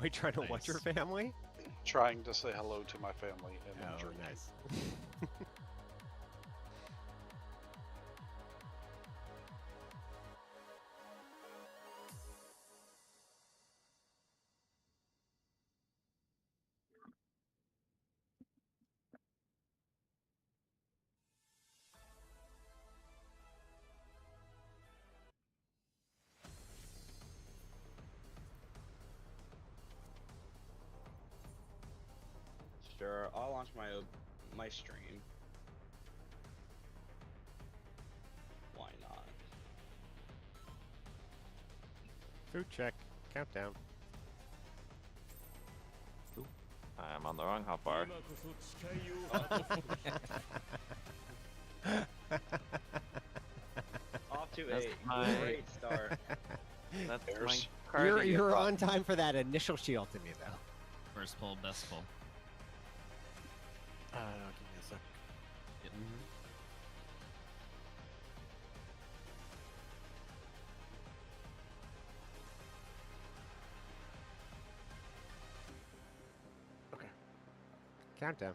Wait, trying to watch your family? Trying to say hello to my family and then Oh, drinking. nice. Sure, I'll launch my stream. Why not? Food check. Countdown. I'm on the wrong hotbar. Off to That's a my- great start. That's my There's- card. You're on time for that initial shield to me, though. First pull, best pull. Give me a sec. Yep. Okay. Countdown.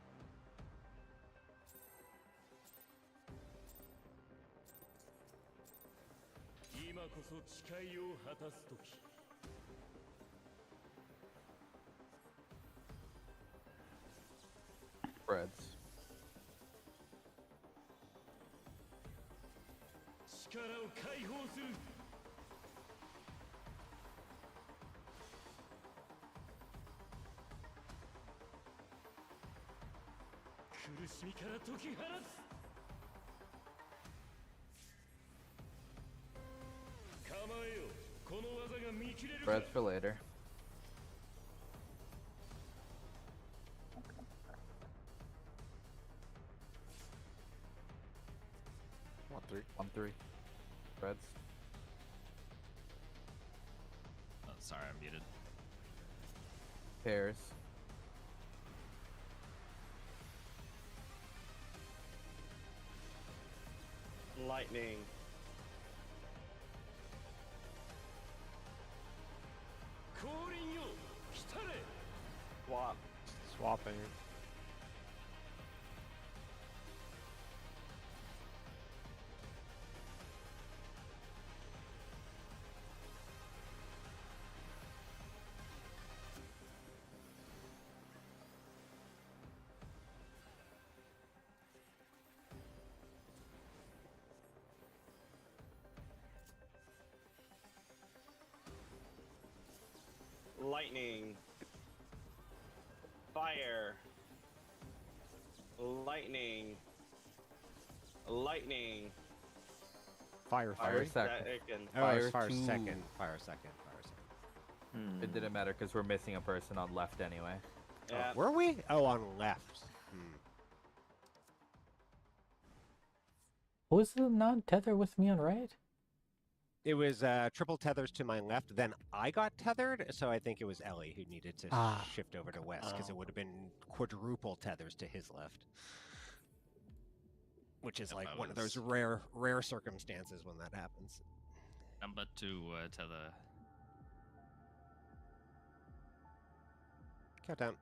Breads. Breads for later. On three. Breads. Oh, sorry, I'm muted. Pairs. Lightning. Swap. Swapping. Lightning. Fire. Lightning. Lightning. Fire Fire three. second. Second. Oh, it's Fire fire two. second. Fire second. Fire second. It didn't matter because we're missing a person on left anyway. Yeah. Oh, were we? Oh, on left. Who was the non-tether with me on right? It was triple tethers to my left. Then I got tethered, so I think it was Ellie who needed to shift over to west because it would have been quadruple tethers to his left, which is Yep, like I one of those was- rare circumstances when that happens. Number 2 tether. Countdown.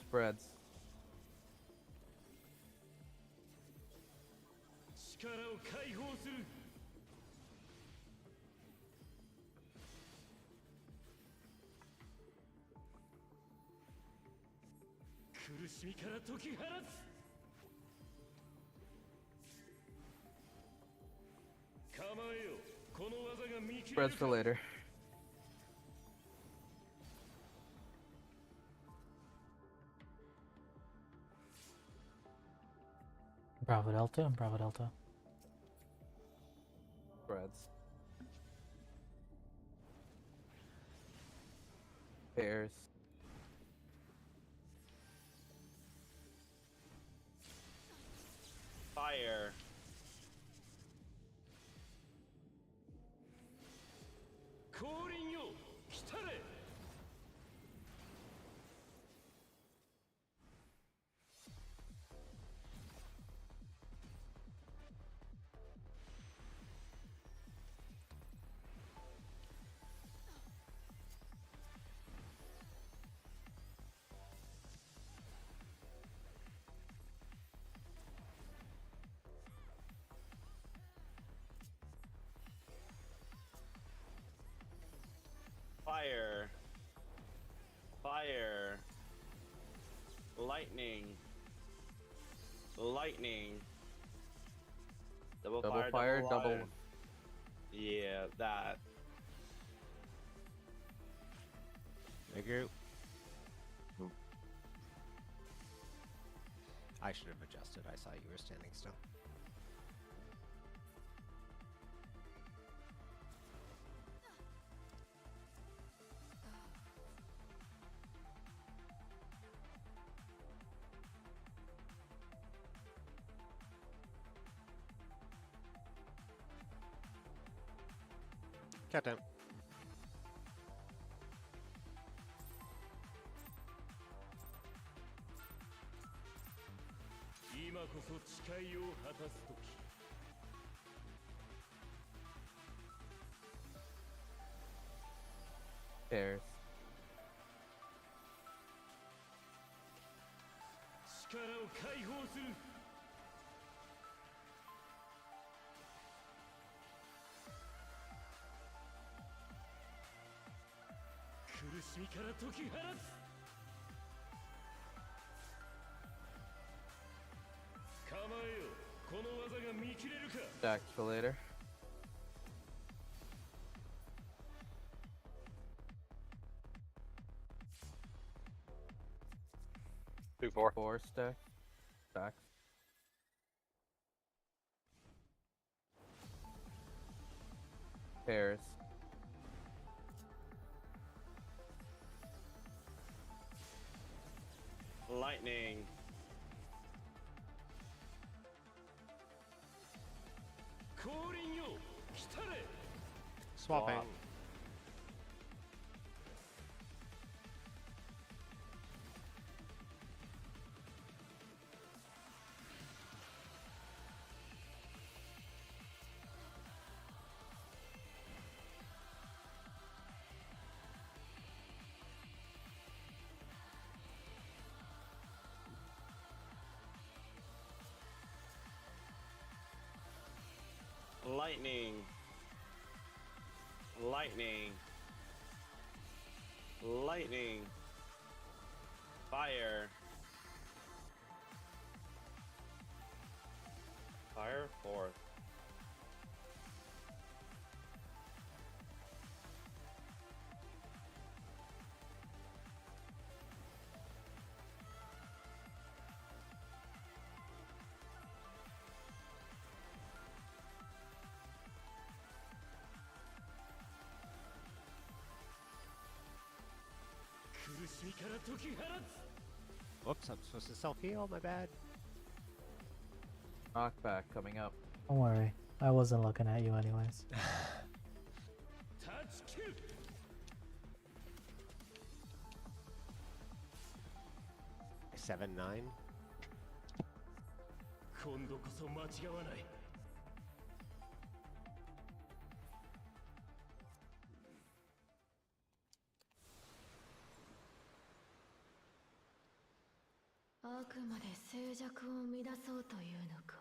Spreads. Spreads for later. Bravo Delta and Bravo Delta. Spreads. Pairs. Fire. Fire. Lightning. Lightning. Double fire, double. fire. Yeah, that. Thank you. I should have adjusted. I saw you were standing still. Countdown. Pairs. Stacks for later. Two, four. 4 stack. Stacks. Pairs. Lightning. Swapping. Swap. Lightning. Lightning. Lightning. Fire. Fire fourth. Whoops, I'm supposed to self-heal, my bad. Knockback coming up. Don't worry. I wasn't looking at you anyways. 7-9. 今度こそ間違わない。あくまで静寂を乱そうというのか。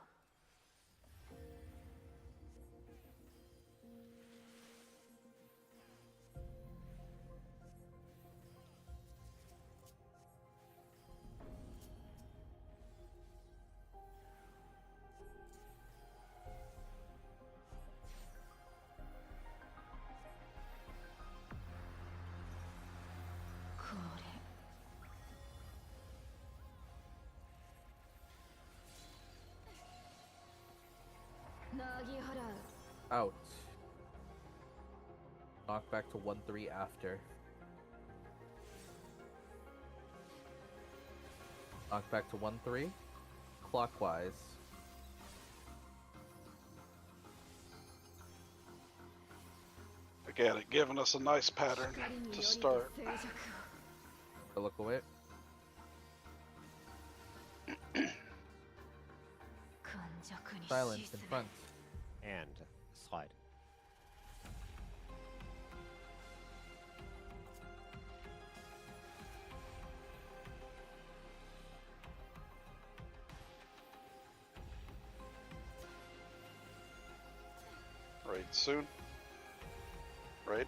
これ。なぎ払う。 Out. Knockback to 1-3 after. Knockback to 1-3. Clockwise. Again, it giving us a nice pattern to start. To look away. Silence in front. And slide. Raid soon. Raid.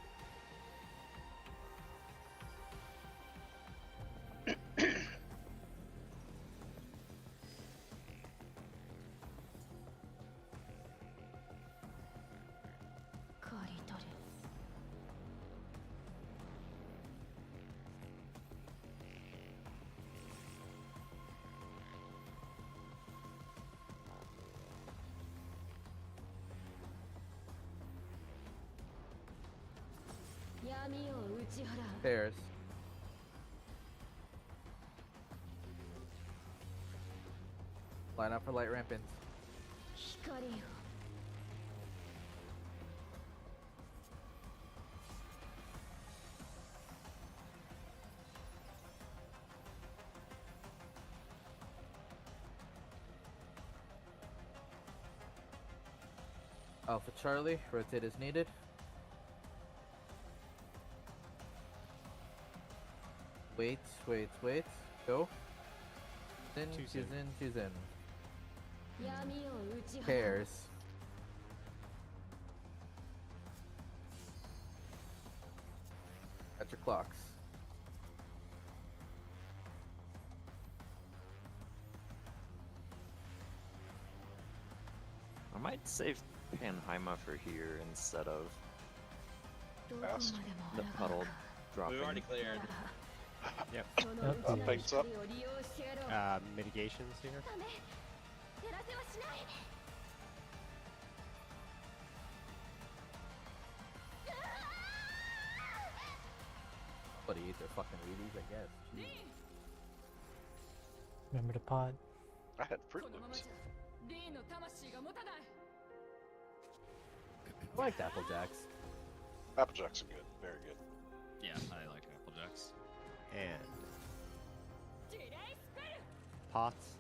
Pairs. Line up for light rampants. Alpha Charlie, rotate as needed. Wait. Go. Choose in. Pairs. At your clocks. I might save Panheima for here instead of Fast. the puddle dropping. We've already cleared. Yep. Things up. Mitigations here. But eat their fucking Wheaties, I guess. Jeez. Remember the pod? I had Fruit Loops. I liked Apple Jacks. Applejacks are good. Very good. Yeah, I like Apple Jacks. And pots.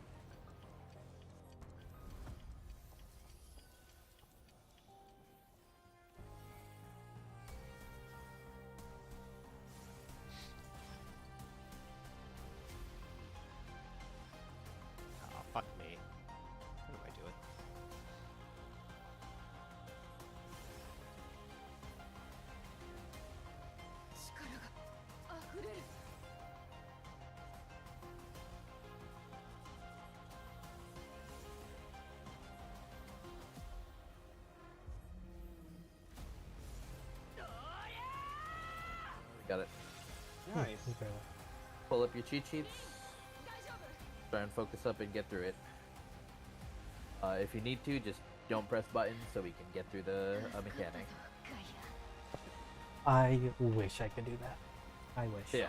Oh, fuck me. How do I do it? Got it. Nice. Okay. Pull up your cheat sheets. Try and focus up and get through it. If you need to, just don't press buttons so we can get through the mechanic. I wish I could do that. I wish. Yeah.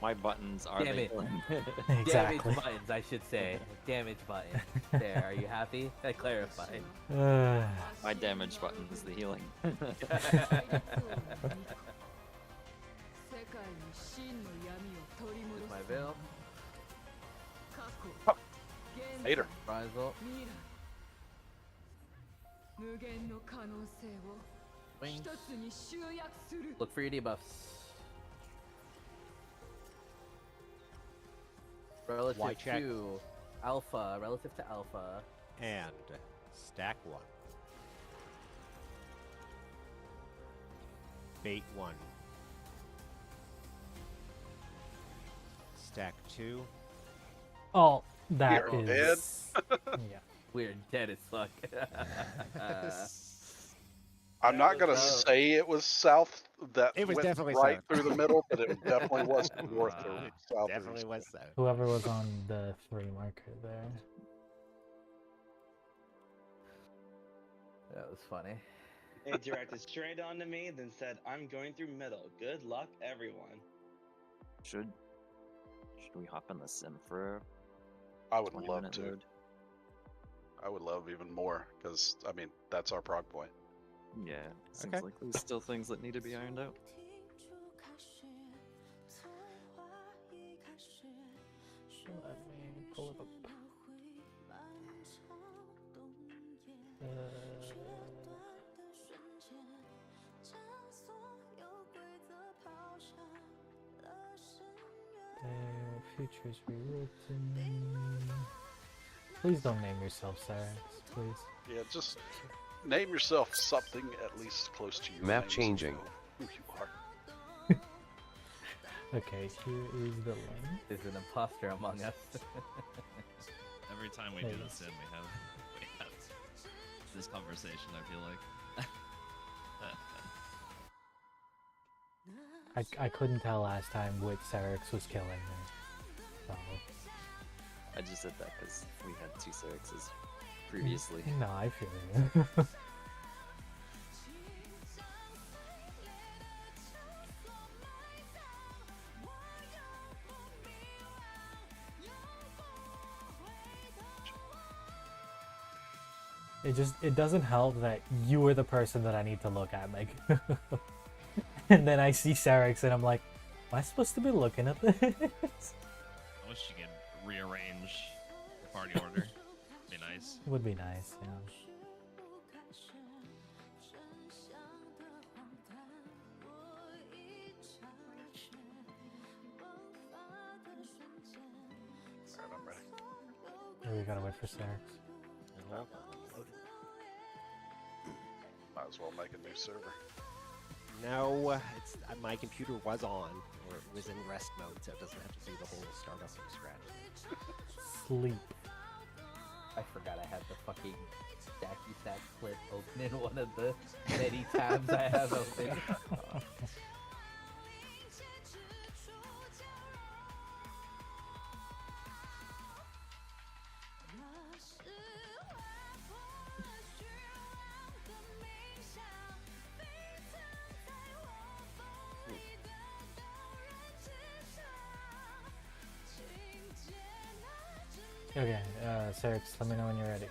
My buttons are Damn the it. healing. Exactly. Damage buttons, I should say. Damage button. There, are you happy? I clarified. My damage button is the healing. Use my veil. Hater. Rizal. Wings. Look for your debuffs. Relative Y check. to alpha. Relative to alpha. And stack one. Bait one. Stack two. Oh, that You're is. Yeah. We're dead as fuck. I'm not gonna Oh. say it was south. That It was went definitely right south. through the middle, but it definitely was north or It south. or definitely east. was so. Whoever was on the 3 marker there. That was funny. It directed straight onto me, then said, "I'm going through middle. Good luck, everyone." Should we hop in the sim for I a would 20 love minute to. load? I would love even more because I mean that's our prog point. Yeah, seems Okay. like there's still things that need to be ironed out. Let me pull it up. Their futures rewritten. Please don't name yourself Cyrex, please. Yeah, just name yourself something at least close to your Map name so we changing. know who you are. Okay, here is the link. There's an imposter among us. Every time we do this, we have this conversation. I feel like. I couldn't tell last time which Cyrex was killing me. So. I just did that because we had 2 Cyrixes previously. No, I feel you. It doesn't help that you were the person that I need to look at, Meg. And then I see Sarex and I'm like, am I supposed to be looking at this? I wish you could rearrange the party order. Be nice. Would be nice, yeah. Alright, I'm ready. Yeah, we gotta wait for Sarex. Might as well make a new server. No, it's my computer was on, or it was in rest mode, so it doesn't have to do the whole startup from scratch. Sleep. I forgot I had the fucking stacky stack clip open in one of the many tabs I have open. Okay, Sarex, let me know when you're ready.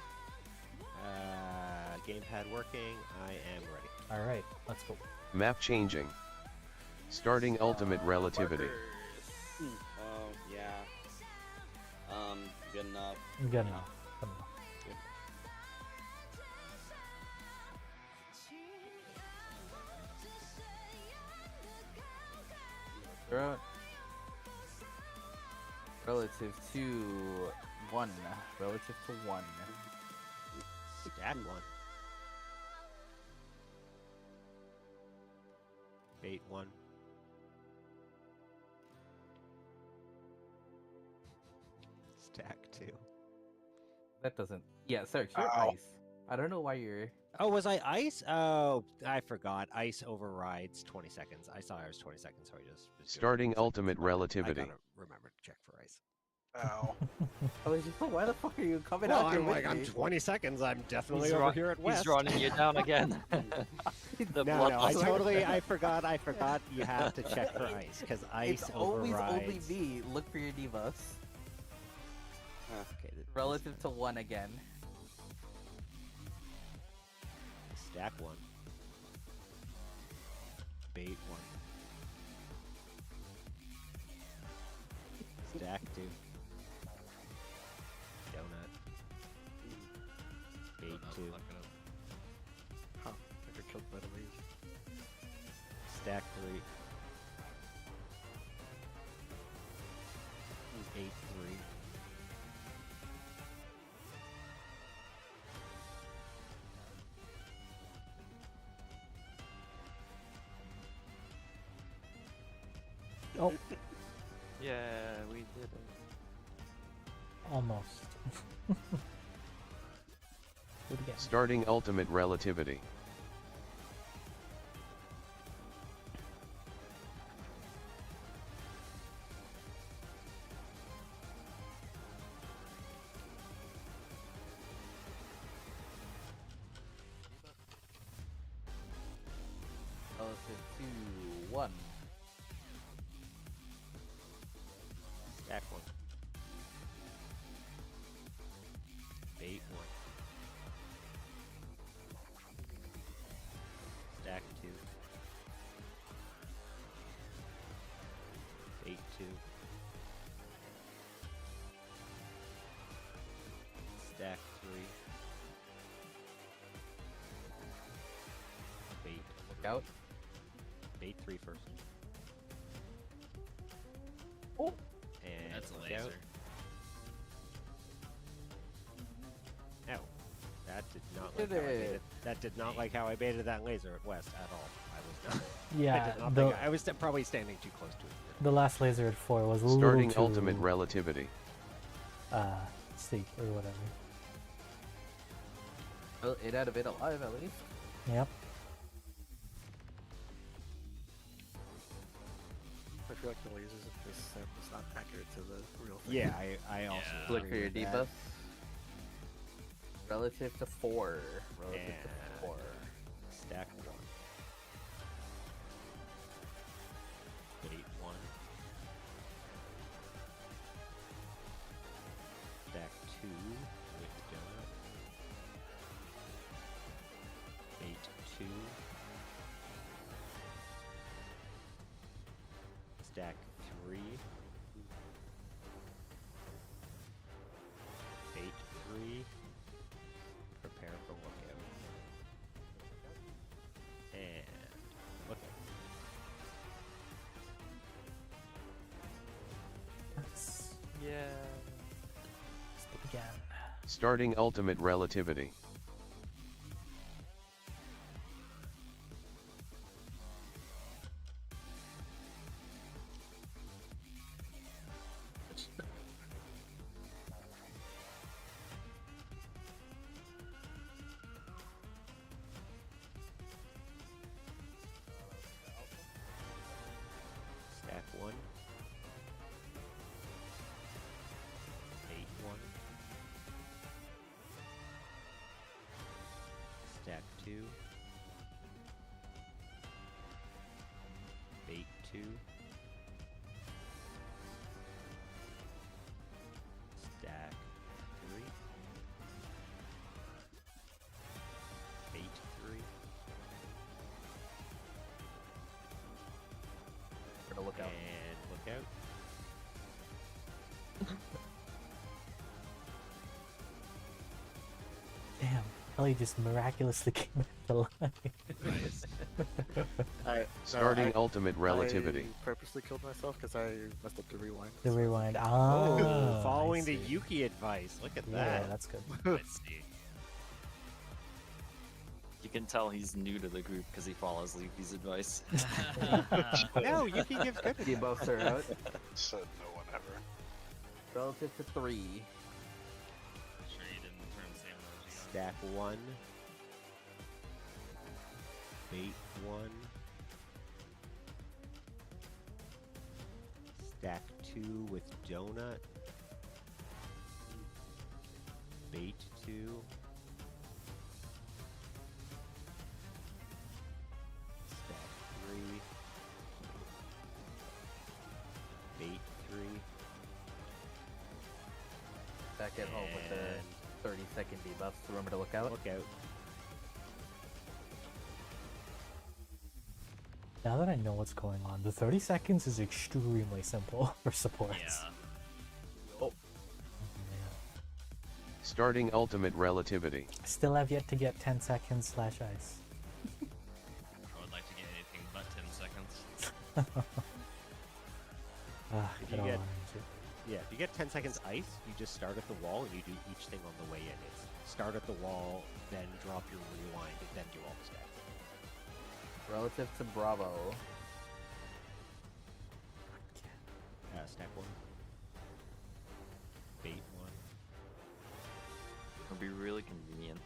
Gamepad working. I am ready. Alright, let's go. Map changing. Starting ultimate relativity. Oh, yeah. Good enough. Good enough. Good enough. Relative to 1. Relative to 1. Stack one. Bait one. Stack two. That doesn't. Yeah, Sarge, you're Ow. ice. I don't know why you're. Oh, was I ice? Oh, I forgot. Ice overrides 20 seconds. I saw I was 20 seconds, so I just... was doing Starting 20 seconds. ultimate I relativity. gotta remember to check for ice. Ow. I was just like, why the fuck are you coming Well, out here I'm with like, I'm me? 20 seconds. I'm definitely He's over run- here at West. He's running you down again. The No, blood no, I loss. totally, I forgot you have to check for ice, because ice It's always overrides... only me. Look for your debuffs. Okay, Relative to 1 again. Stack one. Bait one. Stack two. Donut. Bait Oh, two. fuck it up. Huh, I got killed by the laser. Stack three. Bait three. Oh, Yeah, we did it. almost. Do it again. Starting ultimate relativity. Relative to 1. Stack one. Bait one. Stack two. Bait two. Stack three. Bait. Look out. Bait three first. Oh! And That's a look laser. out. Ow. That did not like Did how I baited. it. That did not like how I baited that laser at West at all. I was not. I Yeah, did not the, think I was probably standing too close to it. the last laser at 4 was a little Starting too, ultimate relativity. steep or whatever. Well, 8 out of 8 alive at least. Yep. I feel like the lasers of this sim is not accurate to the real thing. Yeah, I also Yeah. Look for agree your with that. debuffs. Relative to 4. Relative And to 4. Stack one. Bait one. Stack two with donut. Stack 3. Bait 3. Prepare for lookout. And lookout. Yeah. Skip again. Starting ultimate relativity. Stack 1. Bait 1. Stack 2. Bait 2. Stack 3. Bait 3. We're gonna look out. And look out. Damn, Ellie just miraculously came back to life. Nice. Starting ultimate relativity. I purposely killed myself because I messed up the rewind. The rewind. Oh, Ah, following I the see. Yuki advice. Look at Yeah, that. that's good. I see. You can tell he's new to the group because he follows Leafy's advice. No, Yuki gives good You advice. both are out. Said no one ever. Relative to 3. Sure you didn't turn the same emoji on. Stack 1. Bait 1. Stack 2 with donut. Bait 2. Stack 3. Bait 3. Back at home with the 30-second debuffs. Remember to look out. Look out. Now that I know what's going on, the 30 seconds is extremely simple for supports. Yeah. Oh, Starting ultimate relativity. Still have yet to get 10 seconds / ice. I would like to get anything but 10 seconds. Ah, If get you all get- orange. Yeah, if you get 10 seconds ice, you just start at the wall and you do each thing on the way in. It's start at the wall, then drop your rewind, and then do all the stacks. relative to Bravo. Stack 1. Bait 1. It'd be really convenient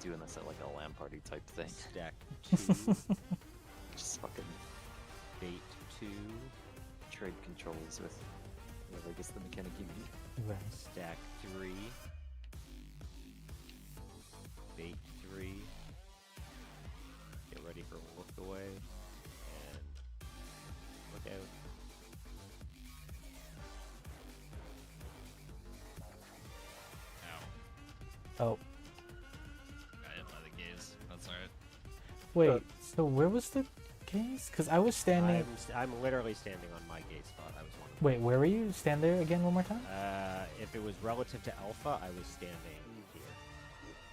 doing this at like a LAN party type thing. Stack 2. Just fucking Bait 2. trade controls with whoever gets the mechanic you need. Right. Stack 3. Bait 3. Get ready for look away. And look out. Ow. Oh, Got hit by the gaze. That's alright. wait. So where was the gaze? Because I was standing. I'm literally standing on my gate spot. I was wondering. Wait, where were you? Stand there again one more time. If it was relative to Alpha, I was standing here.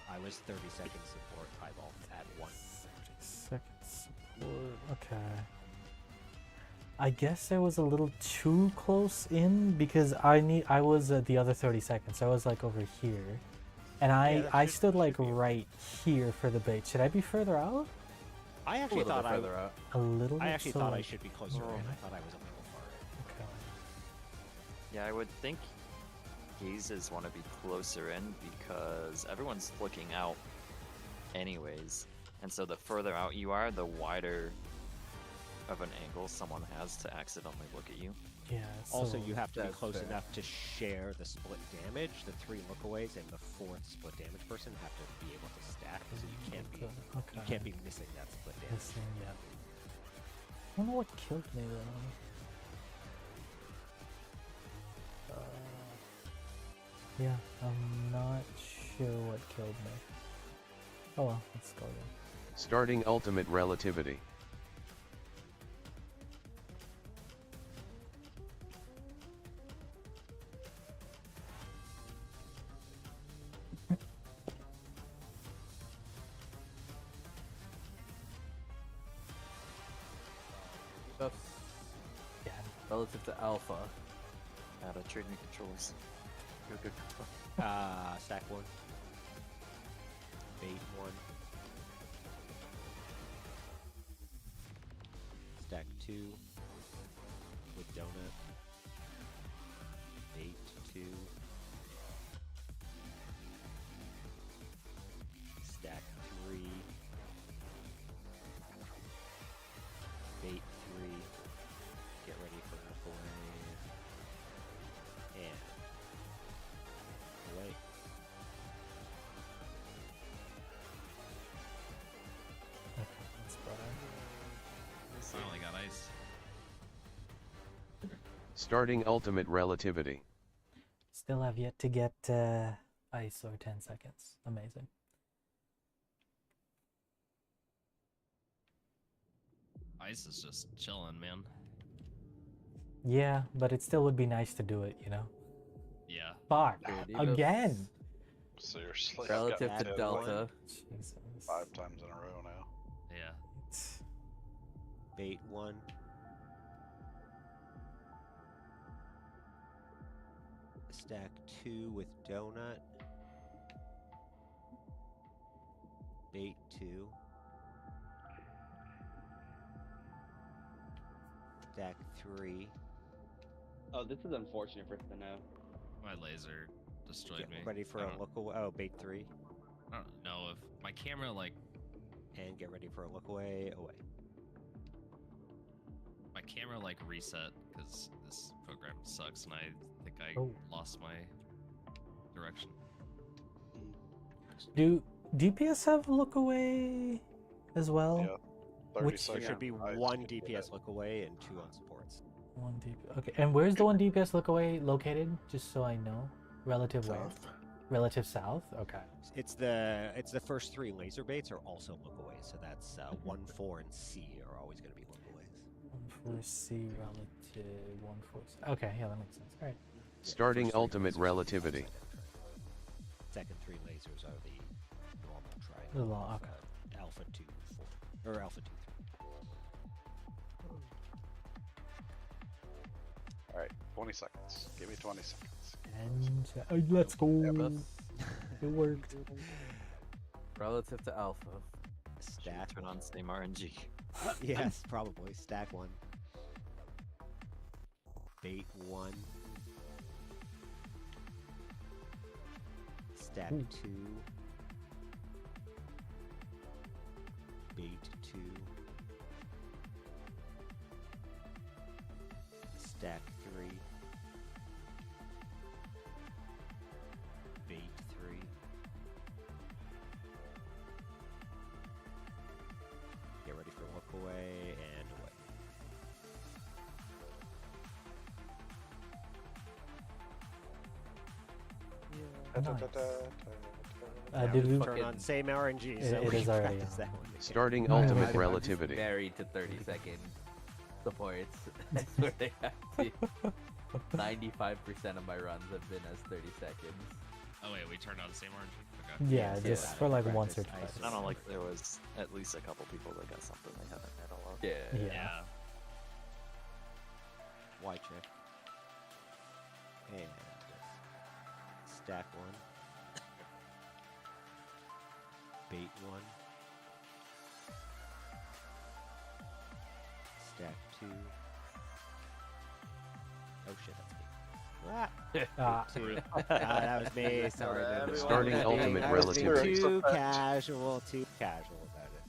I was 30 seconds support eyeball at 1. 30 seconds support. Okay. I guess I was a little too close in because I was the other 30 seconds. So I was like over here, and I stood like right here for the bait. Should I be further out? I A actually little thought bit further out. A little bit. I actually so thought I like- should be closer in. I thought I was a little far in. Okay. Yeah, I would think gazes want to be closer in because everyone's looking out anyways. And so the further out you are, the wider of an angle someone has to accidentally look at you. Yeah. Also, so- you have to be that's close fair. enough to share the split damage. The 3 lookaways and the 4th split damage person have to be able to stack, so you can't be Okay. you can't be missing that split damage. Missing, yeah. I don't know what killed me though. Yeah, I'm not sure what killed me. Oh well, let's go again. Starting ultimate relativity. Buffs. Yeah. Relative to alpha. Out of trading controls. Good. Stack 1. Bait 1. Stack 2 with donut. Bait 2. Stack 3. Bait 3. Get ready for look away. And away. Okay, that's better. Finally got ice. Starting ultimate relativity. Still have yet to get ice or 10 seconds. Amazing. Ice is just chilling, man. Yeah, but it still would be nice to do it, you know? Yeah. Fuck. Dude, even Again. Seriously. I've Relative gotten to hit delta. Jesus. 5 times in a row now. Yeah. Bait 1. Stack 2 with donut. Bait 2. Stack 3. Oh, this is unfortunate for Thinno. My laser destroyed Get me. ready for I a don't- look away. Oh, bait 3. I don't know if my camera, like, And get ready for a look away. Away. my camera, like, reset because this program sucks and I think I Oh. lost my direction. Do DPS have look away as well? Yeah. 30 Which- There seconds. should be ice one to get DPS it. look away and 2 on supports. One DPS. Okay, and where's the one DPS look away located? Just so I know. Relative where? South. Relative south. Okay. It's the first 3 laser baits are also look away, so that's 1, 4, and C are always going to be look aways. 1 4 C relative 1 4 C. Okay, yeah, that makes sense. All right. Starting First 3 ultimate lasers are relativity. Second 3 lasers are the normal triangle. The law. Okay. Alpha 2, 4, or Alpha 2, 3. Alright, 20 seconds. Give me 20 seconds. And let's go. Buffs. It worked. Relative to alpha. Stack Turn on same RNG. Yes, probably. Stack 1. Bait 1. Stack Ooh. 2. Bait 2. Stack 3. Bait 3. Get ready for look away and away. Nice. Did we? Turn on same RNG. It- So it we is already practice on. that one. Starting No, ultimate I'm just relativity. married to 30-second supports. That's where they have to. 95% of my runs have been as 30 seconds. Oh, wait, we turned on the same RNG? Okay. Yeah, Yeah, just I for like practice once or ice twice. and I don't like there was at least a couple people that got something they haven't had a lot. Yeah. Yeah. Yeah. Y check. And stack 1. Bait 1. Stack 2. Oh shit, that's me. Ah. 2. That was me. Sorry. Everyone Starting had ultimate I was being relativity. Too casual. Too casual about it.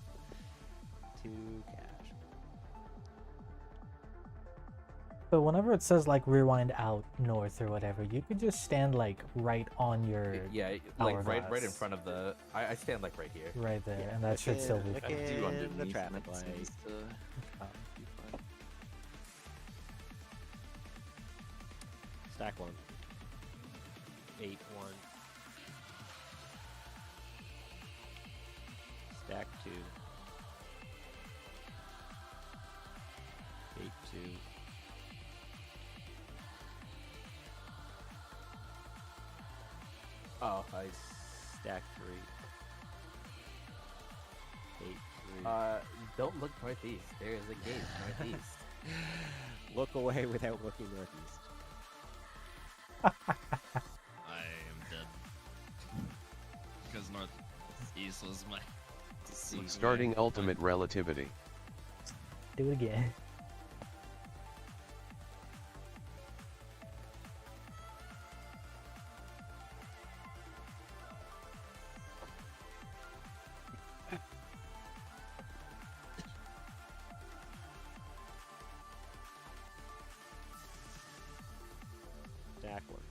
Too casual. But whenever it says like rewind out north or whatever, you could just stand like right on your Yeah, like right in hourglass. front of the. I stand like right here. right there, Yeah, and that should still be look fine. in Do the underneath traffic and it light. seems to Um, be fine. Stack 1. Bait 1. Stack 2. Bait 2. Oh, I. Stack 3. Bait 3. Don't look northeast. There is a gate northeast. Look away without looking northeast. I am dead. Because northeast was my. Starting ultimate relativity. Do it again. Stack one.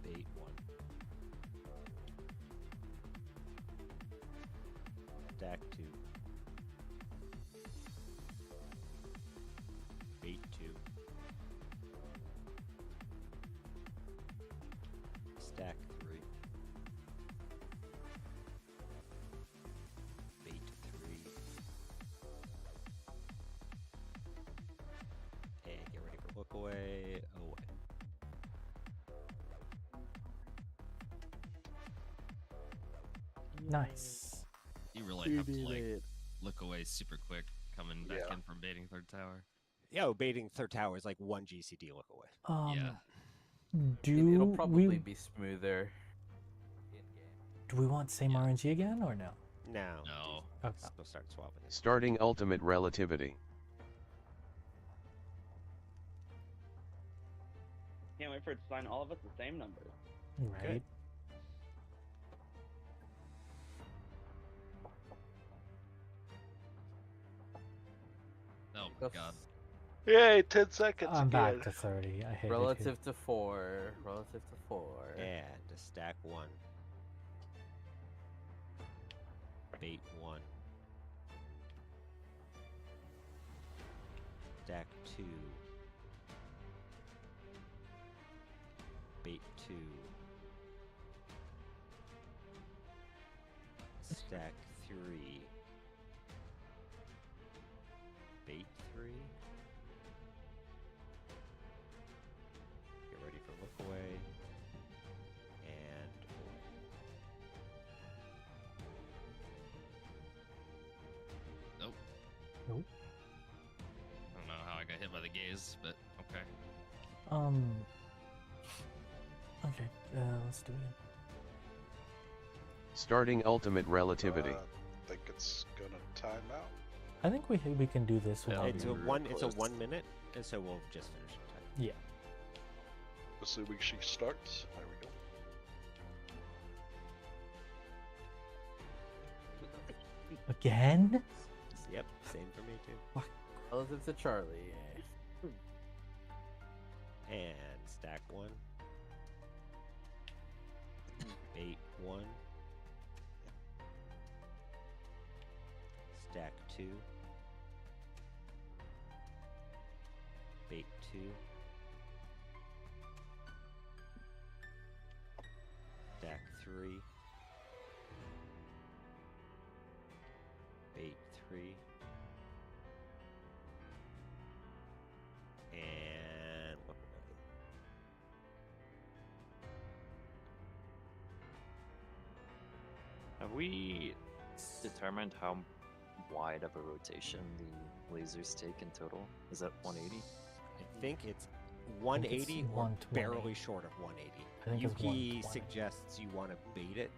Bait one. Stack two. Bait two. Stack three. Bait three. And get ready for look away. Away. Nice. You really have to like look away super quick coming back in from baiting third tower. Yo, baiting third tower is like one GCD look away. Yeah. It'll probably be smoother. Do we want same RNG again or no? No. No. Okay. We'll start swapping it. Starting ultimate relativity. Can't wait for it to find all of us the same number. Right. Good. Oh my god. Yay, 10 seconds I'm again. back to 30. I hate it. Relative to 4. Relative to 4. And a stack one. Bait one. Stack two. Bait two. Stack three. Bait three. Get ready for look away. And Nope. Nope. I don't know how I got hit by the gaze, but okay. Okay, let's do it again. Starting ultimate relativity. I think it's gonna time out. I think we can do this Yeah, one. it's a 1 minute, and so we'll just finish in time. Yeah. Assuming she starts. There we go. Again? Yep, same for me too. Relative to Charlie. And stack one. Bait one. Stack two. Bait two. Stack three. Bait three. And look away. Have we determined how wide of a rotation the lasers take in total? Is that 180? I think it's 180 or 120. barely short of 180. I think it's Yuki 120. suggests you want to bait it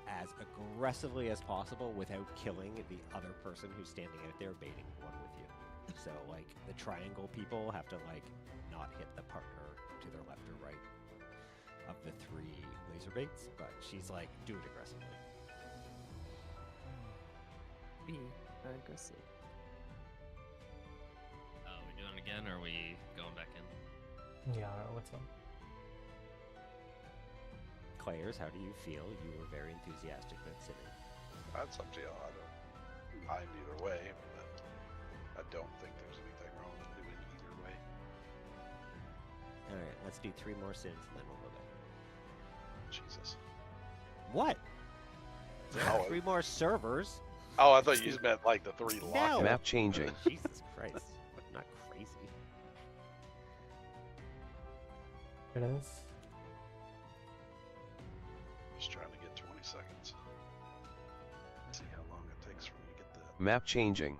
as aggressively as possible without killing the other person who's standing out there baiting one with you. So like the triangle people have to like not hit the partner to their left or right of the three laser baits, but she's like, do it aggressively. Be aggressive. Oh, we doing it again, or are we going back in? Yeah, what's up? Claire's, how do you feel? You were very enthusiastic about sitting. That's up to y'all. I don't mind either way, but I don't think there's anything wrong with doing either way. Alright, let's do 3 more sins and then we'll go back. Jesus. What? Oh, 3 more servers? Oh, I thought you meant like the 3 No. lock. Map changing. Jesus Christ. Not crazy. It is. Just trying to get 20 seconds. See how long it takes for me to get the Map changing.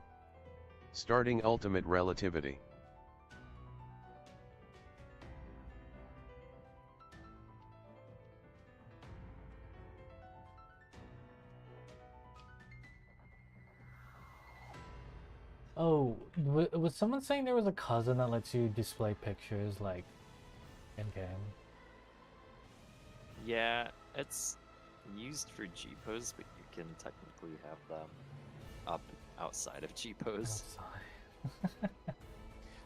Starting ultimate relativity. Oh, was someone saying there was a cousin that lets you display pictures like in game? Yeah, it's used for GPOs, but you can technically have them up outside of GPOs. Outside.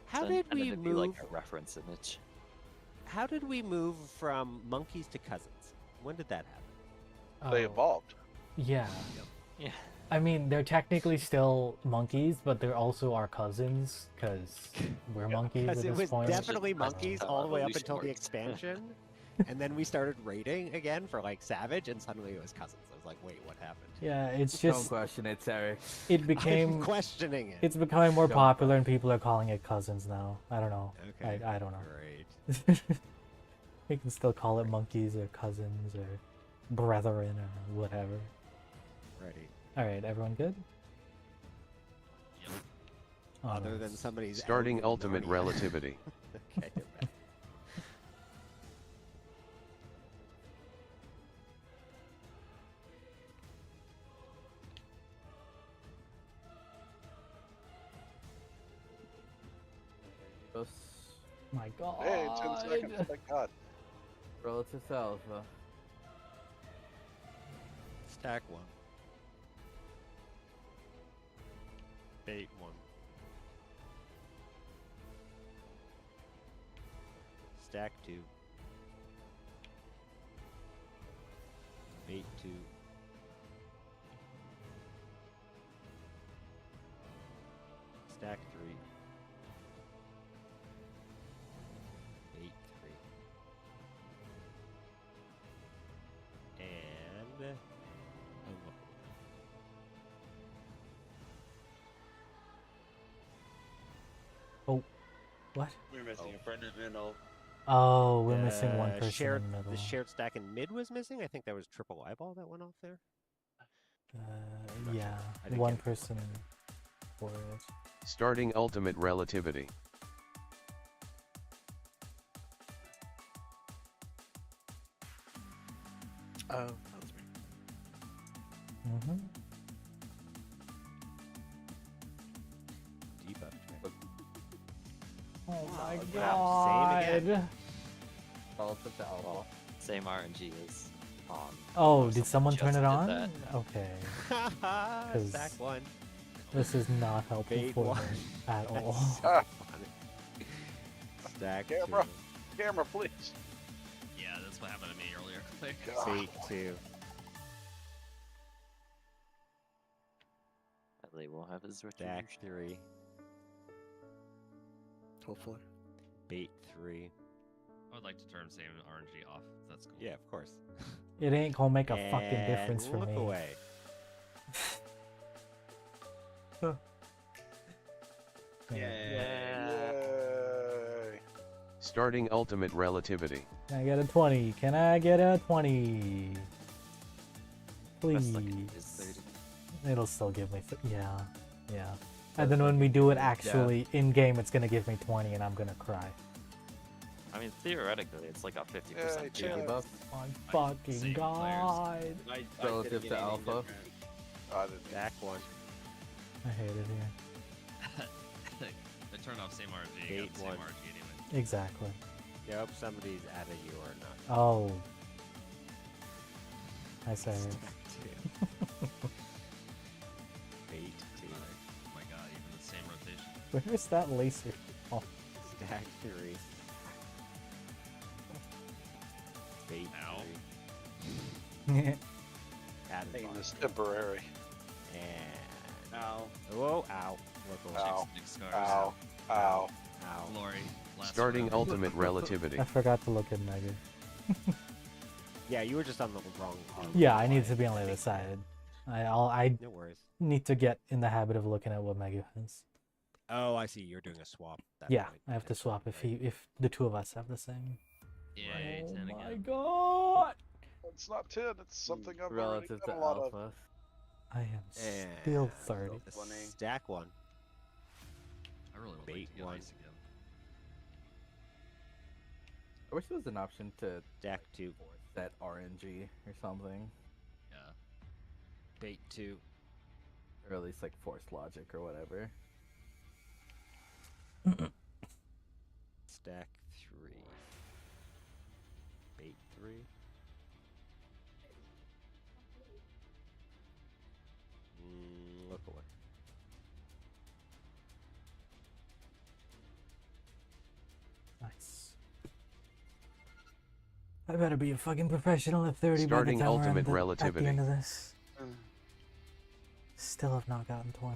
How So did we intended to be like move? a reference image? How did we move from monkeys to cousins? When did that happen? They Oh, evolved. yeah. Yeah. I mean, they're technically still monkeys, but they're also our cousins because we're monkeys Because at it this was point. definitely That's monkeys how all the way up evolution until the works. expansion, and then we started raiding again for like Savage, and suddenly it was cousins. I was like, wait, what happened? Yeah, it's Don't just question it, Sarek. it I'm became questioning it. it's becoming more Don't popular and people are calling it cousins now. I don't know. Okay. I don't know. Great. We can still call it monkeys or cousins or brethren or whatever. Ready. All right, everyone good? Yep. Oh, Other no. than somebody's out Starting in ultimate Narnia. relativity. Okay. you're back. Just My God. Hey, 10 seconds. Thank God. relative to alpha. Stack one. Bait one. Stack two. Bait two. Stack three. Bait three. And a look. Oh, what? We're missing a friend in the middle. Oh, we're missing one person shared, in the middle. The shared stack in mid was missing. I think that was triple eyeball that went off there. not Yeah, sure. I didn't one get it to look person at. for it. Starting ultimate relativity. Oh, that was me. Mm-hmm. Debuff check. Oh my wow, same again. God. Relative to alpha. Same RNG is on. Oh, did someone just turn it did on? that. Okay. Stack one. This is not helpful Bait for one. me at all. Ah, Stack camera. Camera, please. Yeah, that's what happened to me earlier. two. God. Bait two. They will have his Stack retribution. three. Hopefully. Bait three. I would like to turn same RNG off. That's cool. Yeah, of course. It ain't gonna make a fucking difference And for look me. away. Yeah. Yay. Starting ultimate relativity. Can I get a 20? Can I get a 20? Best Please. I can do is 30. It'll still give me, yeah, yeah. And then when we do it actually in game, it's gonna give me 20, and I'm gonna cry. I mean, theoretically, it's like a 50% Yay, chance. chance. Debuff. My Like, fucking same God. players. I Relative couldn't to get anything alpha. different. I didn't. Stack one. I hate it here. I turned off same RNG. Bait Got the same one. RNG anyway. Exactly. Yep, somebody's out of you or not. Oh. I say it. Stack two. Bait two. Oh my god, even the same rotation. Where is that laser? Oh, Stack three. Bait Ow. three. Added Pain one. is temporary. And Ow. whoa, ow. Look away. Ow. Big scars. Ow. Ow. Ow. Glory. Last Starting round. ultimate relativity. I forgot to look at Mega. Yeah, you were just on the wrong. Yeah, I need to be on the other side. I No worries. need to get in the habit of looking at what Mega has. Oh, I see. You're doing a swap. That Yeah, point. I have to That's swap right. if the two of us have the same. Yay, 10 Oh my again. God! It's not 10. It's something I've already Relative got to a lot of. alpha. I am And still 30. Stack one. I really would Bait like to get one. ice again. I wish there was an option to Stack two. set RNG or something, Yeah. Bait two. or at least like force logic or whatever. Stack three. Bait three. Look away. Nice. I better be a fucking professional at 30 Starting by the time we're ultimate at the relativity. end of this. Still have not gotten 20.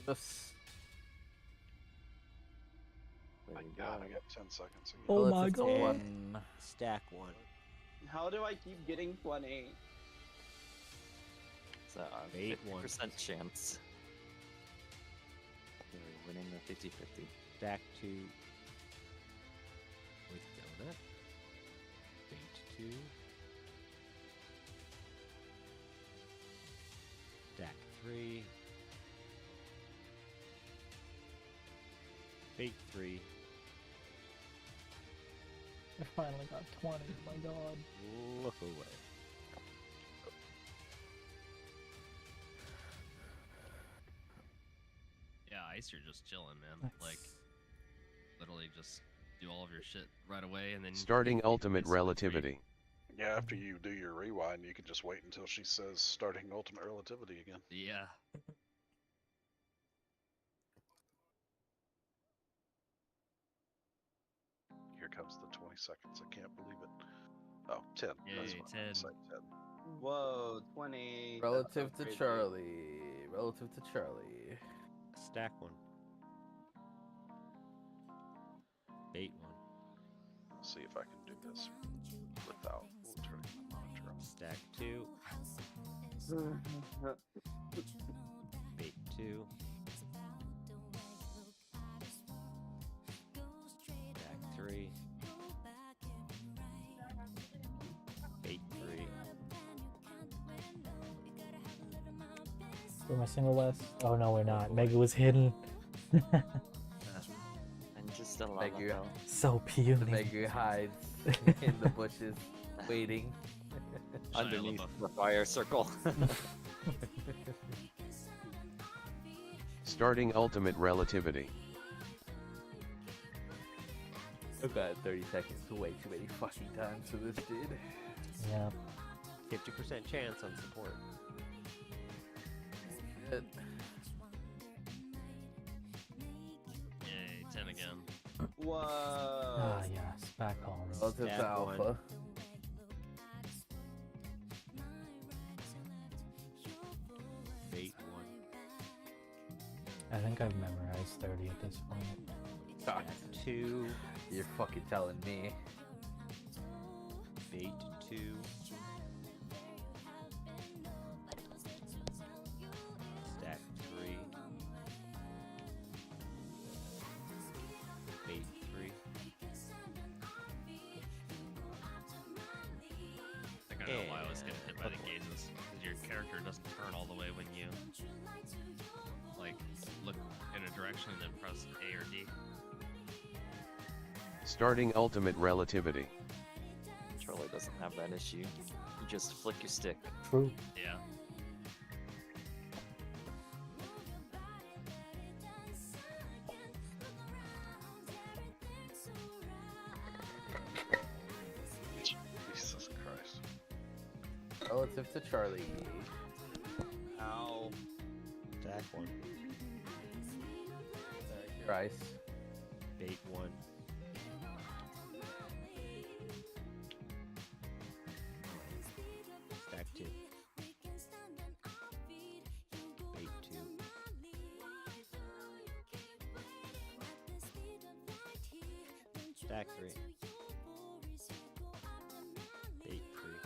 Just My God, I got 10 seconds again. Oh my relative to god. one. Stack one. How do I keep getting 20? It's a Bait one. 50% chance. You're winning the 50-50. Stack two. With donut. Bait two. Stack three. Bait three. I finally got 20. My god. Look away. Yeah, ice, you're just chilling, man. Nice. Like, literally just do all of your shit right away, and then Starting you ultimate ice for free. relativity. Yeah, after you do your rewind, you can just wait until she says starting ultimate relativity again. Yeah. Here comes the 20 seconds. I can't believe it. Oh, 10. That's Yay, what I 10. said, 10. Whoa, 20. Relative That's to crazy. Charlie. Relative to Charlie. Stack one. Bait one. Let's see if I can do this without turning my monitor on. Stack two. Bait two. Stack three. Bait three. We're my single last. Oh no, we're not. Mega was hidden. And just a lot Thank you. So The puny. Megu hides in the bushes, waiting. underneath the fire circle. Starting ultimate relativity. I've got 30 seconds. Way too many fucking times for this dude. Yeah. 50% chance on support. Shit. Yay, 10 again. Whoa. Ah, yes. Back home. Relative to Stab one. Alpha. Bait one. I think I've memorized 30 at this point. God, Two. you're fucking telling me. Bait two. Stack three. Bait three. I think I know why I was getting hit by the gazes. Because your character doesn't turn all the way when you, like, look in a direction and then press A or D. Starting ultimate relativity. Charlie doesn't have that issue. You just flick your stick. True. Yeah. Jesus Christ. Relative to Charlie. Ow. Stack one. Your ice. Bait one. Stack two. Bait two. Stack three. Bait three.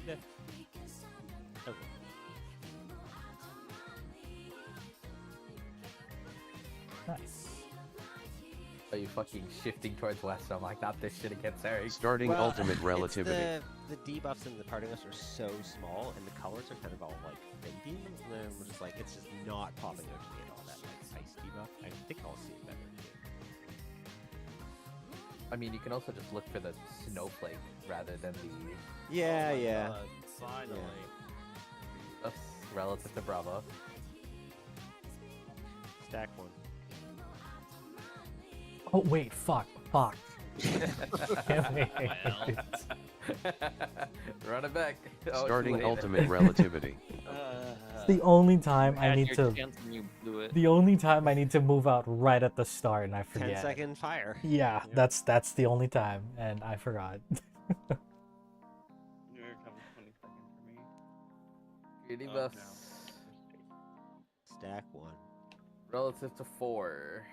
And oh. Nice. Are you fucking shifting towards west? I'm like, not this shit against Eric. Starting Well, ultimate relativity. The debuffs and the parting lists are so small, and the colors are kind of all like fading. And then we're just like, it's just not popping out to me at all. That like ice debuff. I think I'll see it better. I mean, you can also just look for the snowflake rather than the Yeah, yeah. Finally. that's relative to Bravo. Stack one. Oh wait, fuck. Damn it. Run it back. Oh, it's Starting late. ultimate relativity. It's the only time I Had need your to. chance and you blew it. The only time I need to move out right at the start, and I 10 forget. second fire. Yeah, that's the only time, and I forgot. You're coming 20 seconds for me. Beauty Oh, buffs. no. Stack one. Relative to 4.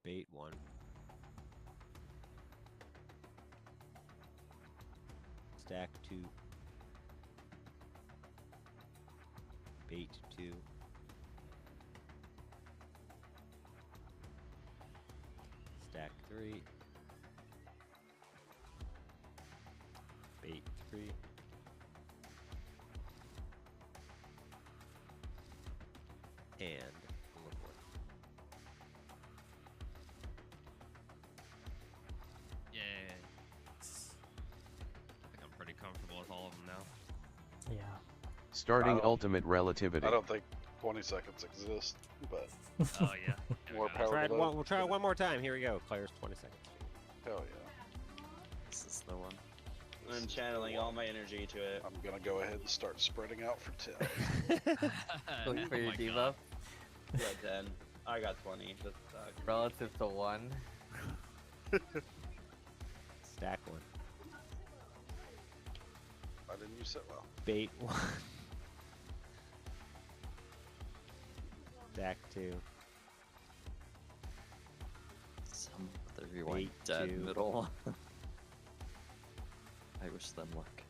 Bait one. Stack two. Bait two. Stack three. Bait three. And one more. Yay. I think I'm pretty comfortable with all of them now. Yeah. Starting don't- ultimate relativity. I don't think 20 seconds exist, but Oh yeah. Here we More go. power. Try it to one, them. we'll try it one more time. Here we go. Claire's 20 seconds. hell yeah. This is the one. I'm channeling all my energy to it. I'm gonna go ahead and start spreading out for 10. Look for Oh your my debuff. God. You got 10. I got 20. That sucks. Relative to 1. Stack one. Why didn't you sit well? Bait one. Stack two. Some of the rewind Eight, dead two. middle. I wish them luck.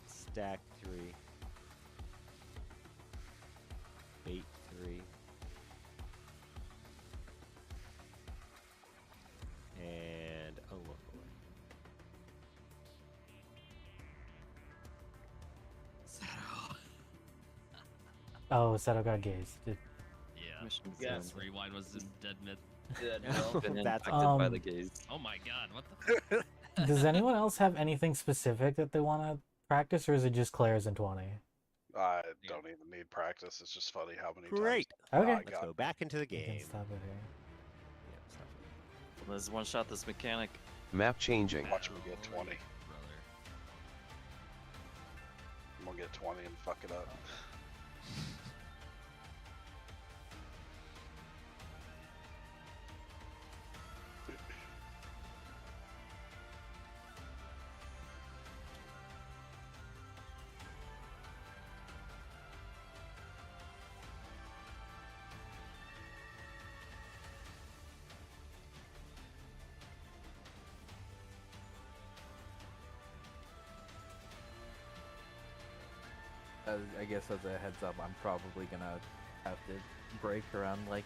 Stack three. Bait three. And a look away. Oh, Seto got gazed. Yeah. Mission Yes. failed. Rewind was in dead mid. Dead No. middle. Been That's- infected by the gaze. Oh my god, what the Does anyone else have anything specific that they want to practice, or is it just Claire's and 20? I don't even need practice. It's just funny how many Great. times Okay. I Let's got go back into the We can game. stop it here. Yeah, stop it. Let's one shot this mechanic. Map changing. Watch me get 20. brother? I'm gonna get 20 and fuck it up. I guess as a heads up, I'm probably gonna have to break around like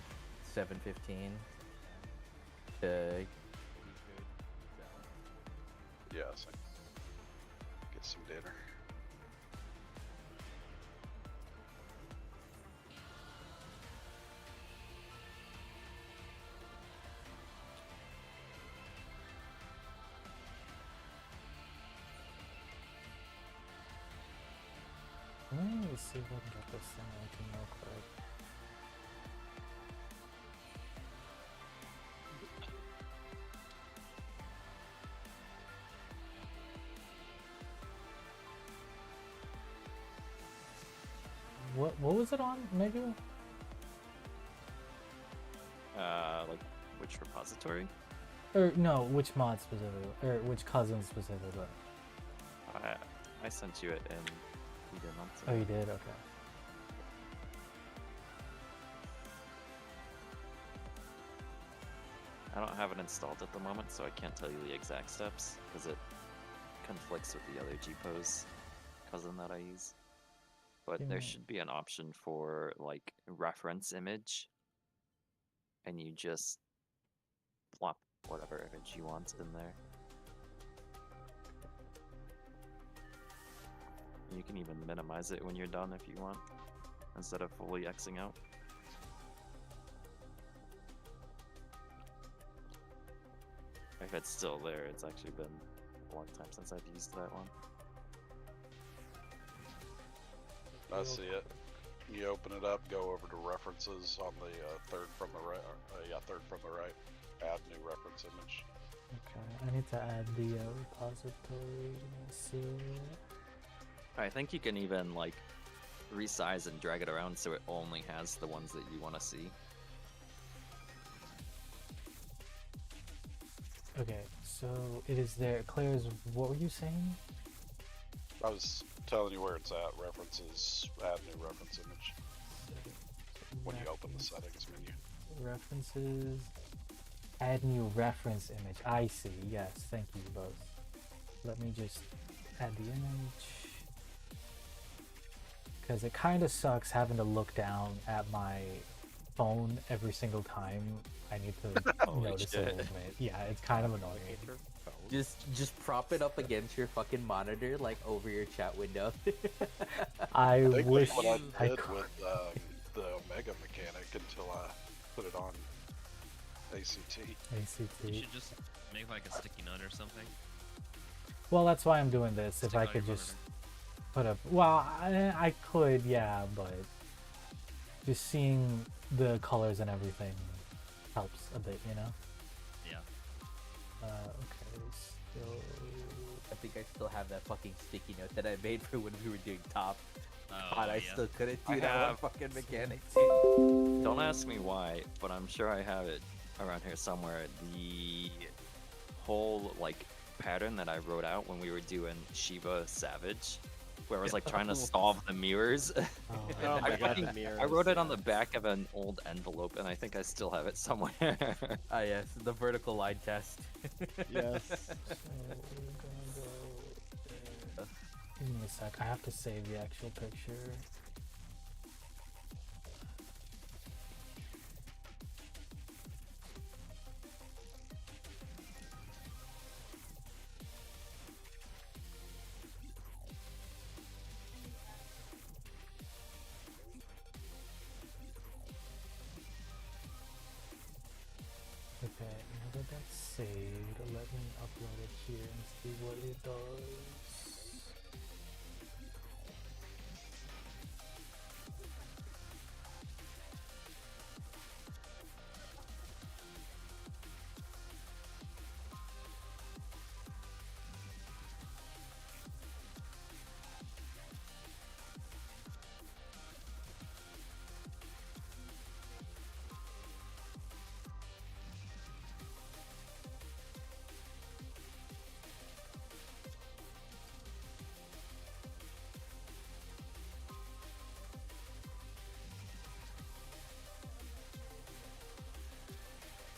7:15 to Yeah, so get some dinner. Let me see if I can get this thing working real quick. What was it on, Megu? Like which repository? Or no, which mod specifically, or which cousin specifically? I sent you it and you didn't answer. Oh, you did? Okay. I don't have it installed at the moment, so I can't tell you the exact steps because it conflicts with the other GPO's cousin that I use. but Give there me- should be an option for like reference image, and you just plop whatever image you want in there. You can even minimize it when you're done if you want, instead of fully Xing out. If it's still there, it's actually been a long time since I've used that one. I see it. You open it up, go over to references on the third from the right. Third from the right. Add new reference image. Okay, I need to add the repository. Let me see. I think you can even like resize and drag it around so it only has the ones that you want to see. Okay, so it is there. Claire's, what were you saying? I was telling you where it's at. References, add new reference image. When you open the settings menu. References, add new reference image. I see, yes, thank you both. Let me just add the image. Because it kind of sucks having to look down at my phone every single time I need to notice a shit. movement. Yeah, it's kind of annoying. Just prop it up against your fucking monitor, like over your chat window. I think wish that's what I I did could. with the Omega mechanic until I put it on ACT. You ACT. should just make like a sticky note or something. Well, that's why I'm doing this. If Stick I on your could just monitor. put up. Well, I could, yeah, but just seeing the colors and everything helps a bit, you know? Yeah. Okay, still. I think I still have that fucking sticky note that I made for when we were doing top. Oh, God, I yeah. still couldn't I do that one have- fucking mechanic. Don't ask me why, but I'm sure I have it around here somewhere. The whole like pattern that I wrote out when we were doing Shiva Savage, where I was like trying to solve the mirrors. Oh, Oh my I, god, fucking- the mirrors. I wrote it on yeah. the back of an old envelope, and I think I still have it somewhere. Ah yes, the vertical line test. Yes. So we're gonna go there. Give me a sec. I have to save the actual picture. Okay, now that that's saved, let me upload it here and see what it does.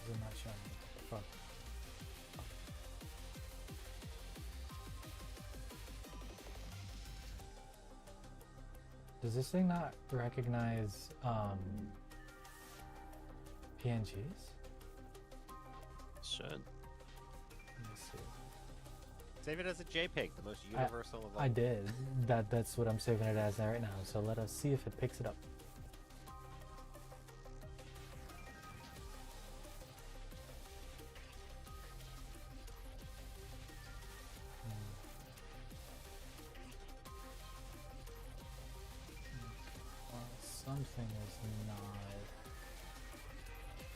Is it not showing me? Fuck. Does this thing not recognize PNGs? Should. Let me see. Save it as a JPEG, the most universal of all. I did. That's what I'm saving it as right now. So let us see if it picks it up. Well, something is not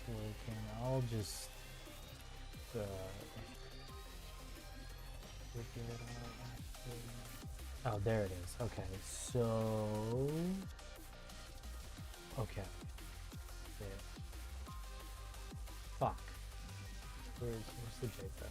working. I'll just figure it out after. Oh, there it is. Okay, so okay. There. Fuck. Where's the JPEG?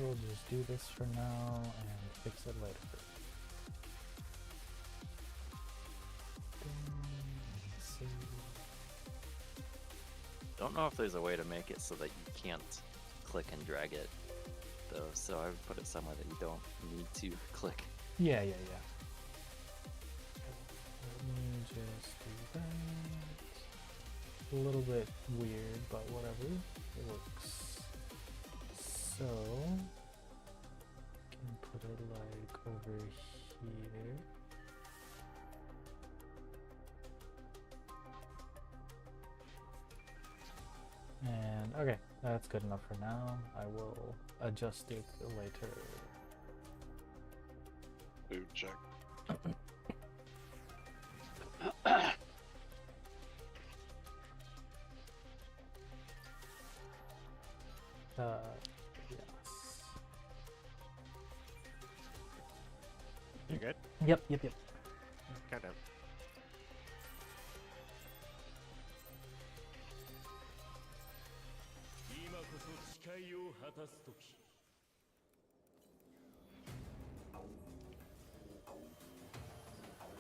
We'll just do this for now and fix it later. Let's see. Don't know if there's a way to make it so that you can't click and drag it, though. So I would put it somewhere that you don't need to click. Yeah. Let me just do that. A little bit weird, but whatever. It works. So, can put it like over here. And okay, that's good enough for now. I will adjust it later. Food check. Yes. You good? Yep. Countdown.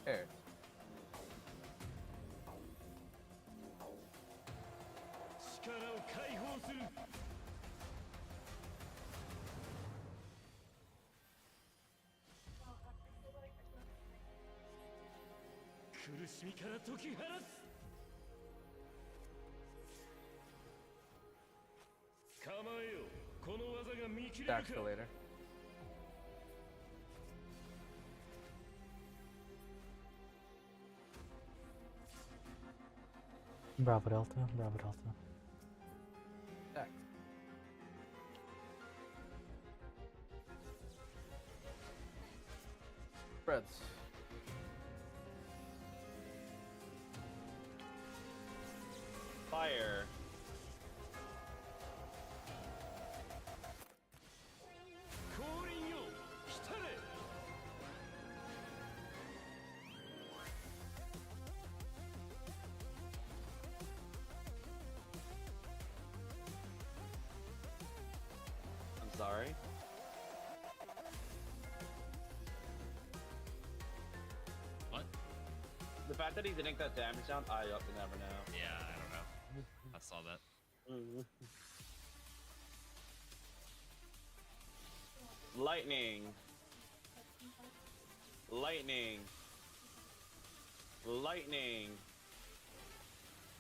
There. Back to later. Bravo Delta. Back. Spreads. Fire. I'm sorry. What? The fact that he didn't get damage down, I never know. Yeah, I don't know. I saw that. Lightning.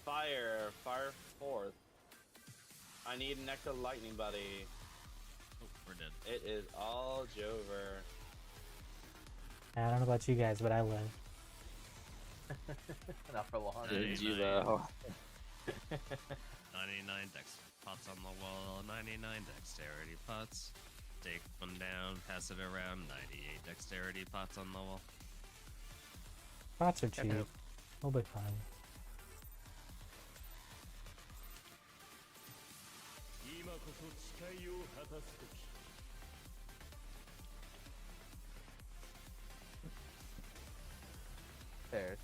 Fire forth. I need an extra lightning, buddy. Oh, we're dead. It is all Jover. I don't know about you guys, but I live. Not for long. Did you though? 99 dex pots on the wall, 99 dexterity pots. Take one down, pass it around, 98 dexterity pots on the wall. Pots are cheap. We'll be fine. There's.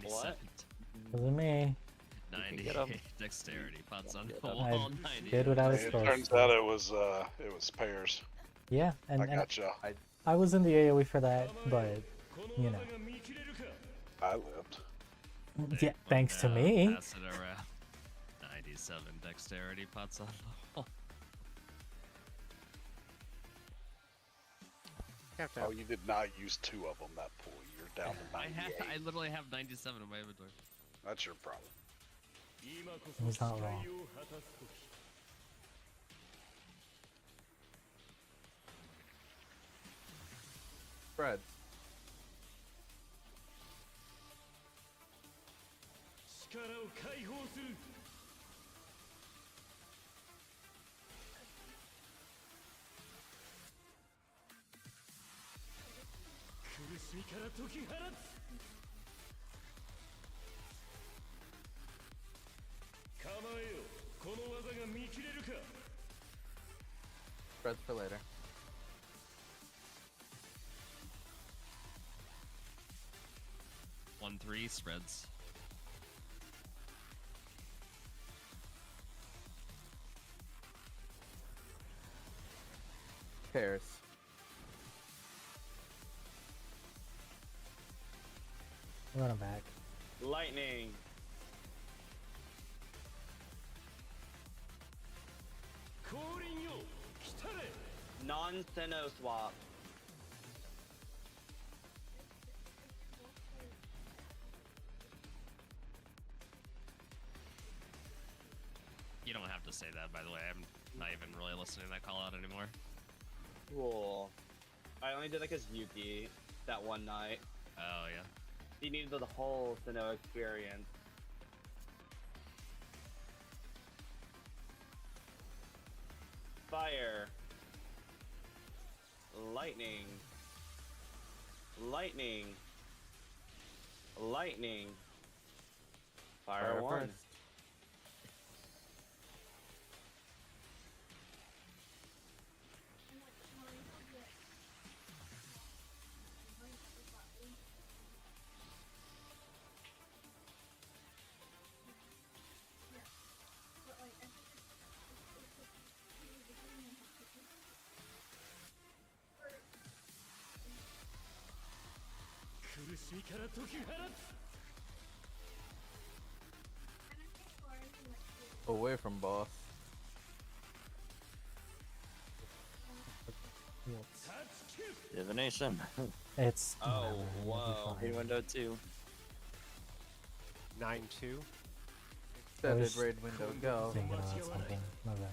What? Wasn't me. get 'em. 98 dexterity pots on Get the 'em. wall, I 90. did what I was It supposed turns to. out it was pairs. Yeah, and I gotcha. I was in the AoE for that, but you know. I lived. Yeah, thanks to Down, me. Pass it around. 97 dexterity pots on the wall. Oh, you did not use 2 of them that pool. You're down to 98. I literally have 97 in my inventory. That's your problem. He's not wrong. Spreads. Spreads for later. 1-3 spreads. Pairs. Run him back. Lightning. Non-Sinnoh swap. You don't have to say that, by the way. I'm not even really listening to that call out anymore. Cool. I only did it because Yuki that one night. Oh, yeah. He needed the whole Sinnoh experience. Fire. Lightning. Lightning. Lightning. Fire one. First. Away from boss. Divination. It's Oh, whatever, it'll be whoa. fine. Raid window 2. 9-2. So did was raid window go? Thinking about something. My bad.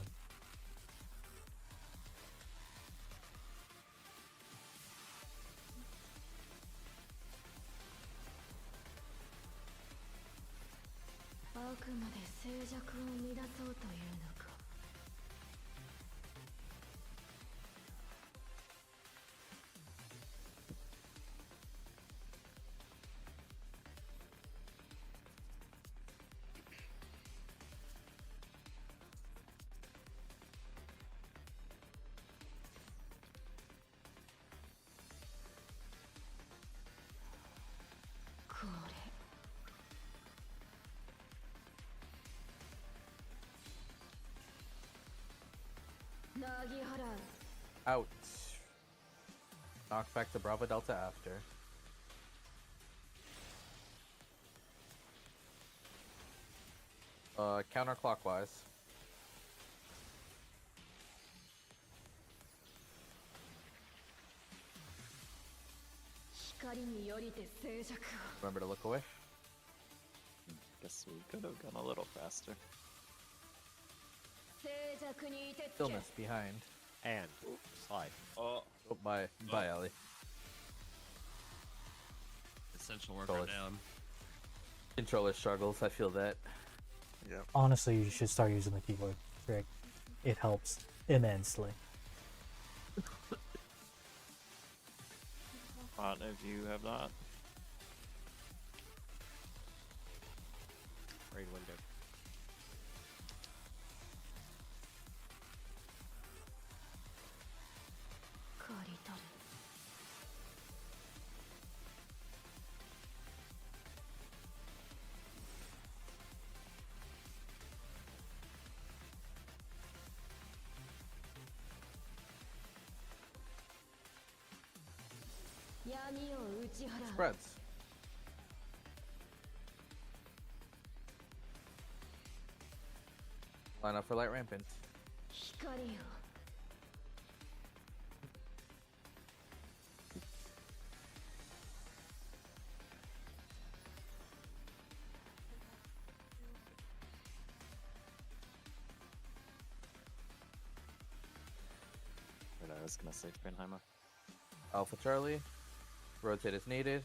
Ouch. Knock back to Bravo Delta after. Counterclockwise. Remember to look away. Guess we could have gone a little faster. Stillness behind. And slide. Oh, Oh, bye, Ellie. Essential worker Controller. down. Controller struggles. I feel that. Yep. Honestly, you should start using the keyboard, Rick. It helps immensely. Not if you have not. Raid window. Spreads. Line up for light rampant. But I was gonna say Fernheimer. Alpha Charlie. Rotate as needed.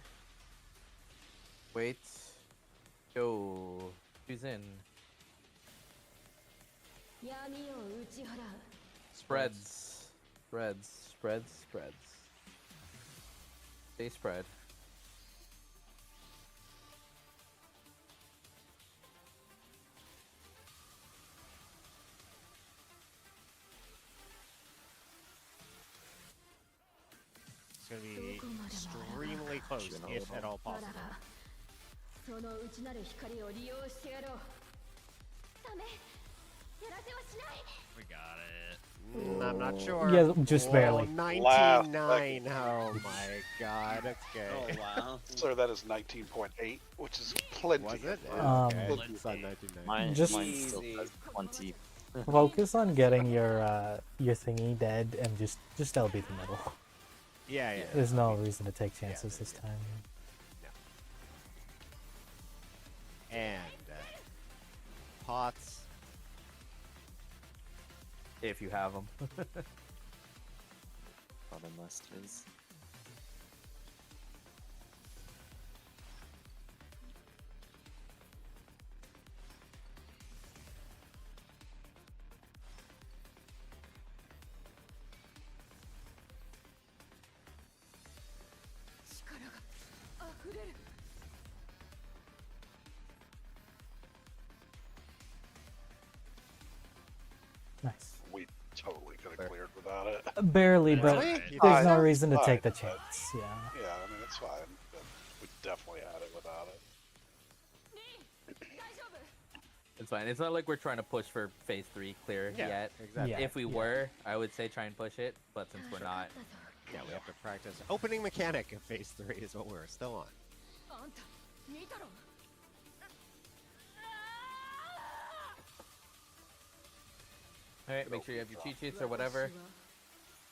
Wait. Go. Who's in? Spreads. Spreads. Stay spread. It's going to be extremely close, if at all possible. その内なる光を利用してやろう。ダメ。やらせはしない。 We got it. I'm not sure. Yeah, just barely. 19.9. Oh my god. Okay. Oh wow. So that is 19.8, which is plenty. Was it? Um, Okay. Plenty. It's on 19.9. Mine, Just- mine still Easy. says 20. Focus on getting your thingy dead and just LB the middle. Yeah, yeah. There's no reason to take chances this time. And pots. If you have them. Bottom list is. Nice. We totally could have cleared without it. Barely, but Really? there's no Fine. reason to Fine. take the chance. Yeah. Yeah, I mean, it's fine. But we definitely had it without it. It's fine. It's not like we're trying to push for phase 3 clear Yeah, yet. exactly. Yeah. If we were, I would say try and push it. But since we're not, Yeah, we have to practice. Opening mechanic in phase 3 is what we're still on. あんた見たろ。 alright, make sure you have your cheat sheets or whatever.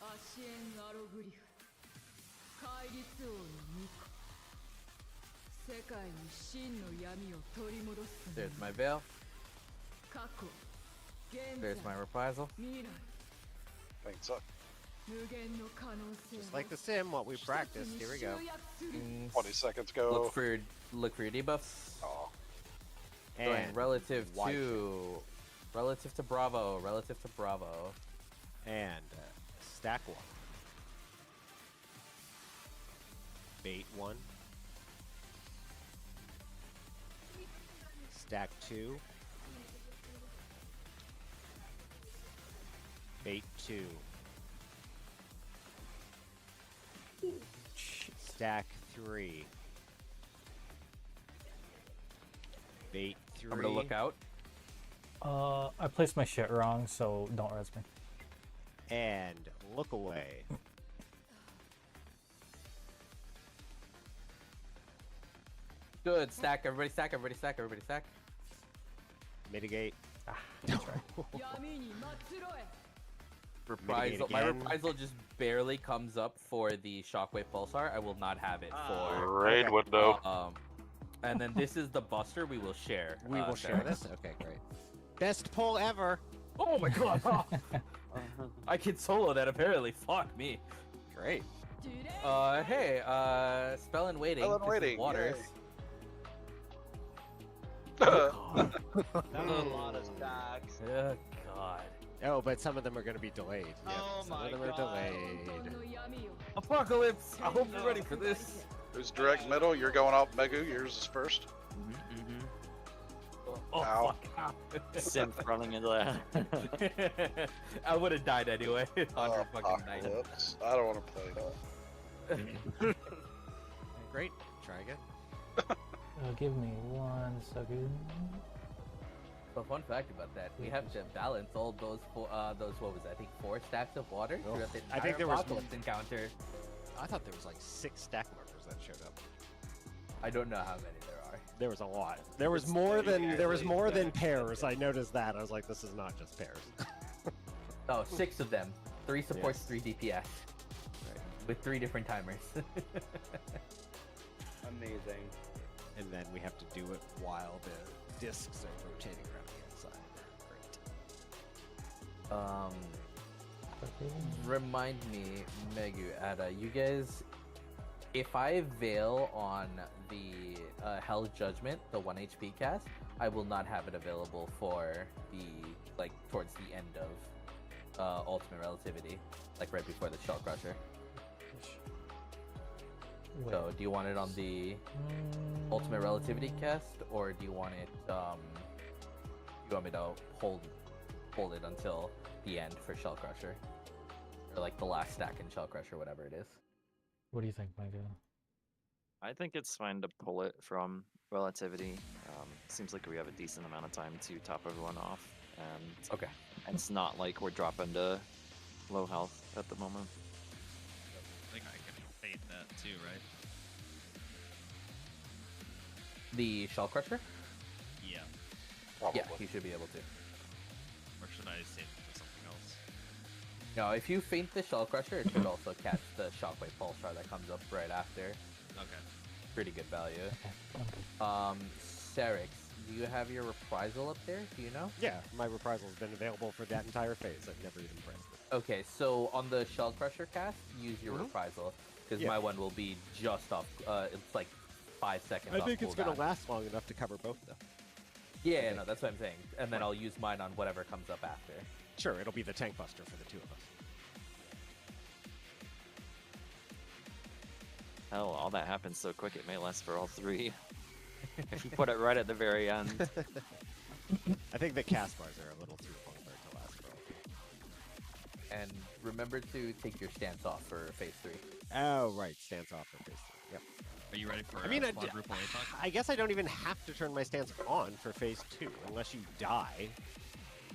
アシエンアログリフ戒律王の巫女世界に真の闇を取り戻す There's my veil. 過去現在 There's my reprisal. 未来 Thanks up. 無限の可能性 Just like the sim, what we practiced. Here we go. 20 seconds go. Look for your debuffs. Oh, Going And relative white. to Bravo. Relative to Bravo. And stack 1. Bait 1. Stack 2. Bait 2. Stack 3. Bait 3. I'm gonna look out. I placed my shit wrong, so don't res me. And look away. Good. Stack. Everybody stack. Everybody stack. Everybody stack. Mitigate. That's right. 闇に末路へ Reprisal. My again. reprisal just barely comes up for the shockwave pulsar. I will not have it for. raid window. And then this is the buster we will share. We will share Sarah. this? Okay, great. Best pull ever. Oh my god! I can solo that apparently. Fuck me. Great. Hey, spell and waiting. Spell and 'cause it's waiting, Waters. yay. That's a lot of stacks. Oh god. Oh, but some of them are going to be delayed. Yep, Oh some my of them are God. delayed. の闇を Apocalypse! I hope you're ready for this. Who's direct middle? You're going out, Megu. Yours is first. Oh, Ow. fuck. Synth running into that. I would have died anyway. Oh, 100 fucking night. Apocalypse. I don't want to play that. Great. Try again. Give me 1 second. So fun fact about that, we have to balance all those what was it, I think 4 stacks of water Oh, throughout the I think entire there was- Apocalypse encounter. I thought there was like 6 stack markers that showed up. I don't know how many there are. There was a lot. There was more than pairs. I noticed that. I was like, this is not just pairs. Oh, 6 of them. 3 supports, Yes. 3 DPS. With 3 different timers. Amazing. And then we have to do it while the discs are rotating around the inside. Great. Remind me, Megu, Ada, you guys, if I veil on the Hell Judgment, the 1 HP cast, I will not have it available for the, towards the end of Ultimate Relativity, right before the Shell Crusher. So, do you want it on the Ultimate Relativity cast, or do you want it, you want me to hold it until the end for Shell Crusher? Or the last stack in Shell Crusher, whatever it is. What do you think, Mega? I think it's fine to pull it from relativity. Seems like we have a decent amount of time to top everyone off, and Okay. it's not like we're dropping to low health at the moment. I think I can fade that too, right? The Shell Crusher? Yeah. Probably. Yeah, he should be able to. Or should I save it for something else? No, if you feint the Shell Crusher, it should also catch the Shockwave Pulsar that comes up right after. Okay. Pretty good value. Okay, I'm good. Serix, do you have your Reprisal up there? Do you know? Yeah, my reprisal has been available for that entire phase. I've never even pressed it. Okay, so on the Shell Crusher cast, use your Mhm. Reprisal, because Yeah. my one will be just off. It's like 5 seconds. I off think it's going to cooldown. last long enough to cover both, though. Yeah, no, that's what I'm saying. And then I'll use mine on whatever comes up after. Sure, it'll be the tank buster for the two of us. Hell, all that happens so quick it may last for all three. If you put it right at the very end. I think the cast bars are a little too long for it to last for all. And remember to take your stance off for phase 3. Oh, right, stance off for phase 3. Yep. Are you ready for I mean, quadruple APOC? I guess I don't even have to turn my stance on for phase 2 unless you die.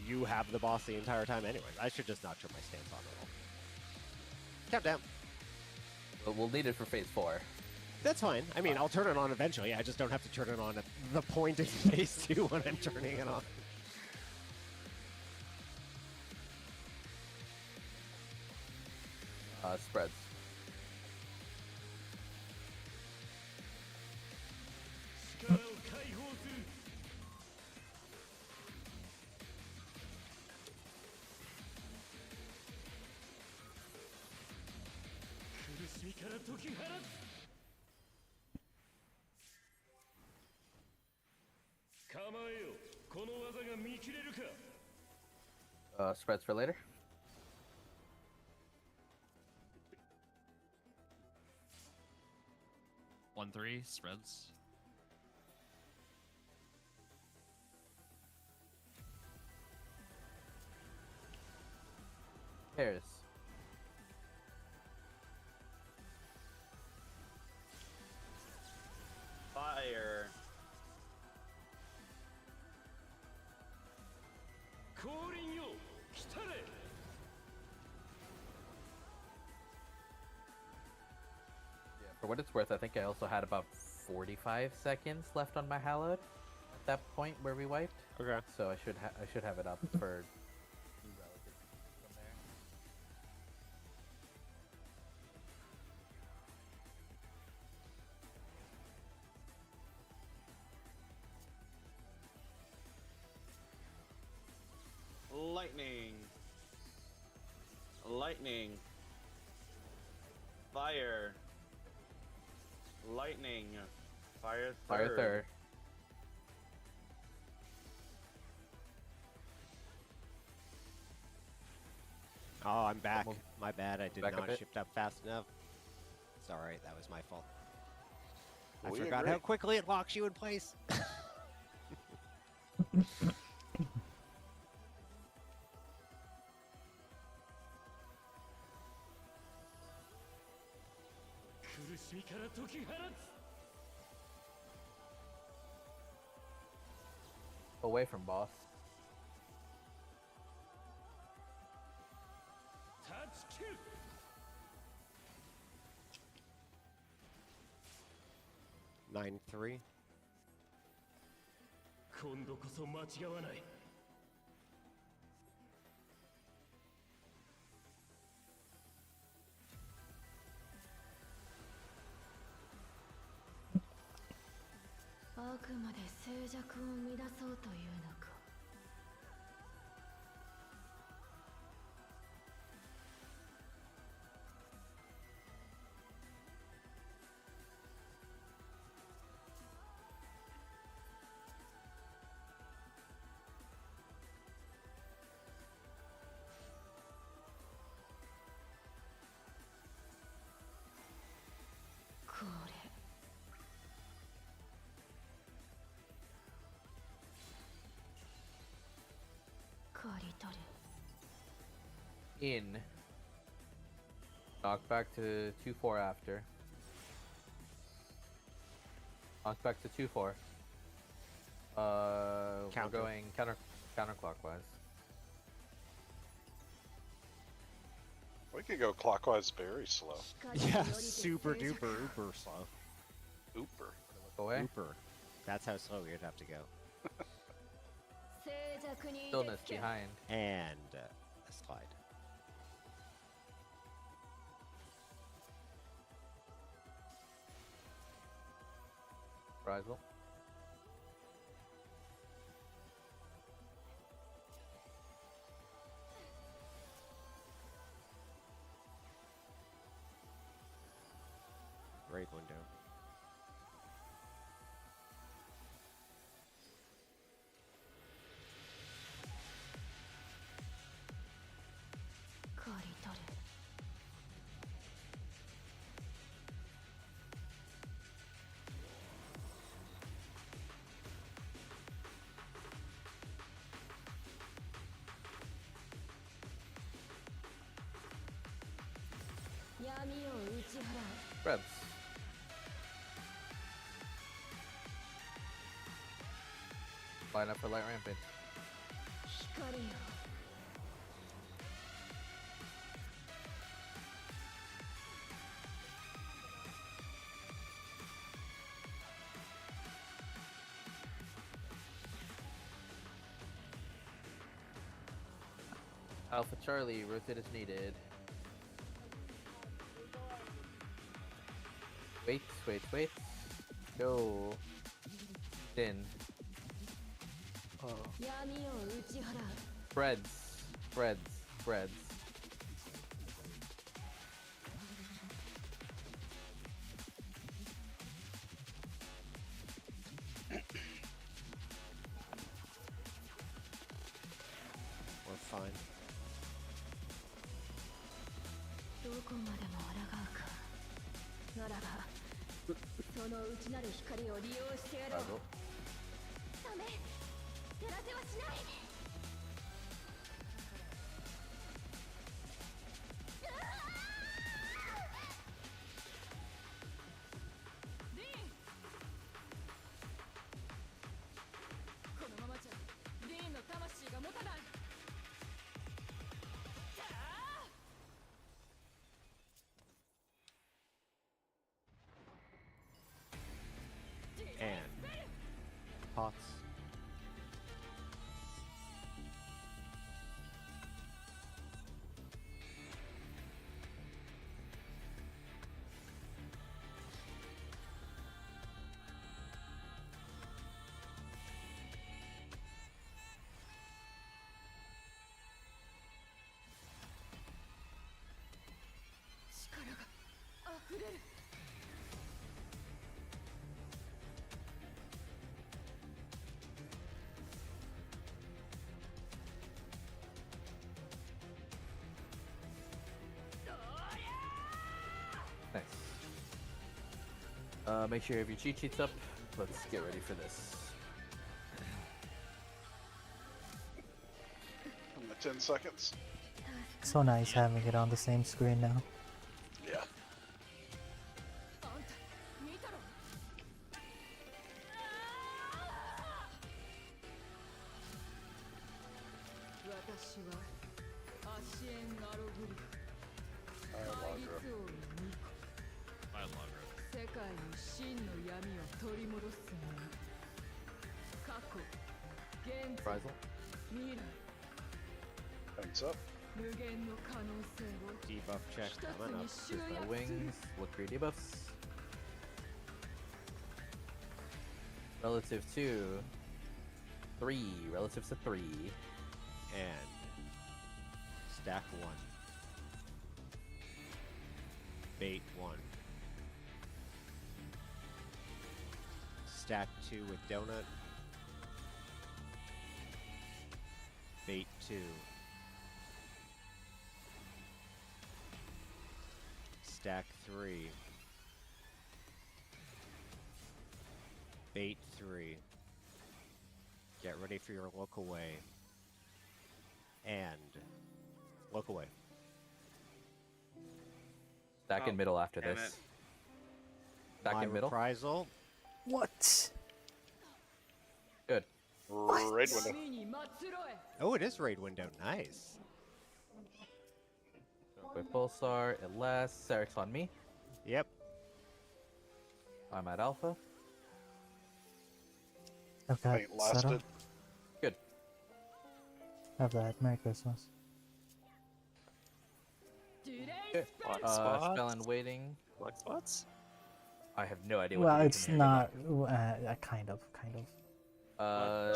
You have the boss the entire time anyways. I should just not turn my stance on at all. Countdown. But we'll need it for phase 4. That's fine. I mean, I'll turn it on eventually. I just don't have to turn it on at the point in phase 2 when I'm turning it on. Spreads. Spreads for later. One three spreads. Pairs. Fire. For what it's worth, I think I also had about 45 seconds left on my Hallowed at that point where we wiped. Okay. So I should have it up for relative from there. Lightning. Lightning. Fire. Lightning. Fire third. Fire third. Oh, I'm back. Almost My bad. I did back a not bit. shift up fast enough. It's alright. That was my fault. I We forgot agree. how quickly it locks you in place. Away from boss. Nine 3. 今度こそ間違わない あくまで静寂を乱そうというのか。これ。刈り取る。 In. Knock back to 2-4 after. Launch back to 2-4. We're Counter. going counterclockwise. We could go clockwise very slow. Yeah, super duper uber slow. Ooper. Look away. Uber. That's how slow we'd have to go. Stillness behind. And a slide. Reprisal. Great window. Rebs. Line up for light rampage. Alpha Charlie, rotate is needed. Wait. Go. In. Oh. Spreads. We're fine. Reprisal. And pots. Nice. Make sure you have your cheat sheets up. Let's get ready for this. In the 10 seconds. So nice having it on the same screen now. Yeah. By Logra. Reprisal. Thanks up. Debuff check coming up. Here's my wings. Look for your debuffs. Relative to 3. Relative to 3. And stack 1. Bait 1. Stack 2 with donut. Bait 2. Stack 3. Bait 3. Get ready for your look away. And look away. Stack in Oh, middle after damn this. it. Stack My in middle. reprisal What? Good. Raid window. 闇に祭ろえ Oh, it is raid window. Nice. With Pulsar, it lasts. Sarek's on me. Yep. I'm at Alpha. I've got Ain't lasted. Settle. Good. Have that. Merry Christmas. Good. Black spot? Spell and waiting. Black spots? I have no idea what Well, to do it's from here. not. Kind of.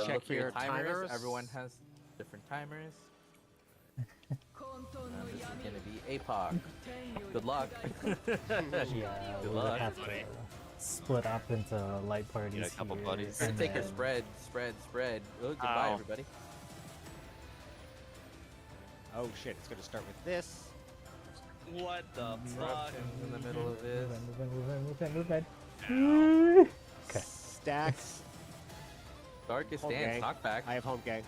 Check Look for your your timers. timers. Everyone has different timers. 混沌の And this is 闇 gonna be APOC. 天より Good luck. Yeah, Good we would luck. have to split up into light parties. Get a couple here, buddies. and Take your then- spread. Oh, goodbye, Ow. everybody. Oh shit! It's gonna start with this. What the fuck? Eruptions in the middle of this. Move. Okay. Stacks. Darkest Home dance, gang. knockback. I have home gang.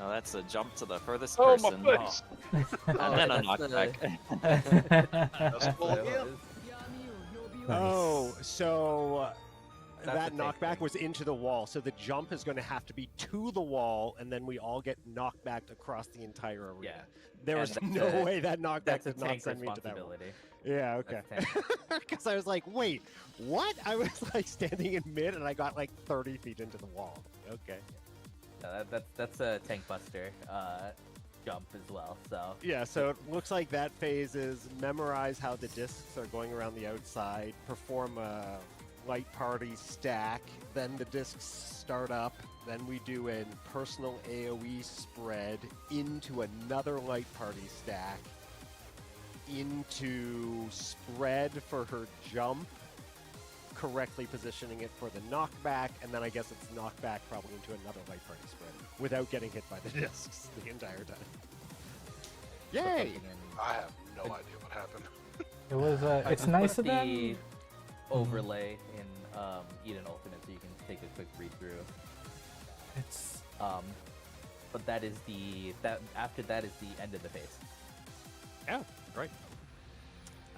Oh, that's a jump to the furthest Oh, my person. face. And then a that's the- knockback. That's full of That you. was- 闇を呼び Nice. Oh, so That's that the tank knockback thing. was into the wall. So the jump is going to have to be to the wall, and then we all get knocked back across the entire arena. Yeah. There And was that's no a- way that knockback That's a did not tank send me to that wall. responsibility. Yeah, okay. That's tank. Because I was like, wait, what? I was like standing in mid, and I got like 30 feet into the wall. Okay. That's a tank buster jump as well. So Yeah, so it looks like that phase is memorize how the discs are going around the outside, perform a light party stack, then the discs start up, then we do a personal AoE spread into another light party stack, into spread for her jump, correctly positioning it for the knockback, and then I guess it's knockback probably into another light party spread without getting hit by the discs the entire time. Yay! fucking in- I have no idea what happened. It was. I It's put nice of the them. overlay in Eden Ultimate so you can take a quick read through. It's. But that is after that is the end of the phase. Oh, right.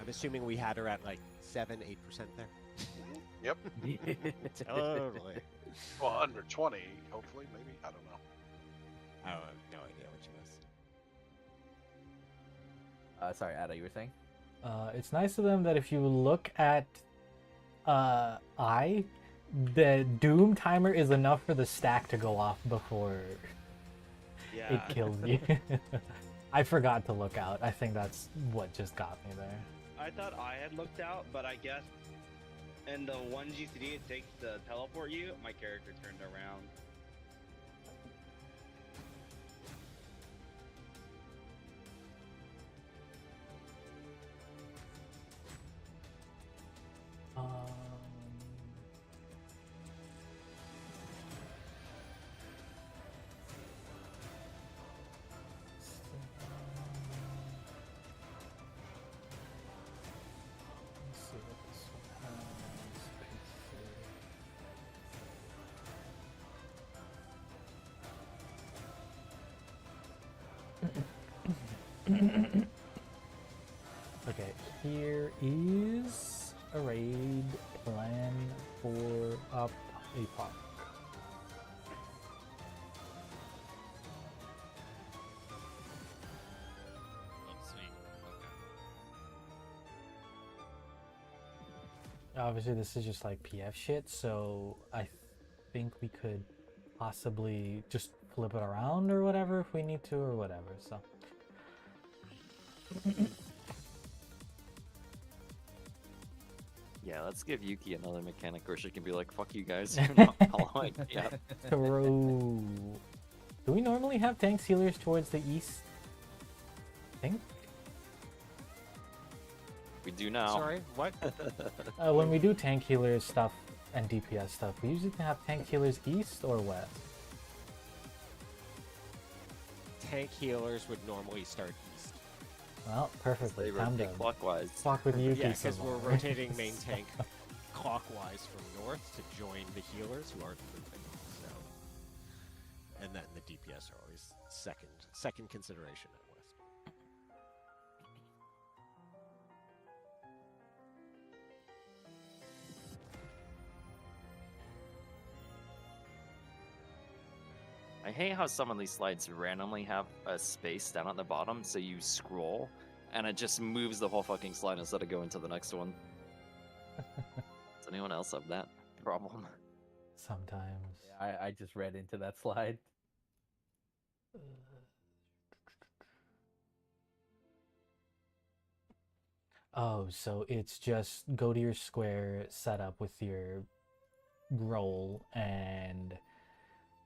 I'm assuming we had her at like 7-8% there. Yep. Totally. Well, under 20, hopefully, maybe. I don't know. I have no idea what she was. Sorry, Ada, you were saying? It's nice of them that if you look at I, the Doom timer is enough for the stack to go off before Yeah. it kills you. I forgot to look out. I think that's what just got me there. I thought I had looked out, but I guess in the one GCD it takes to teleport you, my character turned around. Let's see what this one has. Okay, here is a raid plan for up a park. Oh, sweet. Okay. Obviously, this is just like PF shit, so I think we could possibly just flip it around or whatever if we need to or whatever, so. Yeah, let's give Yuki another mechanic where she can be like, fuck you guys, you're not following me up. True. Do we normally have tanks healers towards the east? I think. We do now. Sorry, what? When we do tank healer stuff and DPS stuff, we usually have tank healers east or west. Tank healers would normally start east. Well, perfectly. They Time to rotate clockwise. fuck with Yuki Yeah, some because we're more. rotating main tank clockwise from north to join the healers who aren't moving. So, and then the DPS are always second consideration at west. I hate how some of these slides randomly have a space down at the bottom, so you scroll, and it just moves the whole fucking slide instead of going to the next one. Does anyone else have that problem? Sometimes. Yeah, I just read into that slide. Oh, so it's just go to your square, set up with your roll, and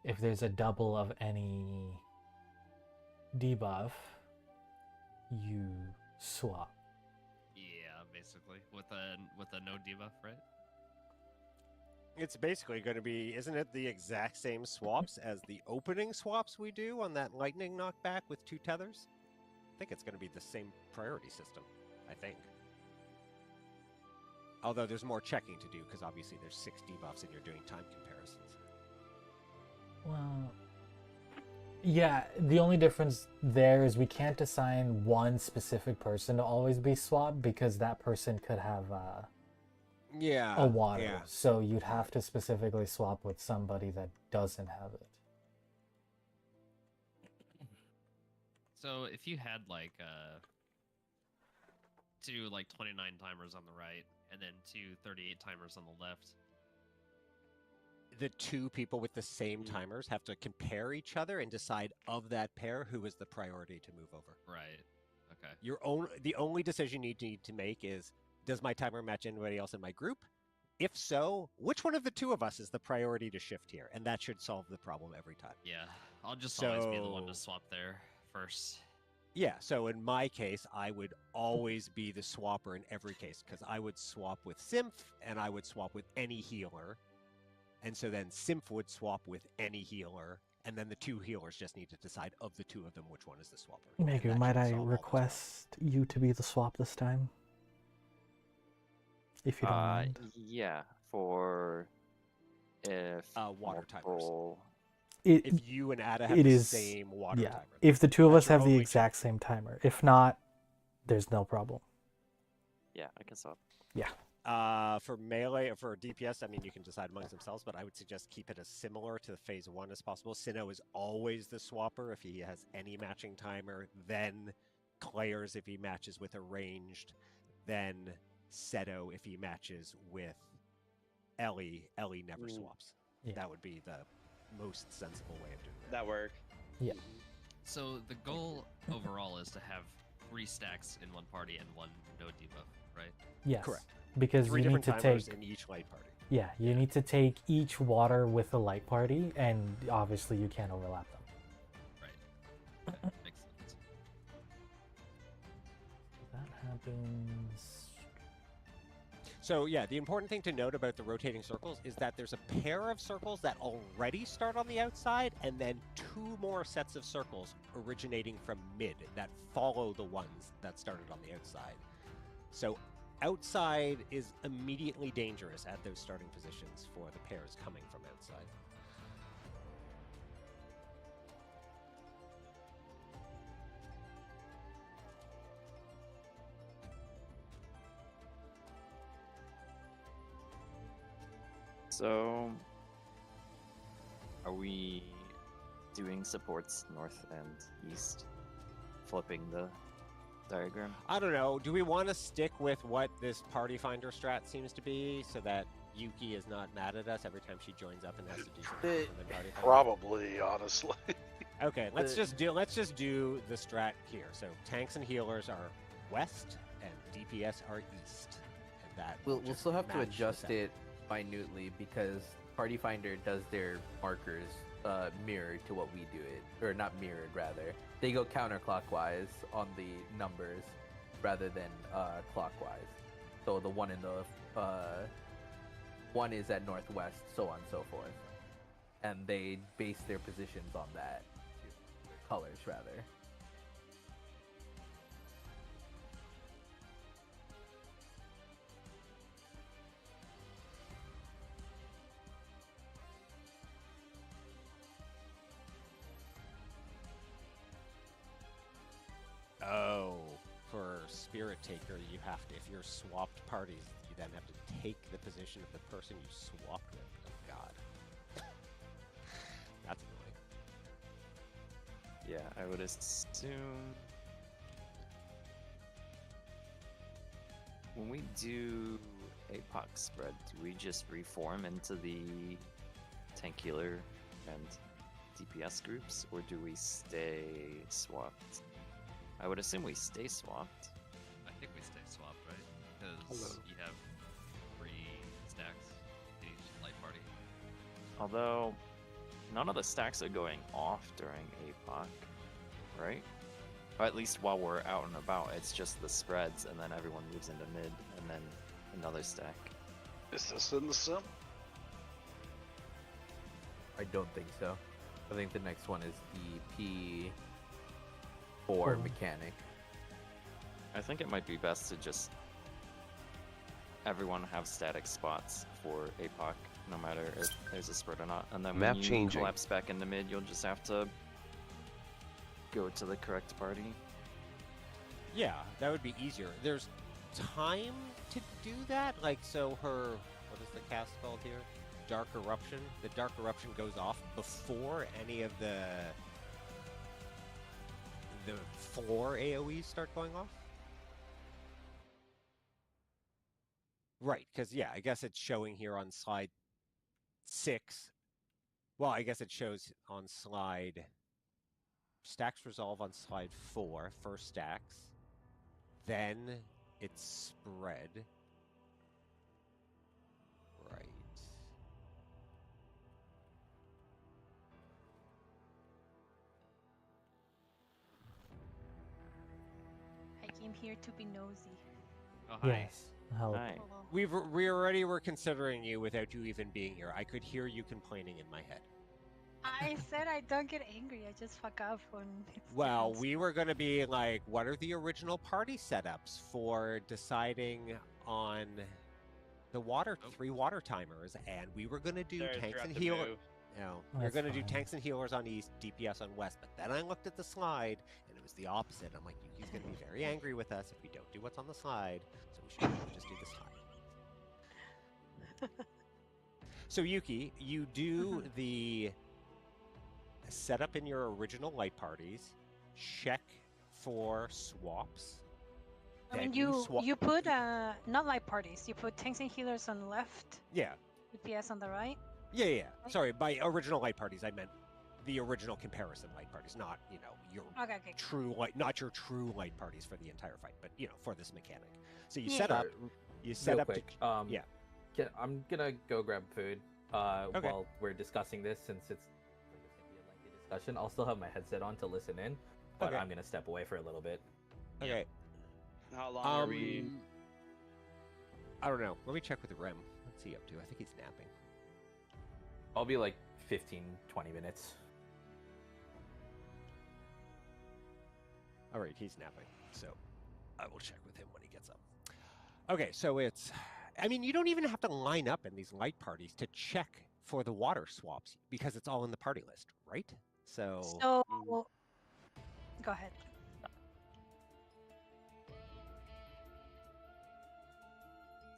if there's a double of any debuff, you swap. Yeah, basically with a no debuff, right? It's basically going to be, isn't it the exact same swaps as the opening swaps we do on that lightning knockback with 2 tethers? I think it's going to be the same priority system, I think. Although there's more checking to do, because obviously there's 6 debuffs and you're doing time comparisons. Well, yeah, the only difference there is we can't assign one specific person to always be swapped because that person could have a water. Yeah. So you'd have to specifically swap with somebody that doesn't have it. So if you had like 2 like 29 timers on the right and then 2 38 timers on the left. The 2 people with the same timers have to compare each other and decide of that pair who is the priority to move over. Right. Okay. The only decision you need to make is, does my timer match anybody else in my group? If so, which one of the 2 of us is the priority to shift here? And that should solve the problem every time. Yeah, I'll just always be the one to swap there first. Yeah, so in my case, I would always be the swapper in every case, because I would swap with Symph, and I would swap with any healer. And so then Symph would swap with any healer, and then the 2 healers just need to decide of the 2 of them which one is the swapper. Megu, might I request you to be the swap this time? If you don't mind. Yeah, for if water multiple... timers. If you and Ada have the same water timer. If the 2 of us your have the only exact same timer. If not, there's no problem. Yeah, I can swap. Yeah. For melee or for DPS, I mean, you can decide amongst themselves, but I would suggest keep it as similar to the phase 1 as possible. Sinnoh is always the swapper if he has any matching timer, then Claire's if he matches with a ranged, then Seto if he matches with Ellie. Ellie never swaps. Yeah. That would be the most sensible way of doing it. That work. Yeah. So the goal overall is to have 3 stacks in one party and 1 no debuff, right? Yes. Correct. Because 3 you need different to timers take in each light party. Yeah, you need to take each water with the light party, and obviously you can't overlap them. Right. Okay, makes sense. That happens. So yeah, the important thing to note about the rotating circles is that there's a pair of circles that already start on the outside, and then 2 more sets of circles originating from mid that follow the ones that started on the outside. So outside is immediately dangerous at those starting positions for the pairs coming from outside. So, are we doing supports north and east? Flipping the diagram? I don't know. Do we want to stick with what this party finder strat seems to be, so that Yuki is not mad at us every time she joins up and has to do something from the party finder? Probably, honestly. Okay, let's just do the strat here. So tanks and healers are west, and DPS are east, and that We'll still have to match the adjust set. it minutely because Party Finder does their markers mirrored to what we do it, or not mirrored rather. They go counterclockwise on the numbers rather than clockwise. So the one in the one is at northwest, so on and so forth, and they base their positions on that. Colors rather. Oh, for Spirit Taker, you have to, if you're swapped parties, you then have to take the position of the person you swapped with. Oh god. That's annoying. Yeah, I would assume when we do APOC spread, do we just reform into the tank healer and DPS groups, or do we stay swapped? I would assume we stay swapped. I think we stay swapped, right? Because Hello. you have 3 stacks each light party. Although, none of the stacks are going off during APOC, right? Or at least while we're out and about, it's just the spreads, and then everyone moves into mid, and then another stack. Is this in the sim? I don't think so. I think the next one is the P4 Four. mechanic. I think it might be best to just everyone have static spots for APOC, no matter if there's a spread or not. And then Map when you changing. collapse back into mid, you'll just have to go to the correct party. Yeah, that would be easier. There's time to do that? Like, so her, what is the cast called here? Dark Eruption? The Dark Eruption goes off before any of the 4 AoEs start going off? Right, because, yeah, I guess it's showing here on slide 6. Well, I guess it shows on slide... Stacks resolve on slide 4, first stacks. Then it's spread. Right. I came here to be nosy. Oh, hi. Yes. Help. Hi. Hello. We already were considering you without you even being here. I could hear you complaining in my head. I said I don't get angry. I just fuck up when it's Well, different we were going to be like, what are the original party setups for deciding on the Oh. 3 water timers? And we were going to do Sarah's tanks forgot and to healers. move. No, we were That's going to do fine. tanks and healers on east, DPS on west. But then I looked at the slide, and it was the opposite. I'm like, Yuki's going to be very angry with us if we don't do what's on the slide. So we should probably just do the slide. So Yuki, you do the setup in your original light parties, check for swaps. I then mean, you swap. you put not light parties. You put tanks and healers on the left, Yeah, DPS on the right. yeah. Sorry, by original light parties, I meant the original comparison light parties, not your Okay. true light, not your true light parties for the entire fight, but for this mechanic. So you Yeah. set up. You set Real up. quick, yeah. I'm gonna go grab food Okay. while we're discussing this, since it's gonna be a lengthy discussion. I'll still have my headset on to listen in, but Okay. I'm gonna step away for a little bit. Okay. How long are we? I don't know. Let me check with Rem. What's he up to? I think he's napping. I'll be like 15-20 minutes. All right, he's napping, so I will check with him when he gets up. Okay, so it's... I mean, you don't even have to line up in these light parties to check for the water swaps, because it's all in the party list, right? So... So, go ahead.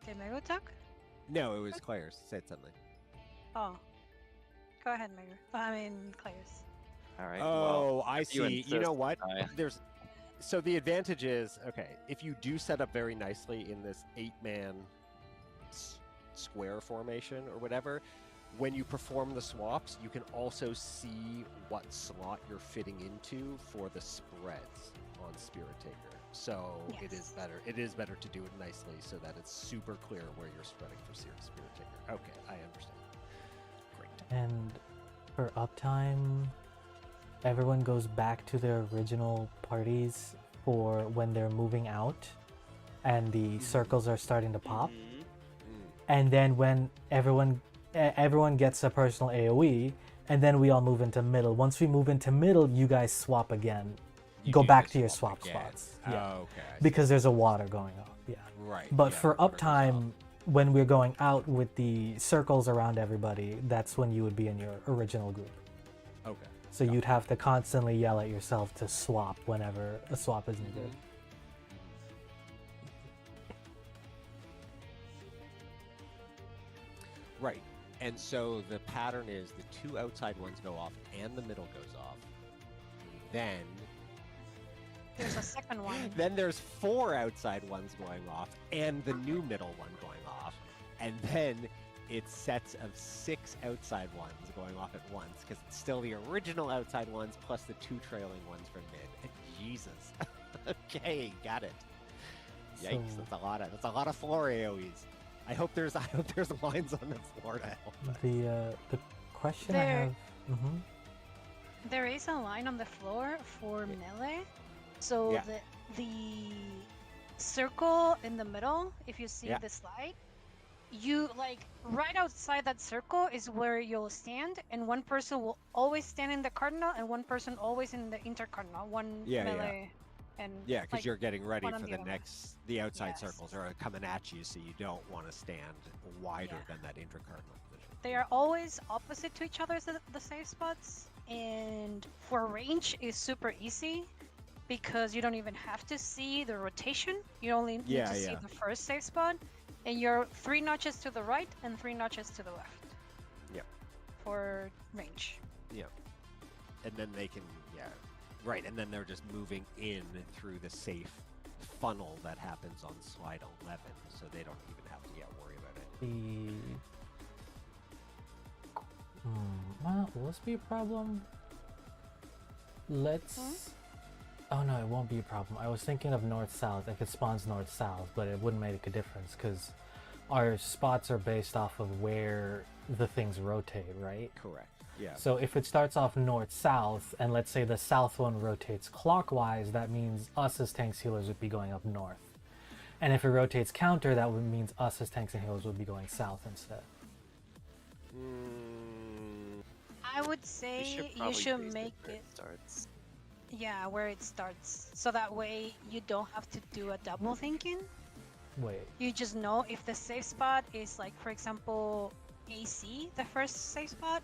Did Mego talk? No, it was Claire's said something. Oh, go ahead, Mego. I mean, Claire's. All right. Oh, I if you see. You know insist, what? I- There's... So the advantage is, okay, if you do set up very nicely in this 8-man square formation or whatever, when you perform the swaps, you can also see what slot you're fitting into for the spreads on Spirit Taker. So it is Yes. better. It is better to do it nicely so that it's super clear where you're spreading for Spirit Taker. Okay, I understand. Great. And for uptime, everyone goes back to their original parties for when they're moving out and the circles are starting to pop. Mhm. And then when everyone gets a personal AoE, and then we all move into middle. Once we move into middle, you guys swap again. You Go do back the to your swap swap again. spots. Yeah. Oh, okay. I see. Because there's a water going on. Yeah. Right. But yeah, for water goes off. uptime, when we're going out with the circles around everybody, that's when you would be in your original group. Okay. So you'd have to constantly yell at yourself to swap whenever a swap is needed. Right. And so the pattern is the 2 outside ones go off and the middle goes off. then There's a second one. then there's 4 outside ones going off and the new middle one going off, and then it's sets of 6 outside ones going off at once because it's still the original outside ones plus the 2 trailing ones from mid. Jesus. Okay, got it. Yikes, So- that's a lot of floor AoEs. I hope there's lines on the floor to help. The question I There- have. Mm-hmm. There is a line on the floor for melee. So Yeah. the circle in the middle, if you see Yeah. the slide, you like right outside that circle is where you'll stand, and one person will always stand in the cardinal, and one person always in the intercardinal. One Yeah, yeah. melee, and Yeah, because like, you're getting ready one on for the the other. the outside Yes. circles are coming at you, so you don't want to stand wider Yeah. than that intercardinal position. They are always opposite to each other, the safe spots, and for range is super easy because you don't even have to see the rotation. You only need Yeah, to see yeah. the first safe spot, and you're 3 notches to the right and 3 notches to the left. Yep. For range. Yeah. And then they can, right, and then they're just moving in through the safe funnel that happens on slide 11, so they don't even have to worry about it. Well, will this be a problem? Let's. Oh no, it won't be a problem. I was thinking of north-south. If it spawns north-south, but it wouldn't make a difference because our spots are based off of where the things rotate, right? Correct. Yeah. So if it starts off north-south, and let's say the south one rotates clockwise, that means us as tanks healers would be going up north. And if it rotates counter, that would means us as tanks and healers would be going south instead. I would say you probably should base make where it starts. yeah where it starts, so that way you don't have to do a double thinking. Wait. You just know if the safe spot is like, for example, AC, the first safe spot,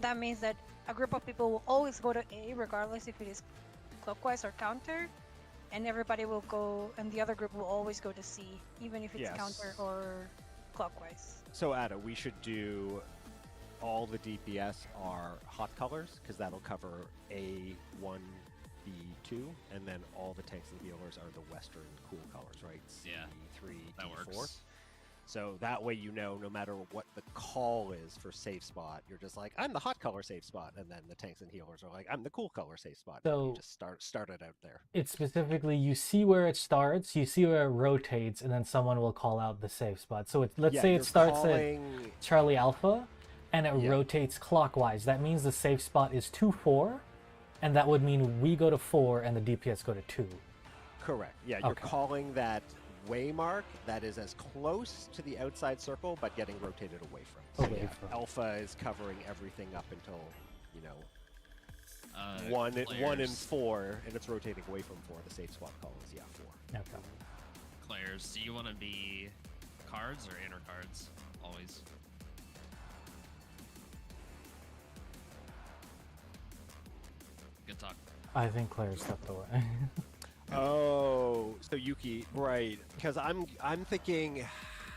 that means that a group of people will always go to A regardless if it is clockwise or counter, and everybody will go, and the other group will always go to C, even if it's Yes. counter or clockwise. So, Ada, we should do all the DPS are hot colors, because that'll cover A1, B2, and then all the tanks and healers are the western cool colors, right? Yeah, C3, that D4. works. So that way you know no matter what the call is for safe spot, you're just like, I'm the hot color safe spot, and then the tanks and healers are like, I'm the cool color safe spot. And you So- just start it out there. It's specifically you see where it starts, you see where it rotates, and then someone will call out the safe spot. So let's Yeah, say you're it starts calling- at Charlie Alpha, and it Yeah. rotates clockwise. That means the safe spot is 2-4, and that would mean we go to 4 and the DPS go to 2. Correct. Yeah, you're Okay. calling that waymark that is as close to the outside circle, but getting rotated away from. So Away yeah, from. Alpha is covering everything up until, Uh, 1 and players- 4, and it's rotating away from 4. The safe spot call is 4. Okay. Players, do you want to be cards or inner cards? Always. Good talk. I think Claire stepped away. Oh, so Yuki, right? Because I'm thinking,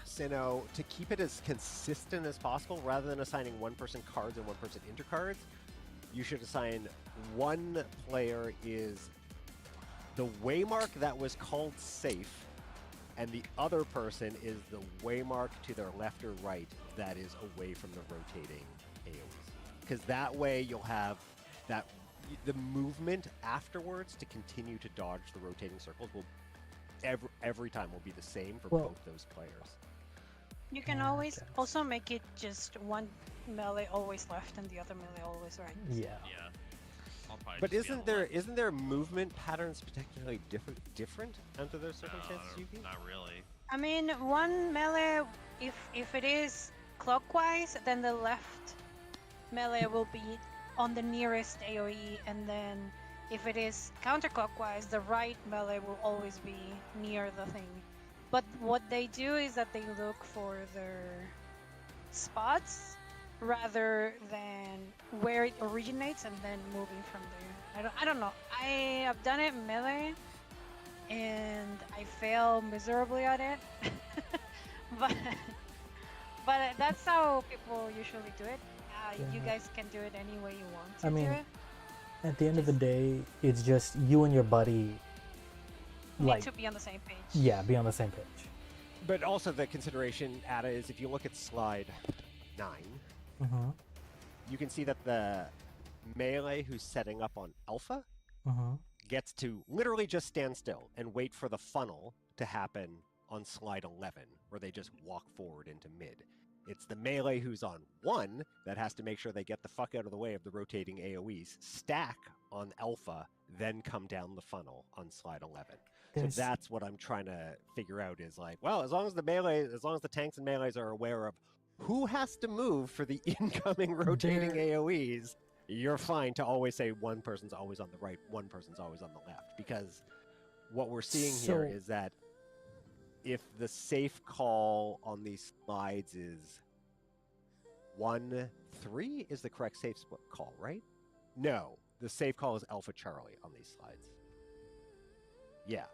Sinnoh, to keep it as consistent as possible, rather than assigning one person cards and one person intercards, you should assign one player is the waymark that was called safe, and the other person is the waymark to their left or right that is away from the rotating AoEs. Because that way you'll have that the movement afterwards to continue to dodge the rotating circles will every time will be the same for Well- both those players. You can Yeah, always okay. also make it just one melee always left and the other melee always right. Yeah. Yeah. I'll probably But just be on isn't there movement patterns particularly different under those the left. circumstances, No, Yuki? not really. I mean, one melee, if it is clockwise, then the left melee will be on the nearest AoE, and then if it is counterclockwise, the right melee will always be near the thing. But what they do is that they look for their spots rather than where it originates and then moving from there. I don't know. I have done it melee and I fail miserably at it. but that's how people usually do it. You Yeah. guys can do it any way you want to I mean, do it. At the end of the day, it's just you and your buddy. Need to be on the same page. Yeah, be on the same page. But also the consideration, Ada, is if you look at slide 9, Mm-hmm. you can see that the melee who's setting up on alpha Mm-hmm. gets to literally just stand still and wait for the funnel to happen on slide 11, where they just walk forward into mid. It's the melee who's on 1 that has to make sure they get the fuck out of the way of the rotating AoEs, stack on alpha, then come down the funnel on slide 11. There's- So that's what I'm trying to figure out is like, well, as long as the tanks and melees are aware of who has to move for the incoming rotating AoEs, you're fine to always say one person's always on the right, one person's always on the left. Because what we're seeing here So- is that if the safe call on these slides is 1-3 is the correct safe call, right? No, the safe call is Alpha Charlie on these slides. Yeah,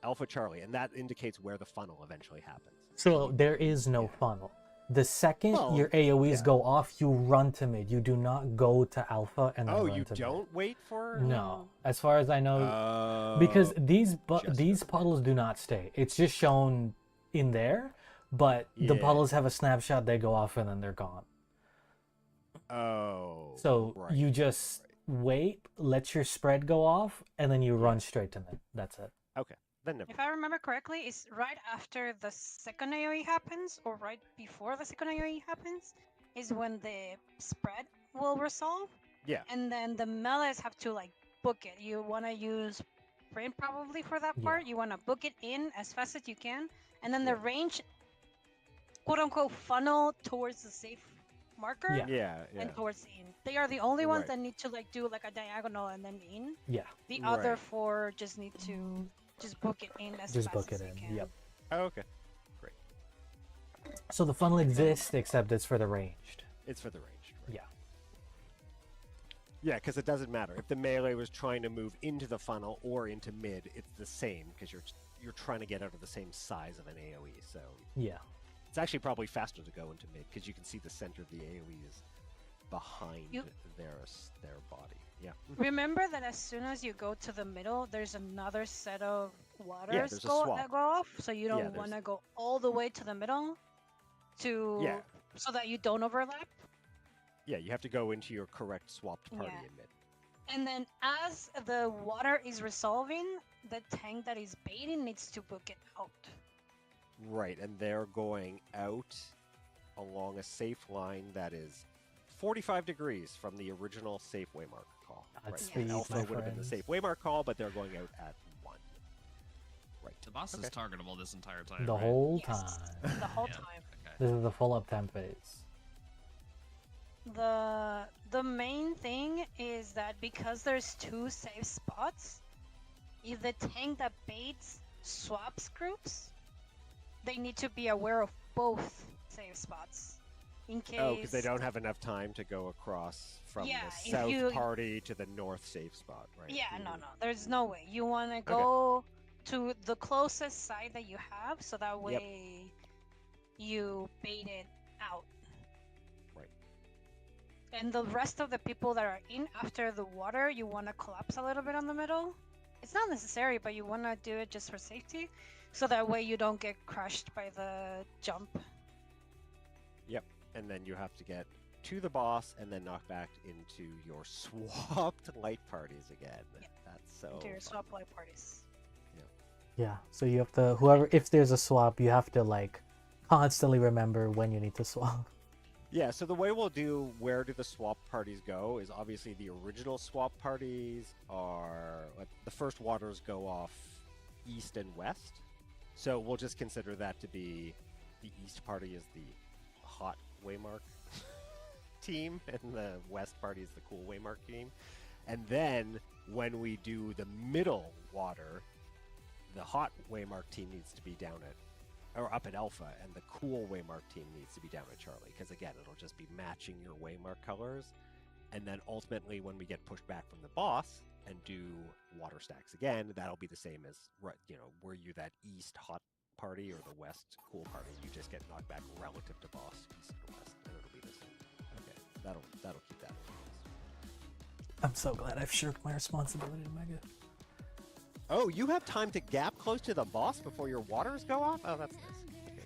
Alpha Charlie, and that indicates where the funnel eventually happens. So there is no funnel. The second Well, your AoEs yeah. go off, you run to mid. You do not go to alpha and then Oh, run you to don't wait for? mid. No, as far as I know, Oh, because these just these puddles do not stay. It's just shown in there, but the Yeah. puddles have a snapshot. They go off and then they're gone. Oh. So right. you just wait, let your spread go off, and then you run straight to mid. That's it. Okay, then never. If I remember correctly, it's right after the second AoE happens, or right before the second AoE happens, is when the spread will resolve. Yeah. And then the melees have to like book it. You want to use print probably for that Yeah. part. You want to book it in as fast as you can, and then the range, quote unquote, funnel towards the safe marker. Yeah. Yeah. And towards in. They are the only ones Right. that need to like do like a diagonal and then in. Yeah. The other Right. 4 just need to just book it in as Just fast book as it they in. can. Yep. Oh, okay. Great. So the funnel exists, except it's for the ranged. It's for the range. Right? Yeah. Yeah, because it doesn't matter if the melee was trying to move into the funnel or into mid. It's the same because you're trying to get out of the same size of an AOE. So Yeah. it's actually probably faster to go into mid because you can see the center of the AOE is behind their body. Yeah. Remember that as soon as you go to the middle, there's another set of waters there's a swap. that go off, so you Yeah, don't there's- want to go all the way to the middle to Yeah. so that you don't overlap. Yeah, you have to go into your correct swapped party Yeah. in mid. And then as the water is resolving, the tank that is baiting needs to book it out. Right, and they're going out along a safe line that is 45 degrees from the original safe waymark call. That's right. sweet, Alpha my would have been the friends. safe waymark call, but they're going out at 1. Right. The boss is targetable this entire time. The right? whole Yes. time. The whole Yeah. time. Okay. This is the full up temp phase. The main thing is that because there's 2 safe spots, if the tank that baits swaps groups, they need to be aware of both safe spots. In case Oh, because they don't have enough time to go across from Yeah, the if south you- party to the north safe spot, right? Yeah, no, there's no way. You want to go to the closest side that you have, so that way you bait it out. Right. And the rest of the people that are in after the water, you want to collapse a little bit on the middle. It's not necessary, but you want to do it just for safety, so that way you don't get crushed by the jump. Yep. And then you have to get to the boss and then knock back into your swapped light parties again. That's so to your fun. swap light parties. Yeah. So you have to if there's a swap, you have to like constantly remember when you need to swap. Yeah, so the way we'll do where do the swap parties go is obviously the original swap parties are like the first waters go off east and west. So we'll just consider that to be the east party is the hot waymark team and the west party is the cool waymark team. And then when we do the middle water, the hot waymark team needs to be down at or up at Alpha, and the cool waymark team needs to be down at Charlie, because again, it'll just be matching your waymark colors. And then ultimately, when we get pushed back from the boss and do water stacks again, that'll be the same as, were you that east hot party or the west cool party, you just get knocked back relative to boss, east and west, and it'll be the same. Okay, that'll keep that in place. I'm so glad I've shirked my responsibility to Mega. Oh, you have time to gap close to the boss before your waters go off? Oh, that's nice. Okay,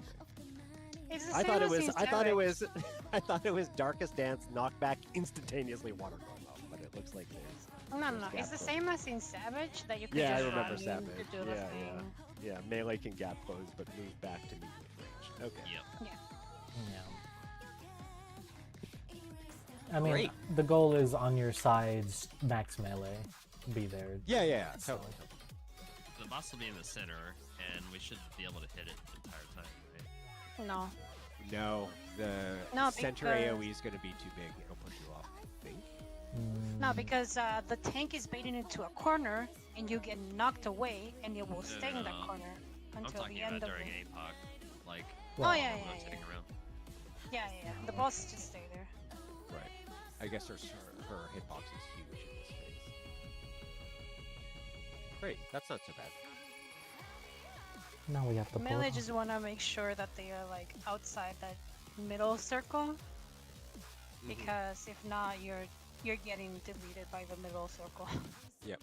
great. It's the I same thought it as was. in I thought it Savage. was. I thought it was Darkest Dance, knockback, instantaneously water going off. But it looks like there's. No, there's it's gap the close. same as in Savage that you could Yeah, I just remember run Savage. to do the Yeah, thing. yeah. Melee can gap close, but move back to meet with range. Okay. Yep. Yeah. I mean, Great. the goal is on your sides, max melee, be there. Yeah. So- Totally. The boss will be in the center, and we should be able to hit it the entire time, right? No. No, the No, center because- AoE is going to be too big. It'll push you off. I think. No, because the tank is baited into a corner, and you get knocked away, and it will stay in that No. corner I'm until talking the end about of during it. APOC, like Oh, yeah, rotating around. Yeah. The boss just stay there. Right. I guess her hitbox is huge in this phase. Great. That's not so bad. Now we have the Melee portal. just want to make sure that they are like outside that middle circle, because if not, you're getting deleted by the middle circle. Yep.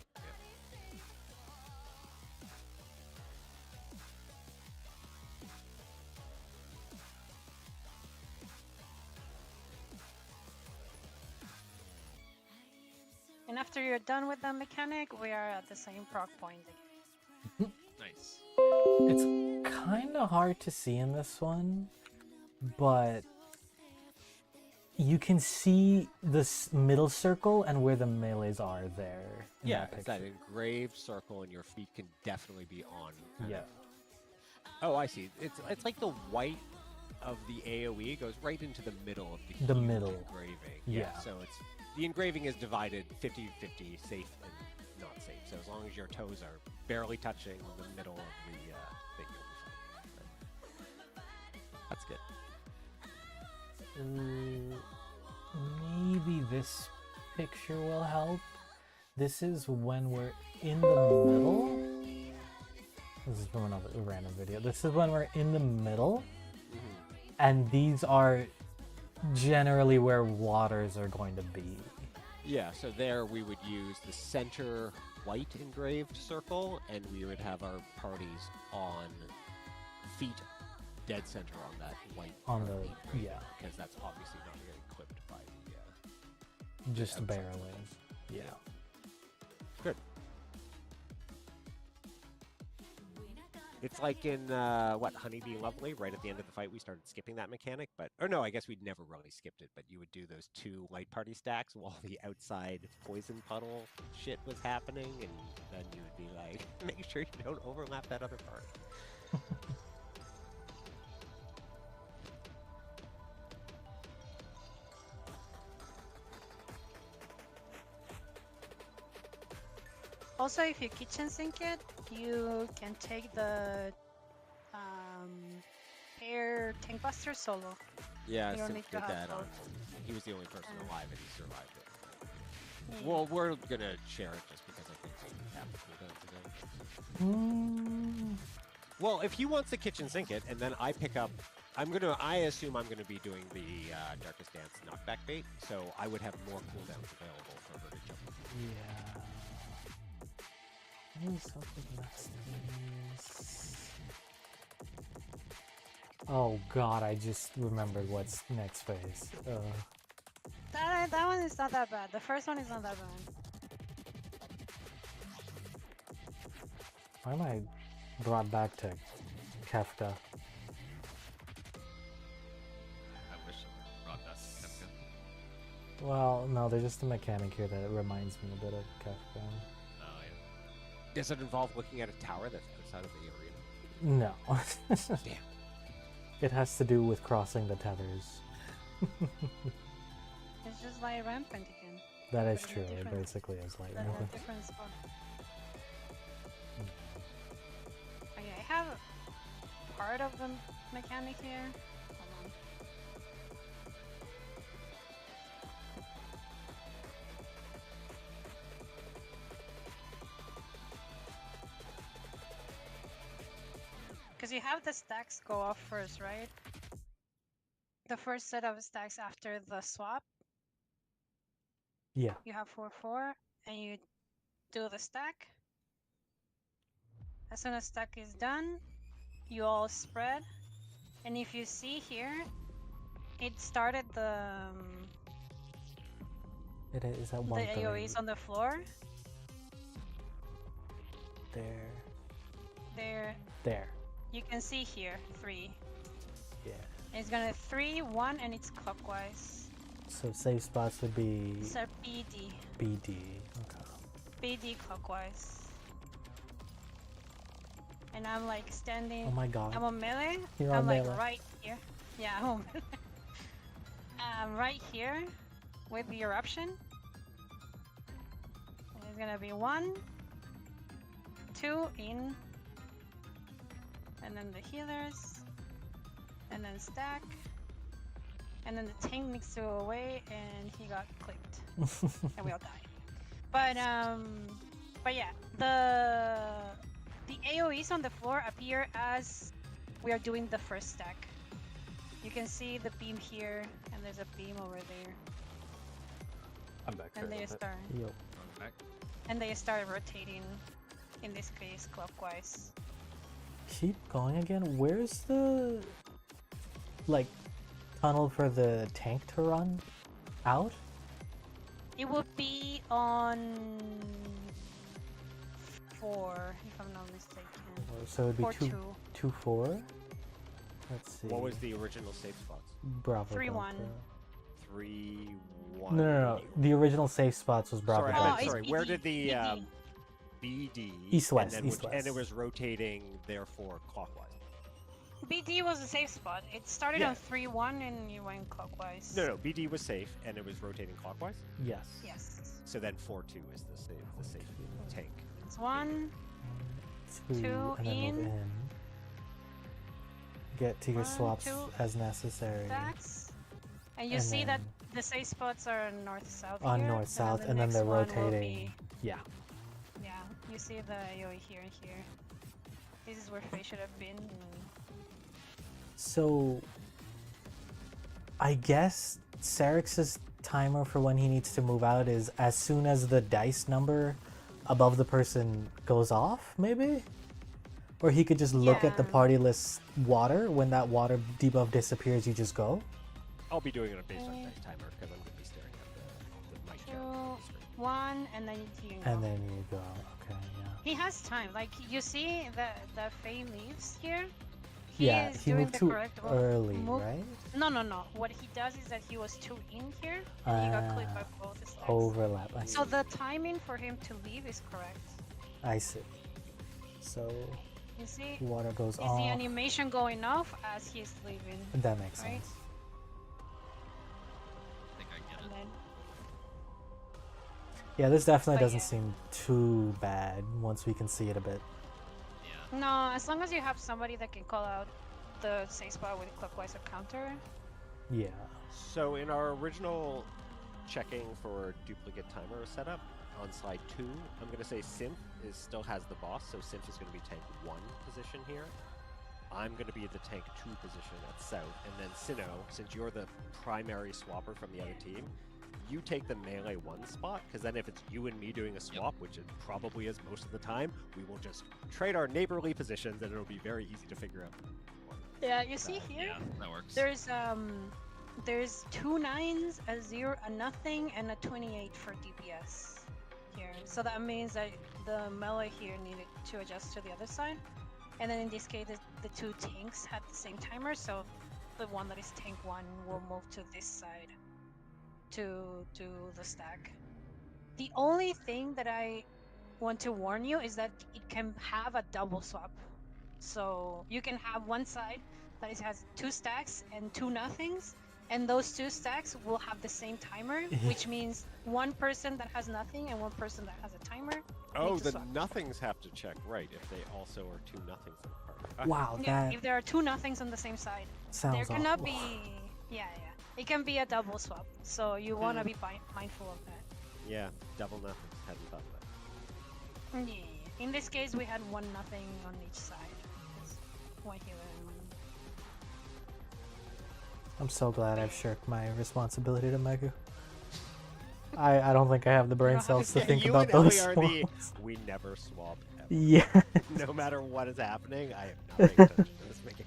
And after you're done with the mechanic, we are at the same proc point again. Nice. It's kind of hard to see in this one, but you can see this middle circle and where the melees are there. in Yeah, that it's that picture. engraved circle, and your feet can definitely be on. kind Yeah. of- Oh, I see. It's like the white of the AOE goes right into the middle of the The huge middle. engraving. Yeah. So it's the engraving is divided 50-50, safe and not safe. So as long as your toes are barely touching the middle of the thing, you'll be fine. Right. That's good. Maybe this picture will help. This is when we're in the middle. This is from another random video. This is when we're in the middle, and these are generally where waters are going to be. Yeah, so there we would use the center white engraved circle, and we would have our parties on feet dead center on that white. On the- engraving, yeah. because that's obviously not going to get clipped by the. Just outside barely. touch. Yeah. Good. It's like in Honeybee Lovely, right at the end of the fight we started skipping that mechanic, or no, I guess we'd never really skipped it, but you would do those 2 light party stacks while the outside poison puddle shit was happening, and then you would be like, make sure you don't overlap that other part. Also, if you kitchen sink it, you can take the pair tank buster solo. Yeah, You don't Sim need to did have that on. both. He was the only person alive and he survived it. Yeah. Well, we're gonna share it just because I think we have the cooldown today. Well, if he wants to kitchen sink it, and then I pick up, I assume I'm gonna be doing the Darkest Dance knockback bait, so I would have more cooldowns available for her to jump. Yeah. What is up with next phase? Oh god, I just remembered what's next phase. That one is not that bad. The first one is not that bad. Why am I brought back to Kefka? I wish I brought that to Kefka. Well, no, there's just a mechanic here that reminds me a bit of Kefka. Oh, yeah. Does it involve looking at a tower that's outside of the arena? No. Damn. It has to do with crossing the tethers. It's just like rampant again. That is But in a true. It different- basically is like but in a different spot. Okay, I have part of the mechanic here. Hold on. Because you have the stacks go off first, right? The first set of stacks after the swap. Yeah. You have 4, and you do the stack. As soon as stack is done, you all spread. And if you see here, it started It is at the 130. AoEs on the floor. There. There. You can see here 3. Yeah. And it's gonna 3, 1, and it's clockwise. So safe spots would be It's a BD. BD. Okay. BD clockwise. And I'm like standing. Oh my god. I'm on melee. You're I'm on like melee. right here. Yeah, I'm on melee. I'm right here with the eruption. And it's gonna be 1, 2 in. And then the healers. And then stack. And then the tank needs to go away, and he got clipped. And we all died. But yeah, the AoEs on the floor appear as we are doing the first stack. You can see the beam here, and there's a beam over there. I'm back. And they start. Yo. I'm back. And they start rotating. In this case, clockwise. Keep going again. Where's the like tunnel for the tank to run out? It would be on 4, if I'm not mistaken. So it would be 4-2. 2-4. Let's see. What was the original safe spots? Bravo? 3-1. Delta. 3-1. No. The original safe spots was Bravo. Sorry, Delta. it's sorry. Where did the BD. BD East-west, and, east-west. and it was rotating therefore clockwise. BD was a safe spot. It started Yeah. on 3-1 and you went clockwise. No, BD was safe and it was rotating clockwise. Yes. Yes. So then 4-2 is the safe tank. It's 1, 2 2 and then move in. in. Get to your 1, swaps 2 as necessary. stacks. And you And see that then the safe spots are north-south on here. north-south, the and then next they're one will rotating. be- Yeah. Yeah, you see the AoE here and here. This is where Faye should have been. So, I guess Sarix's timer for when he needs to move out is as soon as the dice number above the person goes off, maybe? Or he could just look at the Yeah. party list water. When that water debuff disappears, you just go. I'll be doing it based on dice timer because I'm going to be staring at the mic chat on the screen. 1, and then you can go. And then you go. Okay, yeah. He has time. Like, you see that Faye leaves here? He Yeah, is he doing moved the too correct early, move. right? No. What he does is that he was too in here, and he got clipped by both his legs. Overlap. I see. So the timing for him to leave is correct. I see. So You see? water goes Is off. the animation going off as he's leaving? That makes right? sense. I think I get And it. then Yeah, this definitely But doesn't yeah. seem too bad once we can see it a bit. Yeah. no, as long as you have somebody that can call out the safe spot with clockwise or counter. Yeah. So in our original checking for duplicate timer setup on slide 2, I'm going to say Synth still has the boss, so Synth is going to be tank 1 position here. I'm going to be the tank 2 position at south, and then Sinnoh, since you're the primary swapper from the other team, you take the melee 1 spot, because then if it's you and me doing a swap, which it probably is most of the time, we will just trade our neighborly positions, and it'll be very easy to figure out. Yeah, you see here? Yeah, that works. There's 2 9s, a 0, a nothing, and a 28 for DPS here. So that means that the melee here needed to adjust to the other side. And then in this case, the 2 tanks had the same timer, so the one that is tank 1 will move to this side to do the stack. The only thing that I want to warn you is that it can have a double swap. So you can have one side that has 2 stacks and 2 nothings, and those 2 stacks will have the same timer, which means one person that has nothing and one person that has a timer. Oh, need to the swap. nothings have to check, right, if they also are 2 nothings in a party. Wow, Yeah, that if there are 2 nothings on the same side, sounds there cannot awful. be. Yeah. It can be a double swap, so you want to be mindful of that. Yeah, double nothings. Hadn't thought of that. Yeah. In this case, we had 1 nothing on each side. It's 1 healer and 1. I'm so glad I've shirked my responsibility to Megu. I don't think I have the brain cells to Yeah, think you about and Ellie those are swaps. we never swap ever. Yeah. No matter what is happening, I am not paying attention to this mechanic.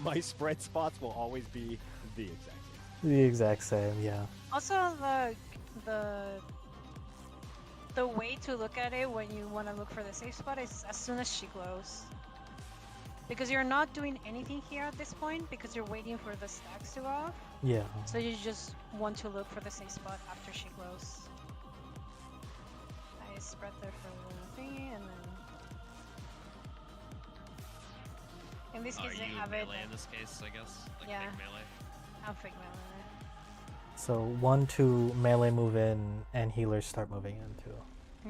My spread spots will always be the exact same. The exact same, yeah. Also, the way to look at it when you want to look for the safe spot is as soon as she glows. Because you're not doing anything here at this point because you're waiting for the stacks to go off. Yeah. So you just want to look for the safe spot after she glows. I spread there for the thingy and then... In this Are case, you they have melee it. in this case, I guess? Like Yeah. fake melee? I'm fake melee. So 1, 2 melee move in, and healers start moving in too.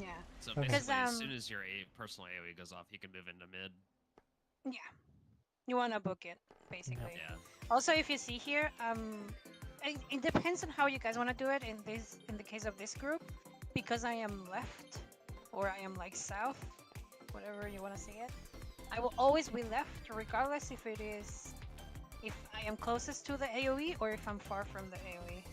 Yeah. So Okay. basically, as um, soon as your personal AoE goes off, you can move into mid. Yeah. You want to book it, basically. Yeah. Also, if you see here, it depends on how you guys want to do it. In the case of this group, because I am left, or I am like south, whatever you want to say it, I will always be left, regardless if I am closest to the AOE or if I'm far from the AOE.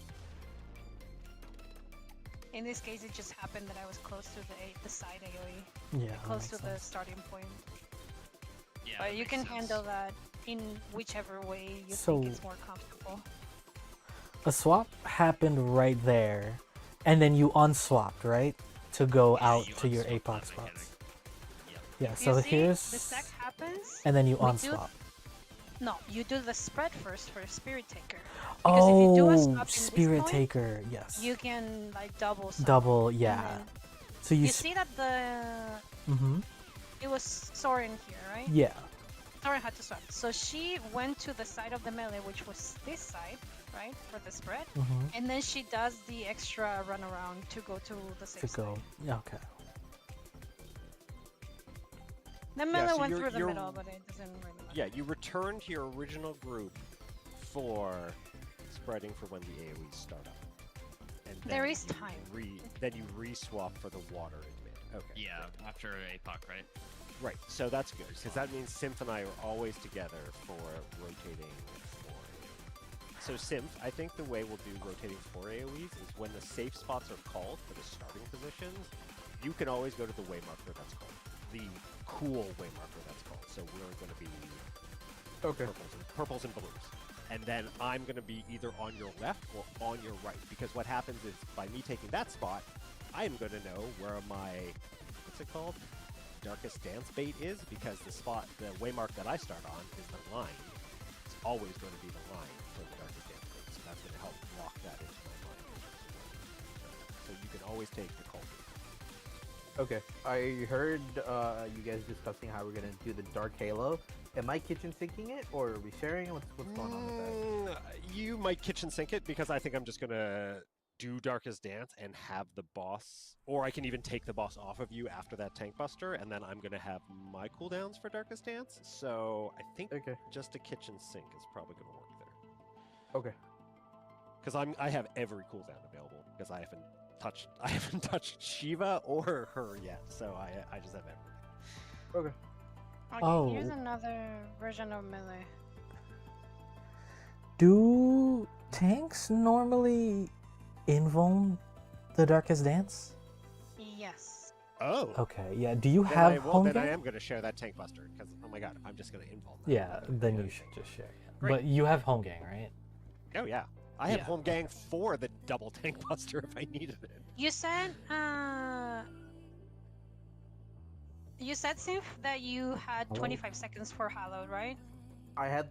In this case, it just happened that I was close to the side AOE, Yeah. that close makes to the sense. starting point. Yeah. But that you makes can sense. handle that in whichever way you So- think it's more comfortable. A swap happened right there, and then you unswapped, right? To go Yeah, out you to your unswap APOC that mechanic. spots. Yep. Yeah, You so see, here's... the stack happens. And then you we do- unswap. No, you do the spread first for Spirit Taker. Because if you do a swap in Oh, this Spirit point, Taker, yes. you can like double swap. Double, and yeah. then- So you... You see that Mm-hmm. it was Soren here, right? Yeah. Soren had to swap. So she went to the side of the melee, which was this side, right, for the spread. Mm-hmm. And then she does the extra run around to go to the safe To go... side. Yeah, okay. The melee so went you're- through the you're- middle, but it doesn't really matter. Yeah, you return to your original group for spreading for when the AoEs start up. And then There is you time. Then you re-swap for the water in mid. Okay. Yeah, after APOC, right? Right, so that's good, because that means Symph and I are always together for rotating for AoE. So Symph, I think the way we'll do rotating for AoEs is when the safe spots are called for the starting positions, you can always go to the way marker that's called. The cool way marker that's called. So we're going to be purples and blues. And then I'm going to be either on your left or on your right, because what happens is by me taking that spot, I am going to know where my, what's it called? Darkest Dance bait is, because the spot, the waymark that I start on is the line. It's always going to be the line for the Darkest Dance bait, so that's going to help lock that into my mind. So you can always take the cult. Okay, I heard you guys discussing how we're gonna do the Dark Halo. Am I kitchen sinking it, or are we sharing? What's going on with that? You might kitchen sink it, because I think I'm just going to do Darkest Dance and have the boss, or I can even take the boss off of you after that Tank Buster, and then I'm going to have my cooldowns for Darkest Dance. So I think just a kitchen sink is probably going to work there. Okay. Because I have every cooldown available, because I haven't touched Shiva or her yet, so I just have everything. Okay. Okay, here's another version of melee. Do tanks normally invuln the Darkest Dance? Yes. Oh. Okay, yeah. Do you Then have I home game? am going to share that Tank Buster, because, oh my god, I'm just going to involve that. Yeah, then you should just share it. Great. But you have home gang, right? Oh yeah. I have Yeah. home gang for the double Tank Buster if I needed it. You said, Symph, that you had Hello? 25 seconds for Hallowed, right? I had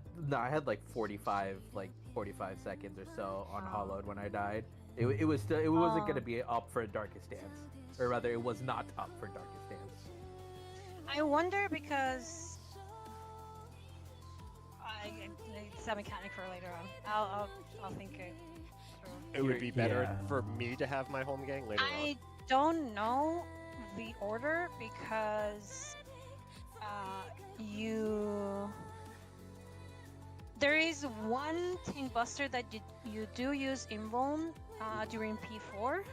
like 45 seconds or so on Hollowed when I died. It wasn't gonna be up for Darkest Dance, or rather, it was not up for Darkest Dance. I wonder because it's a mechanic for later on. I'll think it through. It would be better Yeah. for me to have my home gang later I don't know the order because there is one Tank Buster that you do use invuln during P4.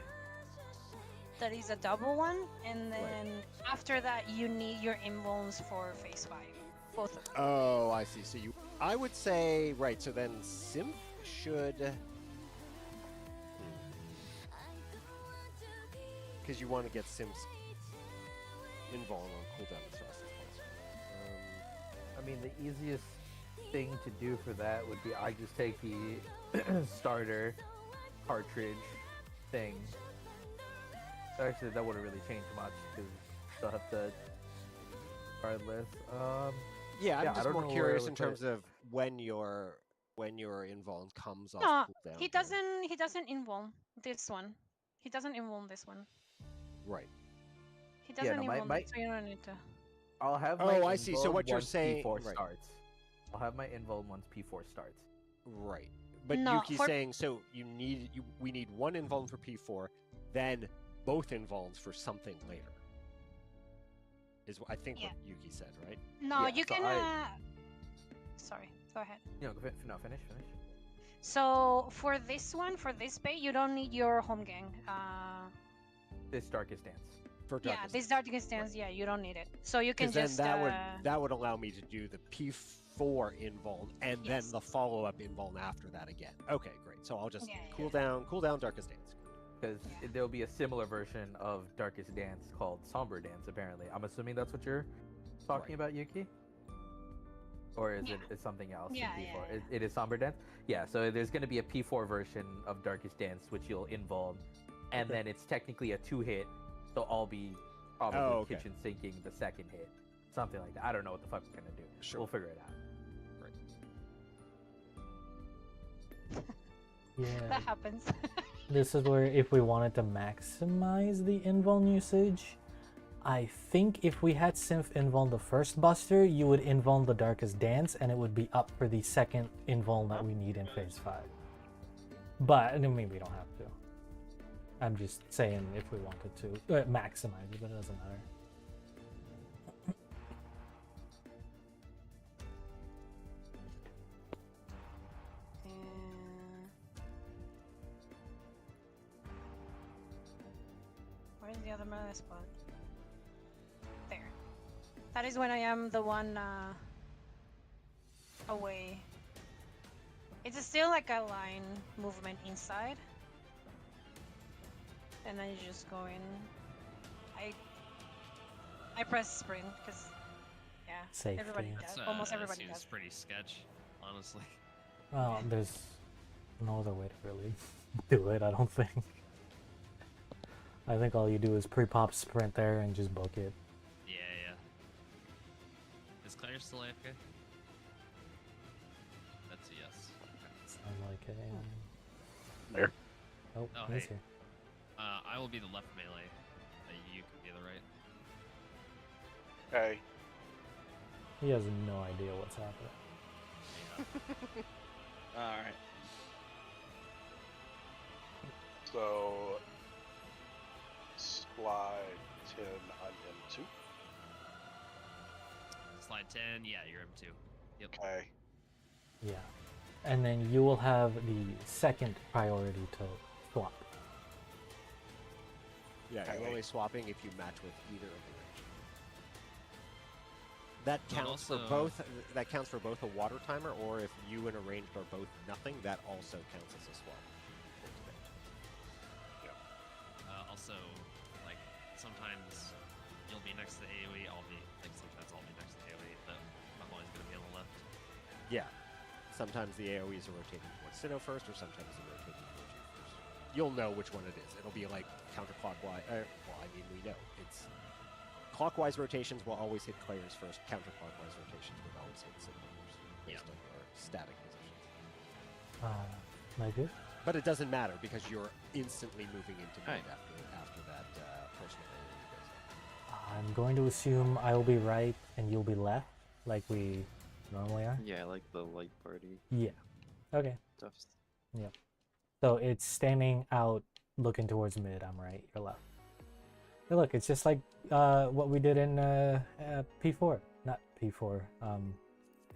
That is a double one, and then after that you need your invulns for phase 5. Both of them. on. Oh, I see. So I would say, right, so then Symph should... because you want to get Sims invuln on cooldown as fast as possible. I mean, the easiest thing to do for that would be I just take the starter cartridge thing. Actually, that wouldn't really change much because still have to. Regardless, Yeah, I'm I just don't more know where I curious would in put terms it. of when your invuln comes off No, cooldown. he here. doesn't. He doesn't invuln this one. He doesn't invuln this one. Right. He Yeah, doesn't no, invuln my- this, so you don't need to. I'll have Oh, my I see. So invuln what you're once saying- P4 right. starts. I'll have my invuln once P4 starts. Right. But No, Yuki's for- saying so we need one invuln for P4, then both invulns for something later. Is I think what Yuki said, right? No, Yeah, you so can. Sorry, go ahead. Finish. So for this one, for this bay, you don't need your home gang. This Darkest Dance. For Yeah, Darkest this Darkest Dance, yeah, you don't need it. So you can Because then just. that would allow me to do the P4 invuln and Yes. then the follow up invuln after that again. Okay, great. So I'll just Yeah, cool down Darkest Dance. Because there'll be a similar version of Darkest Dance called Somber Dance, apparently. I'm assuming that's what you're talking about, Yuki? Or is it something else Yeah, in yeah, P4? yeah. It is Somber Dance? Yeah, so there's going to be a P4 version of Darkest Dance, which you'll invuln, and then it's technically a 2-hit, so I'll be probably kitchen sinking the second hit. Something like that. I don't know what the fuck we're going to do. Sure. We'll figure it out. Yeah. That happens. This is where if we wanted to maximize the invuln usage, I think if we had Synth invuln the first buster, you would invuln the Darkest Dance and it would be up for the second invuln that we need in phase 5. But I mean, we don't have to. I'm just saying if we wanted to maximize it, but it doesn't matter. Where's the other melee spot? There. That is when I am the one away. It's still like a line movement inside. And then you just go in. I press sprint because Safety. everybody does. Almost everybody seems does. pretty sketch, honestly. Well, there's no other way to really do it, I don't think. I think all you do is pre-pop sprint there and just book it. Yeah. Is Claire still AFK? That's a yes. Sound like a... There. Oh, Oh, he's hey. here. I will be the left melee. You can be the right. Hey. He has no idea what's happening. Alright. So, slide 10 on M2. Slide 10, yeah, you're M2. Yep. Okay. Yeah. And then you will have the second priority to swap. Yeah, you're only swapping if you match with either of the range. That But counts also- for both. That counts for both a water timer, or if you and a ranged are both nothing, that also counts as a swap. Also, like, sometimes you'll be next to the AoE, sometimes I'll be next to the AoE, but I'm always going to be on the left. Yeah. Sometimes the AoEs are rotating towards Sinnoh first, or sometimes they're rotating towards you first. You'll know which one it is. It'll be like counterclockwise. Well, I mean, we know. It's clockwise rotations will always hit Claire's first. Counterclockwise rotations will always hit Sinnoh first, based on your static positions. Like this? But it doesn't matter because you're instantly moving into mid Right. after that personal AoE goes up. I'm going to assume I will be right and you'll be left, like we normally are. Yeah, I like the light party Yeah. Okay. stuff. Yep. So it's standing out, looking towards mid. I'm right. You're left. Hey, look, it's just like what we did in P4, not P4.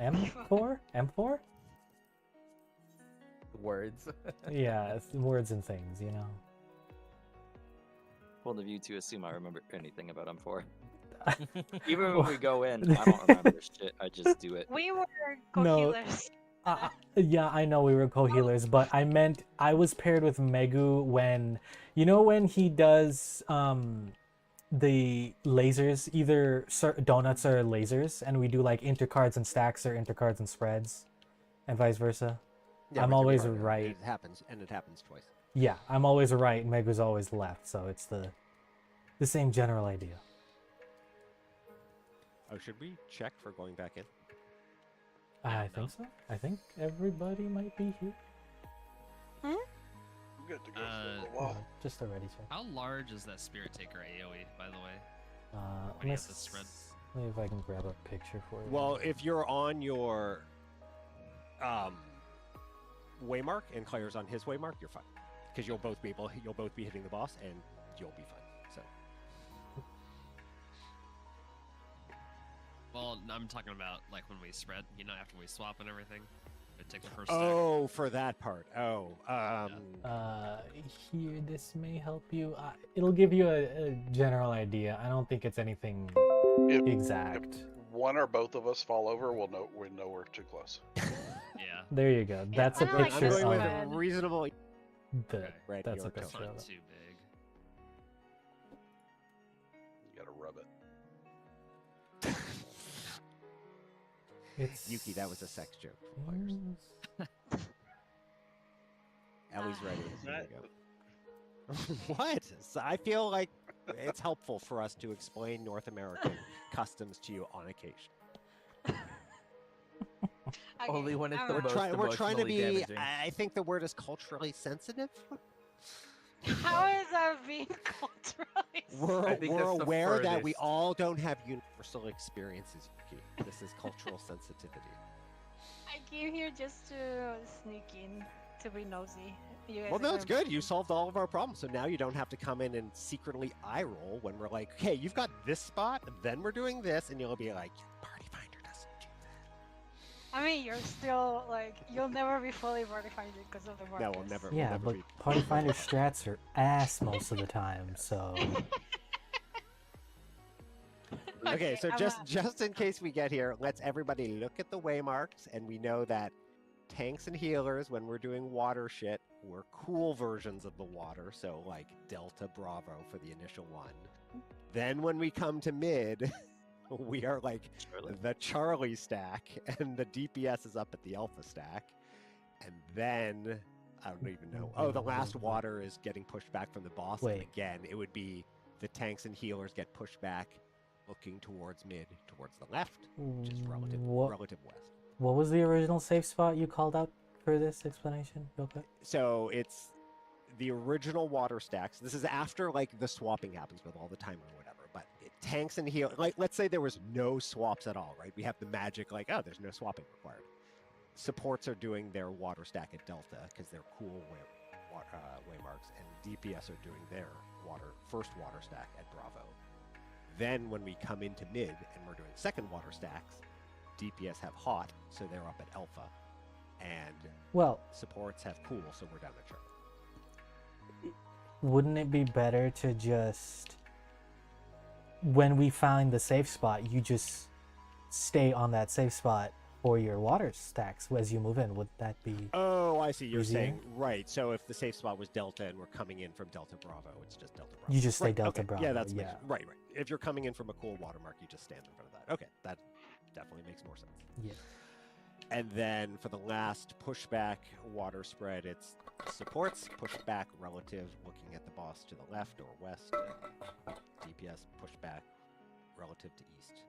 M4, M4. Words. Yeah, it's words and things, you know. Bold of you to assume I remember anything about M4. Even when we go in, I don't remember shit. I just do it. We were No. co-healers. Yeah, I know we were co-healers, but I meant I was paired with Megu when, when he does the lasers, either donuts or lasers, and we do like intercards and stacks or intercards and spreads, and vice versa. Yeah, I'm with your always partner, right. It happens, and it happens twice. Yeah, I'm always right, and Megu's always left, so it's the same general idea. Oh, should we check for going back in? I think so. I think everybody might be here. I'm good to go for a little while. Just a ready check. How large is that Spirit Taker AoE, by the way? Let you me have this spread? see if I can grab a picture for you. Well, if you're on your waymark and Claire's on his waymark, you're fine, because you'll both be hitting the boss, and you'll be fine. So. Well, I'm talking about like when we spread, after we swap and everything. It takes the first stack. Oh, for that part. Oh. Here, this may help you. It'll give you a general idea. I don't think it's anything exact. If one or both of us fall over, we know we're too close. Yeah. There you go. That's a picture I'm going with of a reasonable. That's a Toast. picture of Not it. too big. You gotta rub it. It's Yuki, that was a sex joke for players. Ellie's ready. Here we go. What? So I feel like it's helpful for us to explain North American customs to you on occasion. Only when it's the most We're trying to emotionally be. damaging. I think the word is culturally sensitive. How is that being culturally? We're aware that we all don't have universal experiences, Yuki. This is cultural sensitivity. I came here just to sneak in, to be nosy. You guys Well, are no, it's gonna- good. You solved all of our problems, so now you don't have to come in and secretly eye roll when we're like, "Hey, you've got this spot, and then we're doing this," and you'll be like, "Party Finder doesn't do that." I mean, you're still like, you'll never be fully mortified because of the markers. No, we'll never. Yeah, we'll never but be... Party Finder strats are ass most of the time, so. Okay, so I'm just in case we get here, let's everybody look at the waymarks, and we know that tanks and healers, when we're doing water shit, we're cool versions of the water, so like Delta Bravo for the initial one. Then when we come to mid, we are like the Charlie stack, and the DPS is up at the Alpha stack, and then I don't even know. Oh, the last water is getting pushed back from the boss, and Wait. again, it would be the tanks and healers get pushed back, looking towards mid, towards the left, which is relative west. What was the original safe spot you called out for this explanation, real quick? So it's the original water stacks. This is after like the swapping happens with all the timer or whatever. But tanks and heal, like let's say there was no swaps at all, right? We have the magic like, oh, there's no swapping required. Supports are doing their water stack at Delta because they're cool waymarks, and DPS are doing their first water stack at Bravo. Then when we come into mid and we're doing second water stacks, DPS have hot, so they're up at Alpha, and supports have cool, so we're down at Charlie. Wouldn't it be better to just, when we find the safe spot, you just stay on that safe spot for your water stacks as you move in? Would that be? Oh, I see. You're easier? saying right. So if the safe spot was Delta and we're coming in from Delta Bravo, it's just Delta Bravo. You just stay Right, Delta okay. Bravo. Yeah, that's yeah. right. If you're coming in from a cool watermark, you just stand in front of that. Okay, that definitely makes more sense. Yeah. And then for the last pushback water spread, it's supports pushback relative, looking at the boss to the left or west, and DPS pushback relative to east.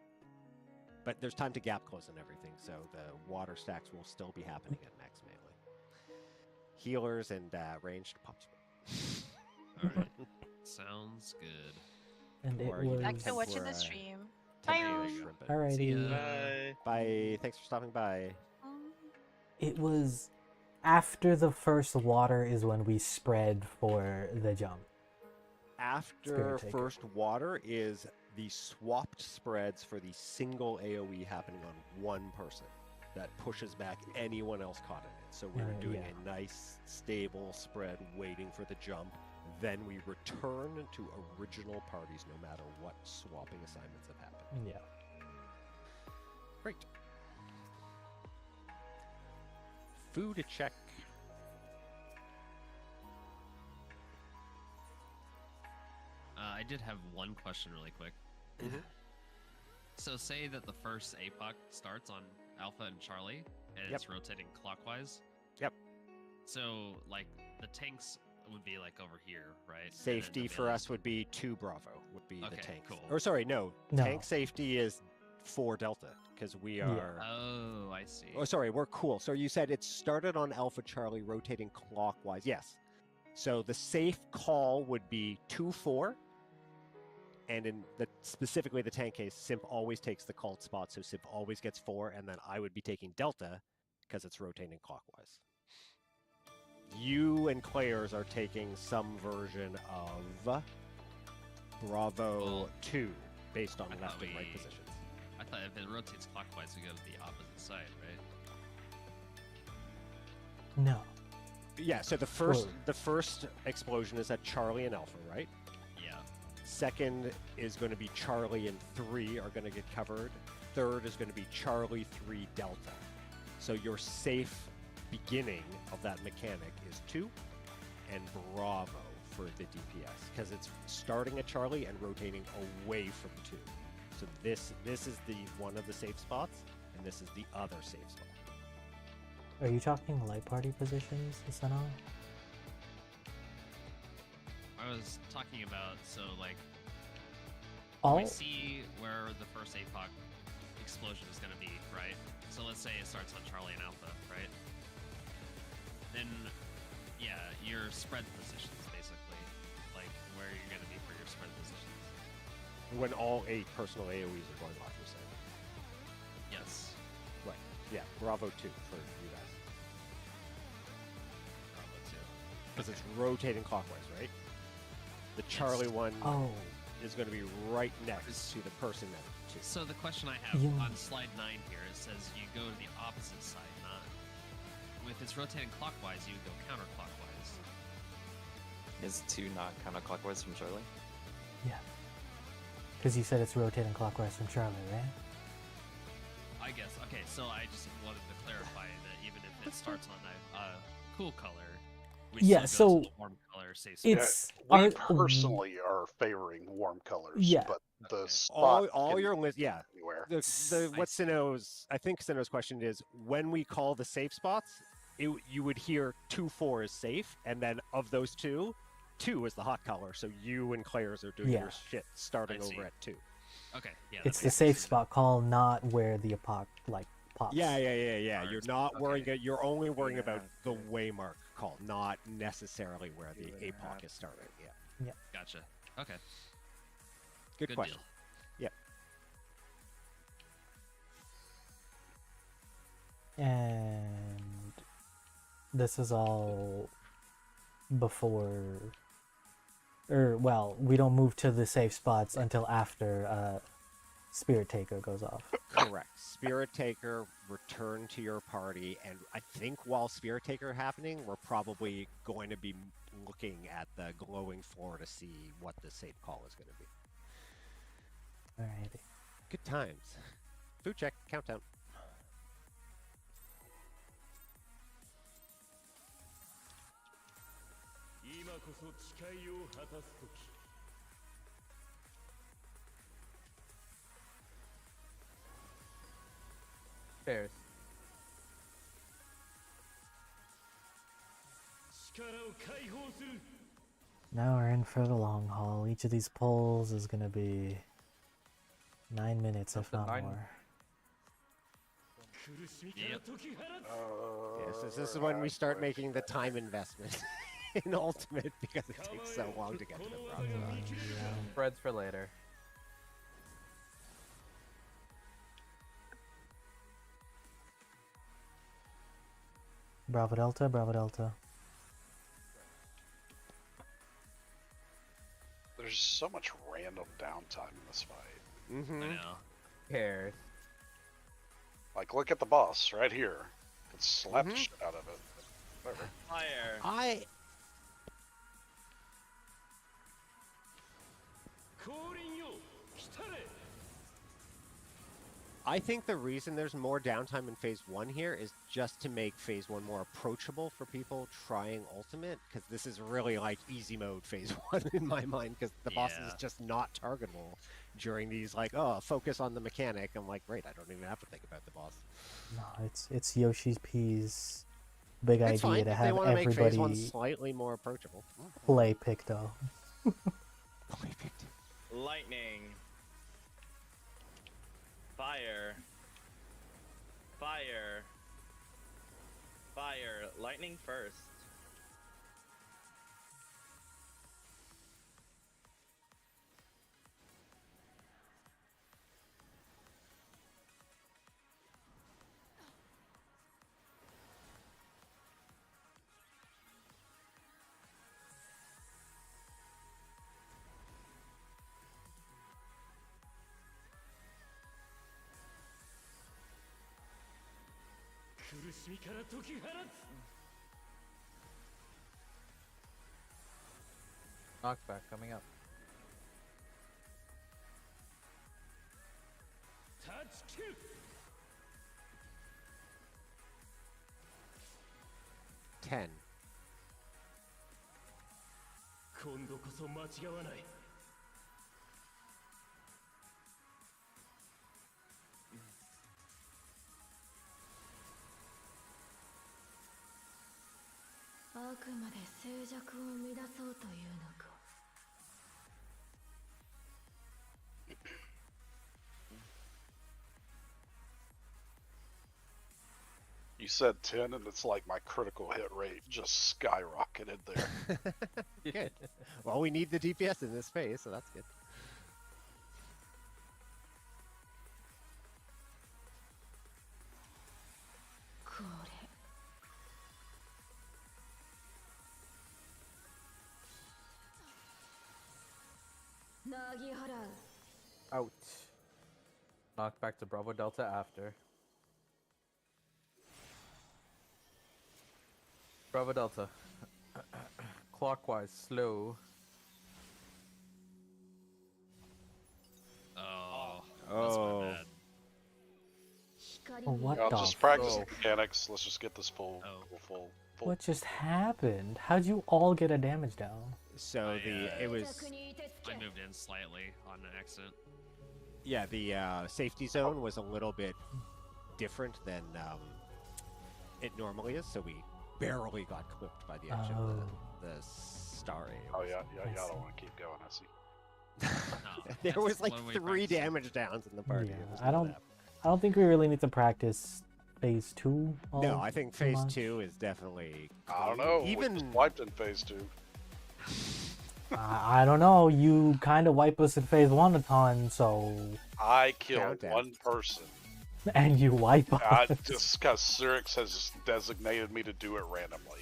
But there's time to gap close and everything, so the water stacks will still be happening at max melee. Healers and ranged pop spread. Alright. Sounds good. And it Or you was. can Back to watching the temper, stream. temporarily Bye. shrimp it. Alrighty. See ya. Bye. Bye. Thanks for stopping by. It was after the first water is when we spread for the jump. After Spirit Taker. first water is the swapped spreads for the single AoE happening on one person that pushes back anyone else caught in it. So we're doing yeah. a nice, stable spread waiting for the jump. Then we return to original parties no matter what swapping assignments have happened. Yeah. Great. Food check. I did have one question really quick. Mhm. So say that the first APOC starts on Alpha and Charlie, and Yep. it's rotating clockwise. Yep. So, like, the tanks would be, like, over here, right? And then Safety the for melee- us would be 2 Bravo, would be the Okay, tank. cool. Or sorry, no. No. Tank safety is 4 Delta, because we Yeah. are... Oh, I see. Oh, sorry, we're cool. So you said it started on Alpha Charlie, rotating clockwise. Yes. So the safe call would be 2-4. And in the specifically the tank case, Simp always takes the called spot, so Simp always gets 4, and then I would be taking Delta because it's rotating clockwise. You and Claire's are taking some version of Bravo Well, 2 based on I left thought and right we- positions. I thought if it rotates clockwise, we go to the opposite side, right? No. Yeah, so the first explosion is at Charlie and Alpha, right? Yeah. Second is going to be Charlie and 3 are going to get covered. Third is going to be Charlie 3 Delta. So your safe beginning of that mechanic is 2 and Bravo for the DPS because it's starting at Charlie and rotating away from 2. So this is the one of the safe spots and this is the other safe spot. Are you talking light party positions, Asano? I was talking about, so, like, All we see where the first APOC explosion is going to be, right? So let's say it starts on Charlie and Alpha, right? Then, yeah, your spread positions, basically. Like, where you're going to be for your spread positions. When all 8 personal AoEs are going off, you're saying. Yes. Right. Yeah, Bravo 2 for you guys. Bravo 2. Because it's rotating clockwise, right? The Charlie one Oh. is going to be right next to the person at 2. So the question I have You- on slide 9 here, it says you go to the opposite side, not... If it's rotating clockwise, you would go counterclockwise. Is 2 not counterclockwise from Charlie? Yeah. Because you said it's rotating clockwise from Charlie, right? I guess. Okay, so I just wanted to clarify that even if it starts on a cool color, we Yeah, still go to so the warm color safe spot. it's We our- personally are favoring warm colors, Yeah. but the Okay. spot all can your be list, yeah. anywhere. What Sinnoh's, I think Sinnoh's question is, when we call the safe spots, you would hear 2-4 is safe, and then of those 2 is the hot color. So you and Claire's are doing Yeah. your shit starting I see. over at 2. Okay, yeah. It's that the makes safe sense. spot call, not where the epoch pops. Yeah. You're not Okay. worrying. You're only worrying about Yeah, the yeah. waymark call, not necessarily where the 2.5. APOC is starting. Yeah. Gotcha. Okay. Good question. Deal. And this is all before, or well, we don't move to the safe spots until after Spirit Taker goes off. Correct. Spirit Taker, return to your party, and I think while Spirit Taker happening, we're probably going to be looking at the glowing floor to see what the safe call is going to be. Alrighty. Good times. Food check, countdown. Bears. Now we're in for the long haul. Each of these polls is gonna be 9 minutes, if Something not 9. more. Yep. Yes, this is when we start making the time investment in Ultimate because it takes so long to get to the Bravo. Yeah. Spreads for later. Bravo Delta, Bravo Delta. There's so much random downtime in this fight. Mm-hmm. I know. Pairs. Like, look at the boss right here. Could slap the shit out of it. Whatever. Fire. I I think the reason there's more downtime in Phase 1 here is just to make Phase 1 more approachable for people trying Ultimate, because this is really like easy mode Phase 1 in my mind, because the boss is just not targetable during these, like, oh, focus on the mechanic. I'm like, great, I don't even have to think about the boss. No, it's Yoshi's P's big It's idea fine to if they have want to make Phase 1 everybody slightly more approachable. play Picto. Play Picto. Lightning. Fire. Fire. Fire. Lightning first. Knockback coming up. Touch kill. 10. 今度こそ間違わない。あくまで静寂を乱そうというのか。You said 10, and it's like my critical hit rate just skyrocketed there. Good. Well, we need the DPS in this phase, so that's good. Out. Knockback to Bravo Delta after. Bravo Delta. Clockwise, slow. Oh. Oh. What I'll the just practice the mechanics. Let's just get this full. What just happened? How'd you all get a damage down? So it was I moved in slightly on an accident. yeah, the safety zone was a little bit different than it normally is, so we barely got clipped by the edge of the star area. Oh yeah, I don't want to keep going. I see. There was like 3 damage downs in the party. Yeah, It was I not don't. that I don't think we really need to practice Phase 2. No, I think Phase 2 is definitely. I don't know. Even We just wiped in Phase 2. I don't know. You kind of wipe us in Phase 1 a ton, so. I killed one person. And you wipe us. Just because Cyrix has designated me to do it randomly.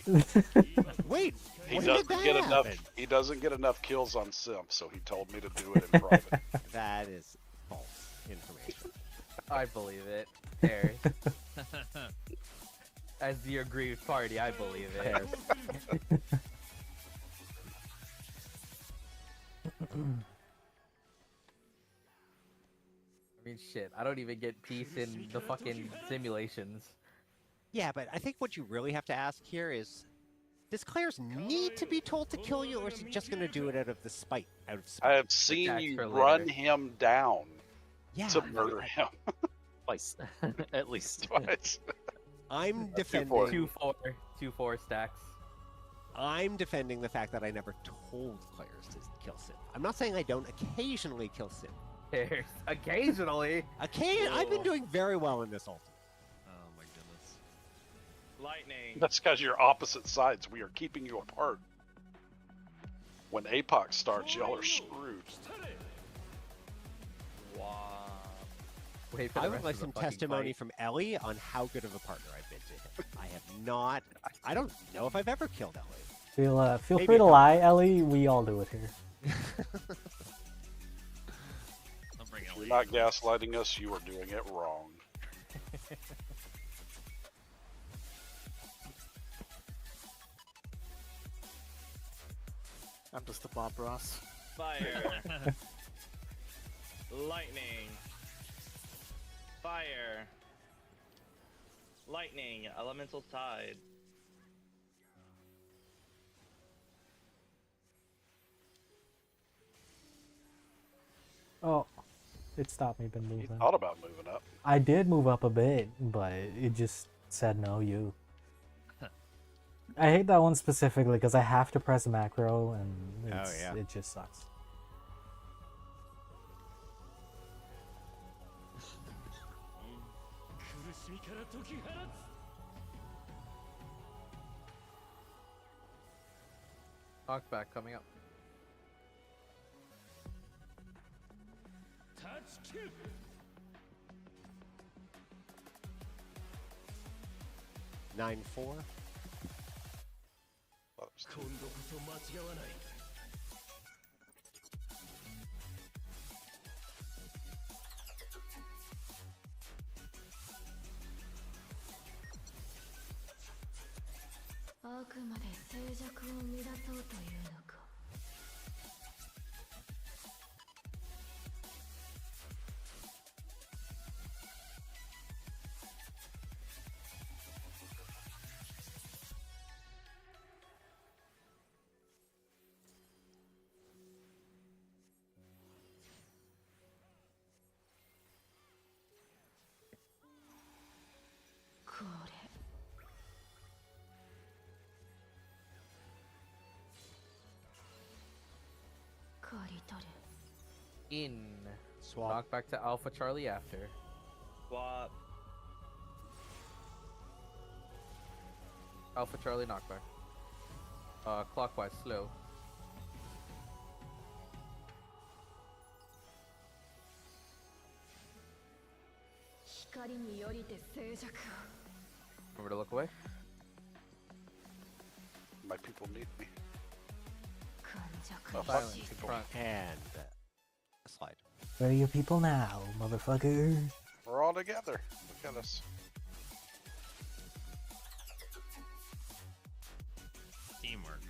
Wait, He when doesn't did that get enough. happen? He doesn't get enough kills on Simp, so he told me to do it in private. That is false information. I believe it. Harry. As the aggrieved party, I believe it. I mean, shit. I don't even get peace in the fucking simulations. Yeah, but I think what you really have to ask here is, does Claire's need to be told to kill you, or is he just going to do it out of spite? I have seen you run him down to murder him. Twice, at least. Twice. I'm That's defending 2-4 stacks. I'm defending the fact that I never told Claire's to kill Sim. I'm not saying I don't occasionally kill Sim. Occasionally? I've been doing very well in this ultimate. Oh my goodness. Lightning. That's because you're opposite sides. We are keeping you apart. When APOC starts, y'all are screwed. Wow. Wait for I the would rest like of the some fucking testimony fight. from Ellie on how good of a partner I've been to him. I have not. I don't know if I've ever killed Ellie. Feel Maybe free to a lie, Ellie. We all do it here. You're not gaslighting us. You are doing it wrong. I'm just a Bob Ross. Fire. Lightning. Fire. Lightning. Elemental tide. Oh, it stopped me from You moving. thought about moving up. I did move up a bit, but it just said no, you. I hate that one specifically because I have to press macro and yeah. it just sucks. Knockback coming up. Touch kick. Nine four. Thought it was 今度こそ間違わない あくまで静寂を乱そうというのか。これ。刈り取る。 In. Swap. Knockback to Alpha Charlie after. Swap. Alpha Charlie knockback. Clockwise, slow. Remember to look away. My people need me. Silence. people. Front. And slide. Where are your people now, motherfucker? We're all together. Look at us. Teamwork.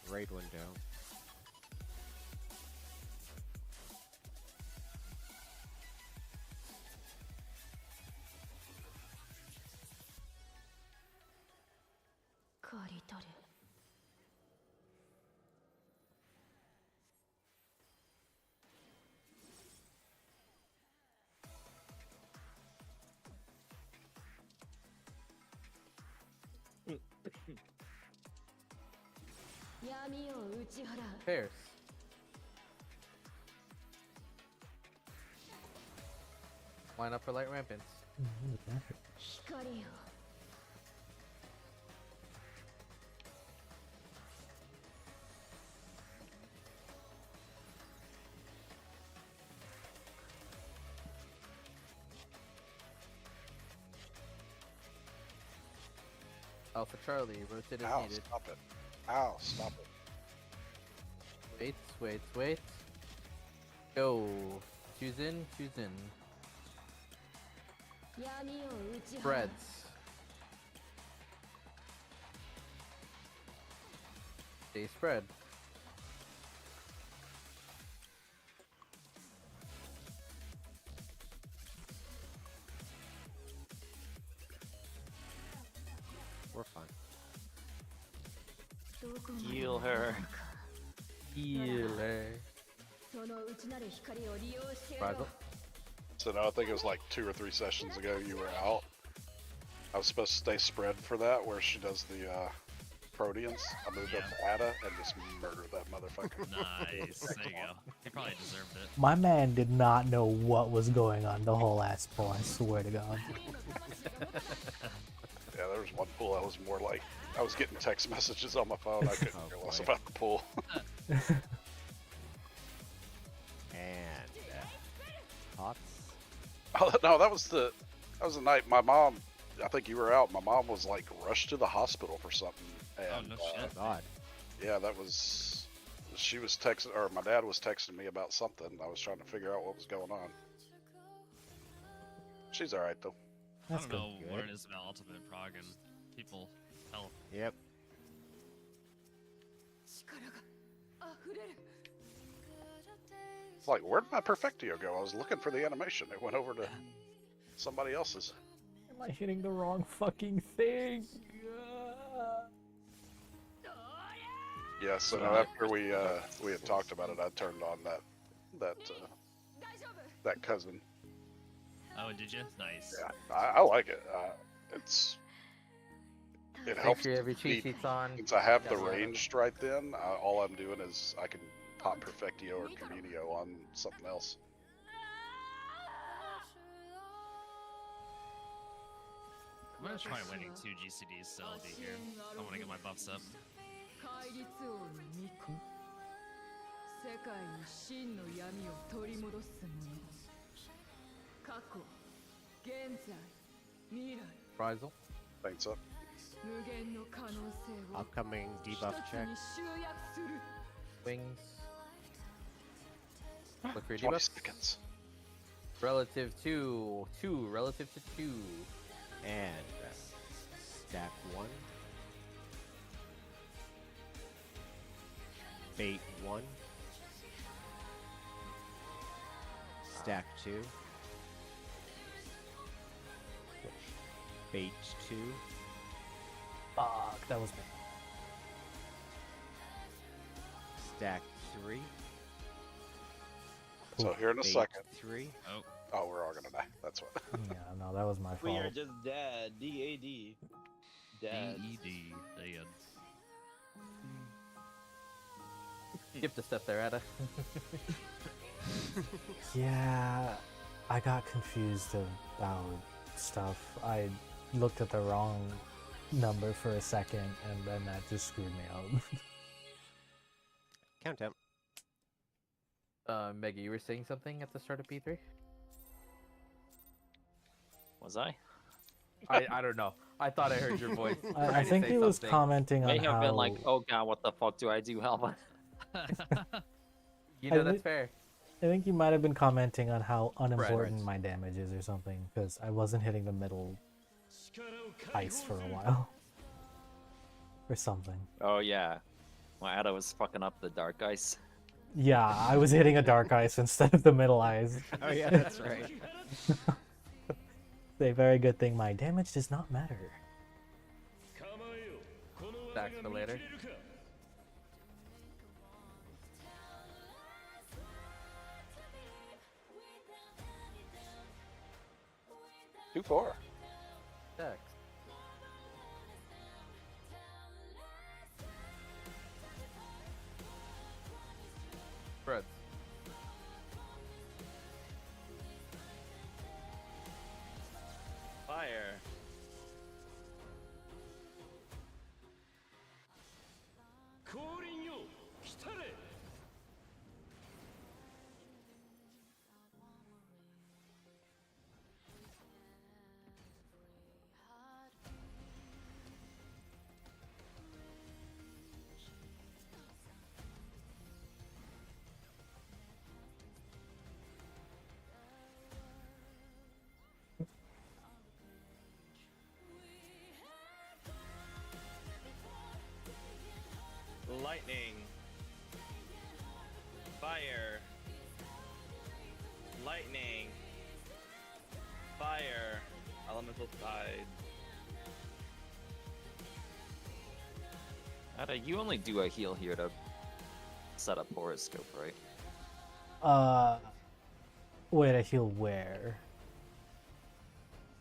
Raid window. Pairs. Line up for light rampants. Alpha Charlie, rotate as Ow, needed. stop it. Ow, stop it. Wait. Go. Choose in. Spreads. Stay spread. We're fine. Heal her. Healer. Fragile. So now I think it was like 2 or 3 sessions ago you were out. I was supposed to stay spread for that, where she does the Proteans. I moved up to Ada and just murdered that motherfucker. Nice. There you go. He probably deserved it. My man did not know what was going on the whole ass pool, I swear to God. Yeah, there was one pool I was more like, I was getting text messages on my phone. I couldn't care less boy. about the pool. And pots. Oh no, that was the night my mom. I think you were out. My mom was like rushed to the hospital for something. And, Oh, no shit. God. Yeah, that was. She was texting, or my dad was texting me about something. I was trying to figure out what was going on. She's all right though. That's I don't know good. what it is about Ultimate Prog and people health. Yep. It's like, where'd my Perfectio go? I was looking for the animation. It went over to somebody else's. Am I hitting the wrong fucking thing? Yeah, so So now I- after we had talked about it, I turned on that cousin. Oh, did you? Nice. Yeah, I like it. It Make helps. sure you have your cheat me- sheets on. Since I have the Yada, yada. ranged right then, all I'm doing is I can pop Perfectio or Caminio on something else. I'm gonna try winning 2 GCDs, so I'll be here. I want to get my buffs up. 戒律王の巫女世界に真の闇を取り戻す者過去現在未来 Frizel. Thanks up. 無限の可能性を Upcoming 一 debuff つ check. に集約する Wings. Look for your 20 debuffs. seconds. Relative to 2. Relative to 2. And stack 1. Bait 1. Stack 2. Bait 2. Fuck, that was me. Stack 3. So here in a Bait second. 3. Oh, Oh, we're all gonna die. That's what. Yeah, no, that was my We are fault. just dead. DAD. Dead. DED. Dead. Skip the step there, Ada. Yeah, I got confused about stuff. I looked at the wrong number for a second, and then that just screwed me up. Count temp. Meggy, you were saying something at the start of P3? Was I? I don't know. I thought I heard your voice. I trying to think say he was something. commenting on May have how. been like, oh god, what the fuck do I do? Help! You know, I that's think- fair. I think you might have been commenting on how unimportant right. my damage is or something, because I wasn't hitting the middle ice for a while. Or something. Oh yeah. Well, Ada was fucking up the dark ice. Yeah, I was hitting a dark ice instead of the middle ice. Oh yeah, that's right. It's a very good thing my damage does not matter. Stacks for later. 2-4. Stacks. Spreads. Fire. Lightning. Fire. Lightning. Fire. Elemental side. Ada, you only do a heal here to set up horoscope, right? Wait, I heal where?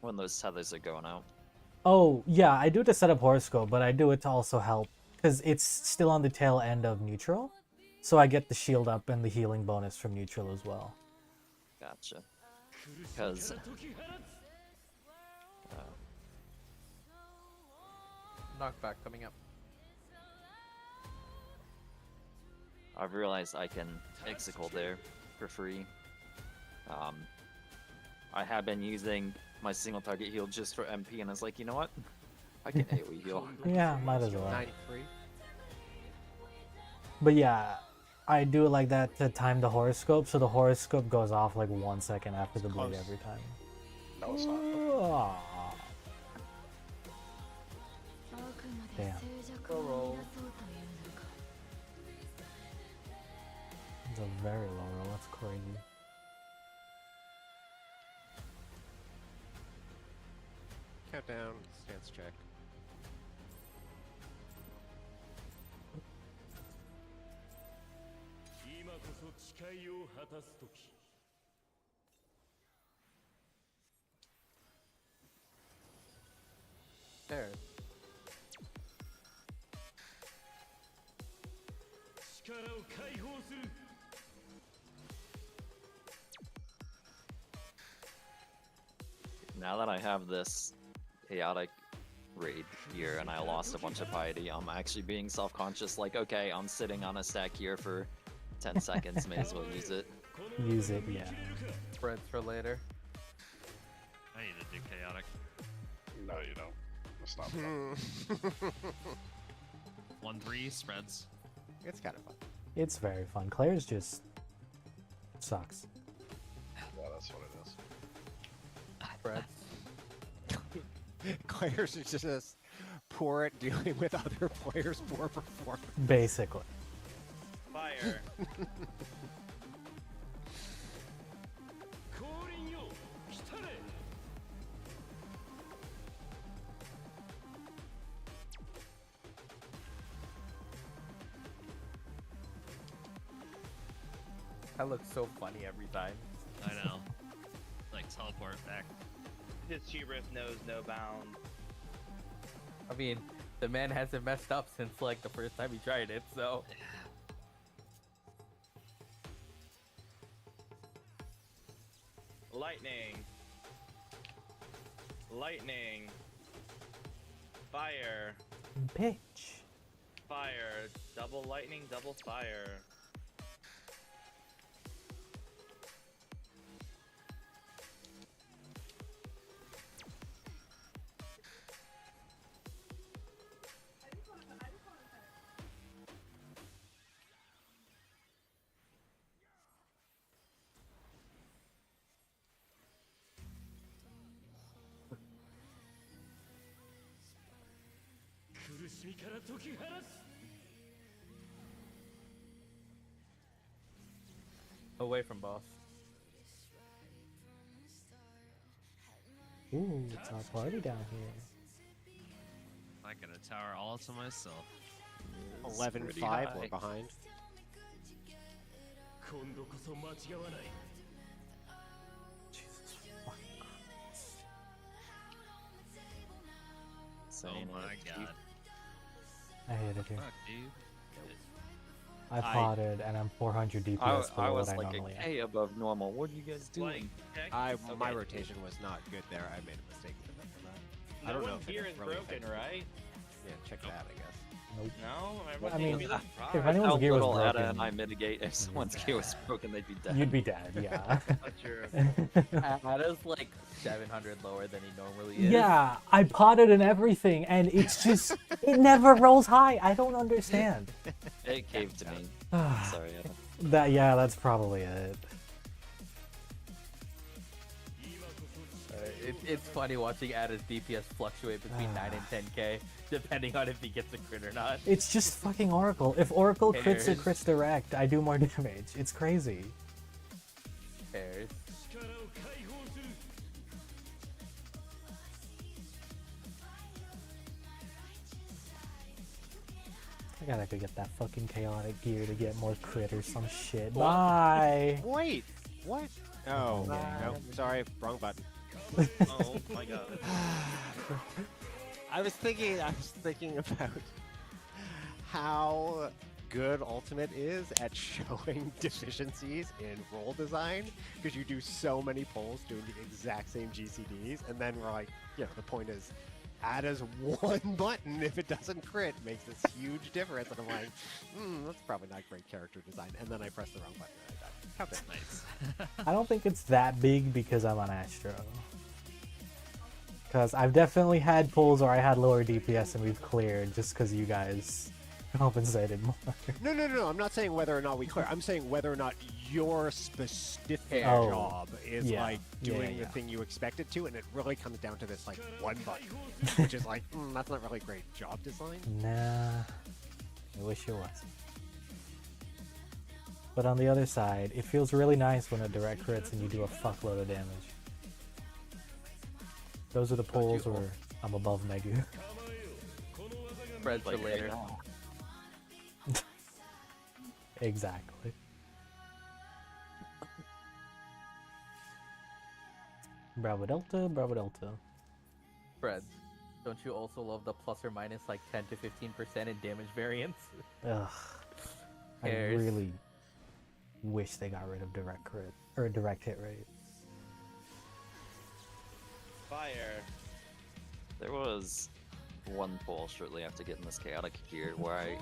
When those tethers are going out. Oh, yeah, I do it to set up horoscope, but I do it to also help, because it's still on the tail end of neutral, so I get the shield up and the healing bonus from neutral as well. Gotcha. Because Knockback coming up. I've realized I can Ixicle there for free. I have been using my single target heal just for MP, and I was like, you know what? I can AoE heal. Yeah, might as well. 93. But yeah, I do it like that to time the horoscope, so the horoscope goes off like 1 second after the blade Close. every time. No, it's not. Ah. Damn. Roll. It's a very low roll. That's crazy. Countdown, stance check. There. Now that I have this chaotic raid here and I lost a bunch of piety, I'm actually being self-conscious, like, okay, I'm sitting on a stack here for 10 seconds, may as well use it. Use it, yeah. Spreads for later. I need to do chaotic. No, you don't. That's not fun. 1-3 spreads. It's kind of fun. It's very fun. Claire's just sucks. Yeah, that's what it is. Spreads. Claire's is just poor at dealing with other players' poor performance. Basically. Fire. That looks so funny every time. I know. Like teleport back. His hubris knows no bounds. I mean, the man hasn't messed up since like the first time he tried it, so. Lightning. Lightning. Fire. Bitch. Fire. Double lightning, double fire. Away from boss. Ooh, it's our party down here. I got a tower all to myself. 11-5, we're behind. Jesus fucking Christ. So, Oh my god. I hate it here. Fuck, dude. I potted and I'm 400 DPS below I was what I like normally a am. K above normal. What are you guys Like, doing? My okay. rotation was not good there. I made a mistake for that. I No don't know one if it here is really broken, affected me. right? Yeah, check that, I guess. Nope. No? Well, I Everything mean, will be the if prize. anyone's How gear was little Ada broken, and I mitigate if someone's gear was broken, they'd be dead. you'd be dead, yeah. That's true. Ada's like 700 lower than he normally is. Yeah, I potted and everything, and it's just, it never rolls high. I don't understand. It caved to me. Sorry, Ada. That's probably it. It's funny watching Ada's DPS fluctuate between 9 and 10k, depending on if he gets a crit or not. It's just fucking Oracle. If Oracle crits or Pairs. crits direct, I do more damage. It's crazy. Pairs. I gotta go get that fucking chaotic gear to get more crit or some shit. Bye! Wait! What? Oh, no, sorry, wrong button. Oh my god. I was thinking about how good Ultimate is at showing deficiencies in role design, because you do so many polls doing the exact same GCDs, and then we're like, the point is, Ada's one button, if it doesn't crit, makes this huge difference, and I'm like, that's probably not great character design, and then I pressed the wrong button and I died. How bad? Nice. I don't think it's that big because I'm on Astro. Because I've definitely had pulls where I had lower DPS and we've cleared just because you guys compensated more. No, I'm not saying whether or not we clear. I'm saying whether or not your specific Oh, job is yeah, like yeah, doing yeah. the thing you expect it to, and it really comes down to this like one button, which is like, that's not really great job design. Nah, I wish it was. But on the other side, it feels really nice when a direct crits and you do a fuckload of damage. Those are the pulls where I'm above Megu. Spread for Like right later. now. Exactly. Bravo Delta, Bravo Delta. Spreads. Don't you also love the plus or minus like 10 to 15% in damage variance? Ugh. I Cares. really wish they got rid of direct crit or direct hit rate. Fire. There was one pull shortly after getting this chaotic gear where I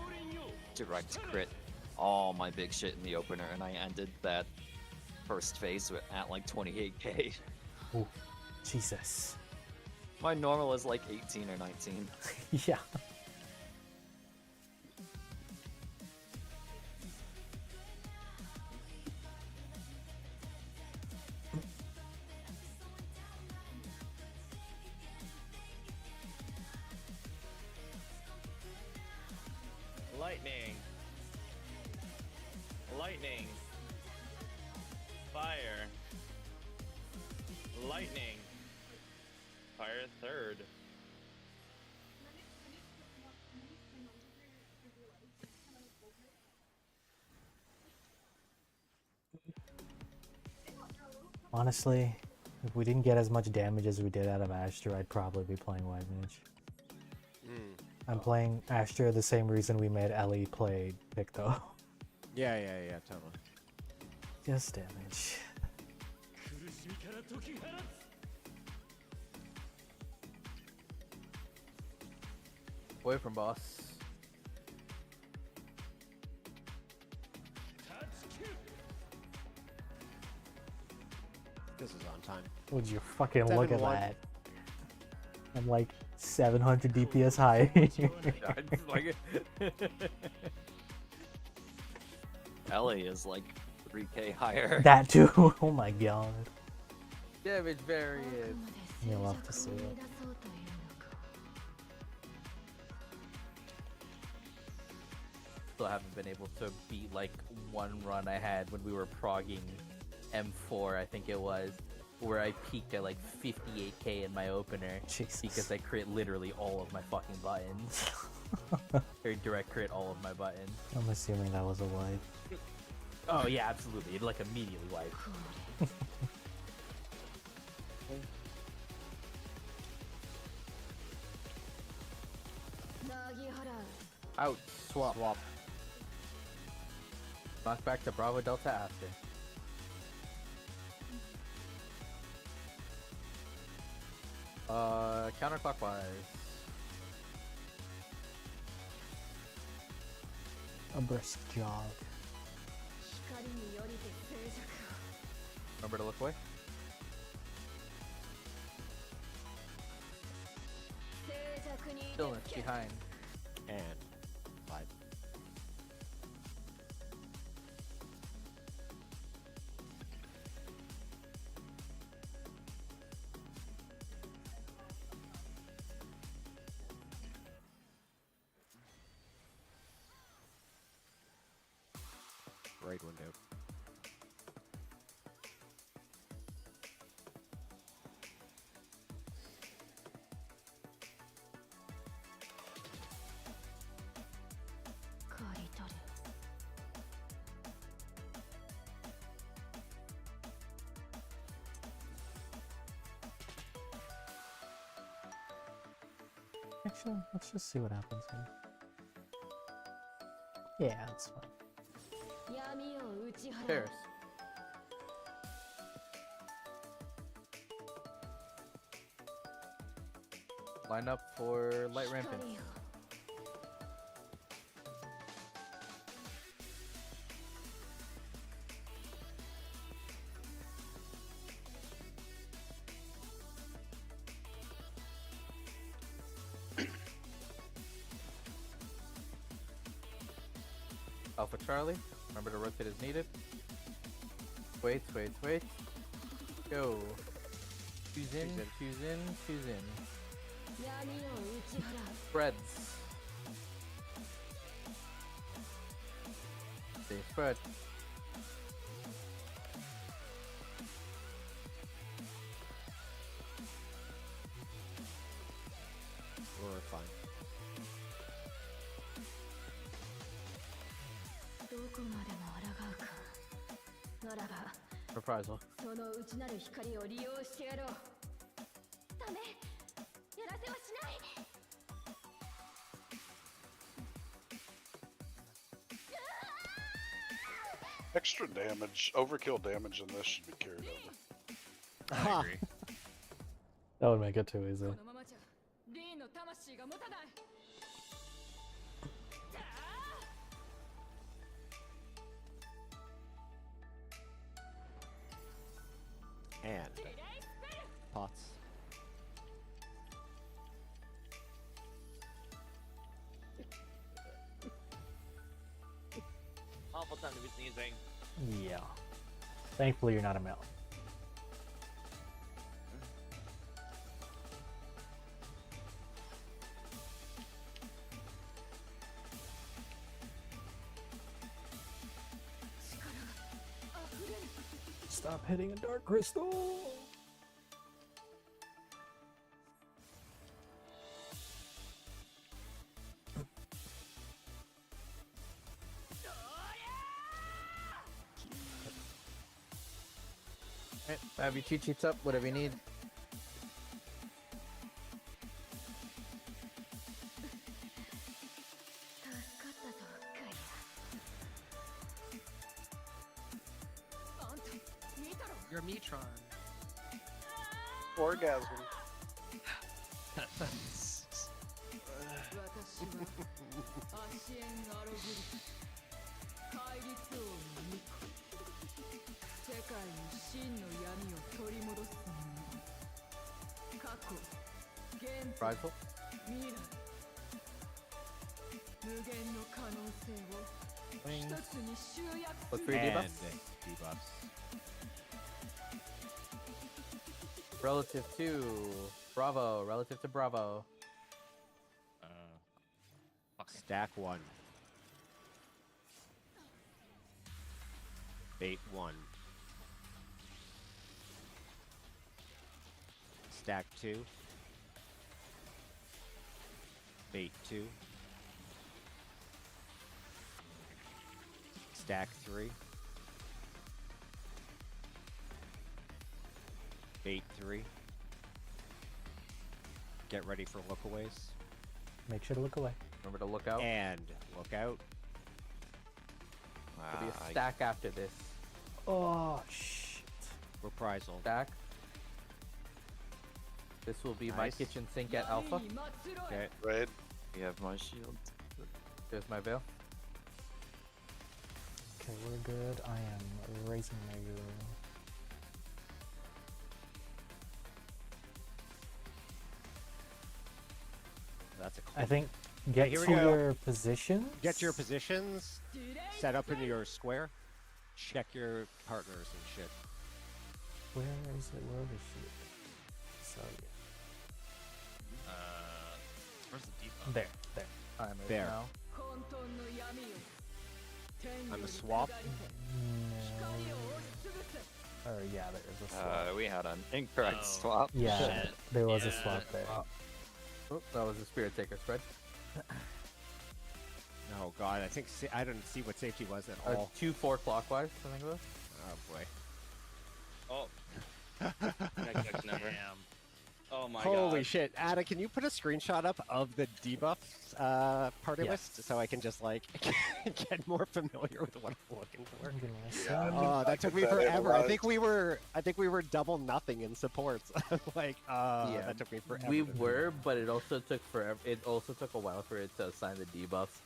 direct crit all my big shit in the opener, and I ended that first phase at like 28k. Oh, Jesus. My normal is like 18 or 19. Yeah. Lightning. Lightning. Fire. Lightning. Fire third. Honestly, if we didn't get as much damage as we did out of Astra, I'd probably be playing White Mage. I'm playing Astra the same reason we made Ellie play Picto. Yeah, totally. Just damage. Away from boss. This is on time. Would you fucking look at 7-1. that? I'm like 700 DPS high. Ellie is like 3k higher. That too. Oh my god. Damage variance. You'll love to see it. Still haven't been able to beat like one run I had when we were progging M4, I think it was, where I peaked at like 58k in my opener. Jesus. Because I crit literally all of my fucking buttons. Or direct crit all of my buttons. I'm assuming that was a wipe. Oh yeah, absolutely. It like immediately wiped. Out. Swap. Knock back to Bravo Delta after. Counterclockwise. A brisk jog. Remember to look away. Stillness behind. And 5. Right window. Actually, let's just see what happens here. Yeah, that's fine. Pairs. Line up for light rampant. Alpha Charlie, remember to rotate as needed. Wait. Go. Choose in. Spreads. Stay spread. こまでも抗うか。ならば Reprisal. その内なる光を利用してやろう。ダメ、やらせはしない。 Extra damage, overkill damage in this should be carried over. I agree. That would make it too easy. このままじゃリーンの魂が持たない。 And pots. Awful time to be sneezing. Yeah. Thankfully, you're not a male. Stop hitting a dark crystal. Alright, have your cheat sheets up, whatever you need. You're Metron. Orgasm. 足縁アログリ戒律王の巫女世界に真の闇を取り戻す者過去現在 Prideful. 未来無限の可能性を一つに集約す Put る three And debuffs. debuffs. Relative to Bravo. Relative to Bravo. Fuck. Stack 1. Bait 1. Stack 2. Bait 2. Stack 3. Bait 3. Get ready for lookaways. Make sure to look away. Remember to look out. And look out. There'll be a stack after this. Oh, shit. Reprisal. Stack. This will be my Nice. kitchen sink at Alpha. Okay. Raid. We have my shield. There's my veil. Okay, we're good. I am raising my euro. That's a I close. think get here to we go. your position. Get your positions set up in your square. Check your partners and shit. Where is it? Where is she? So Where's the default? there, there. I'm right There. now. On the swap. No. Or yeah, there's a swap. We had an incorrect Oh. swap. Yeah, shit. there was a Yeah. swap there. Oh, that was a Spirit Taker spread. Oh god, I think I didn't see what safety was at all. 2-4 clockwise, I think it was. Oh boy. Oh. Next never. Damn. Oh my Holy god. shit, Ada, can you put a screenshot up of the debuffs party Yes. list so I can just like get more familiar with what I'm looking for? Give me a Yeah, I sec. Oh, I that took put me that in forever. I right. think we were double nothing in supports. Like, Yeah, that took me forever. We to do. were, but it also took forever. It also took a while for it to assign the debuffs.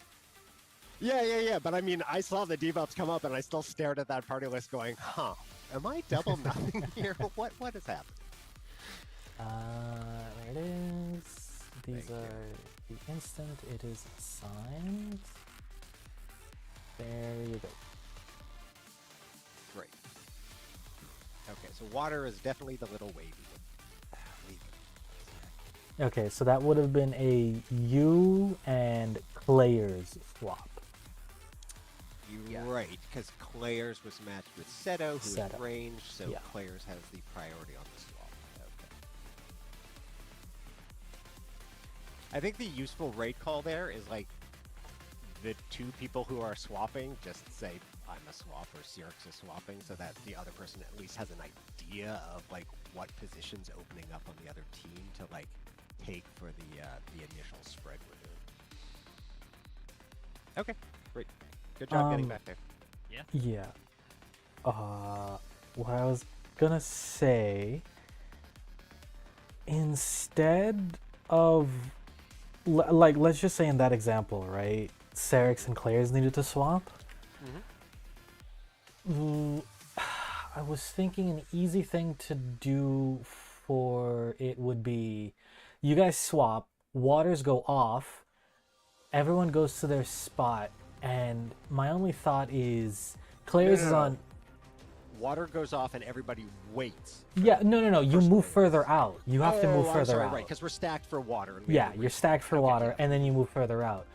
Yeah. But I mean, I saw the debuffs come up, and I still stared at that party list, going, "Huh? Am I double nothing here? What has happened?" There it is. These Thank are the instant it is assigned. There you go. Great. Okay, so water is definitely the little wavy. Okay, so that would have been a you and Clayers swap. You're right, because Claire's was matched with Seto, who is Seto. ranged, so Yeah. Claire's has the priority on the swap. Okay. I think the useful rate call there is like the two people who are swapping just say I'm a swap or Cyrix is swapping, so that the other person at least has an idea of like what position's opening up on the other team to like take for the initial spread we're doing. Okay, great. Good job getting back there. Yeah. What I was gonna say, instead of like, let's just say in that example, right? Cyrix and Claire's needed to swap. I was thinking an easy thing to do for it would be, you guys swap, waters go off, everyone goes to their spot, and my only thought is Claire's is on. Water goes off and everybody waits. Yeah, no. You move further out. You have to move I'm further sorry, out. right? Because we're stacked for water. And we Yeah, have to you're stacked for water, yeah. and then you move further out,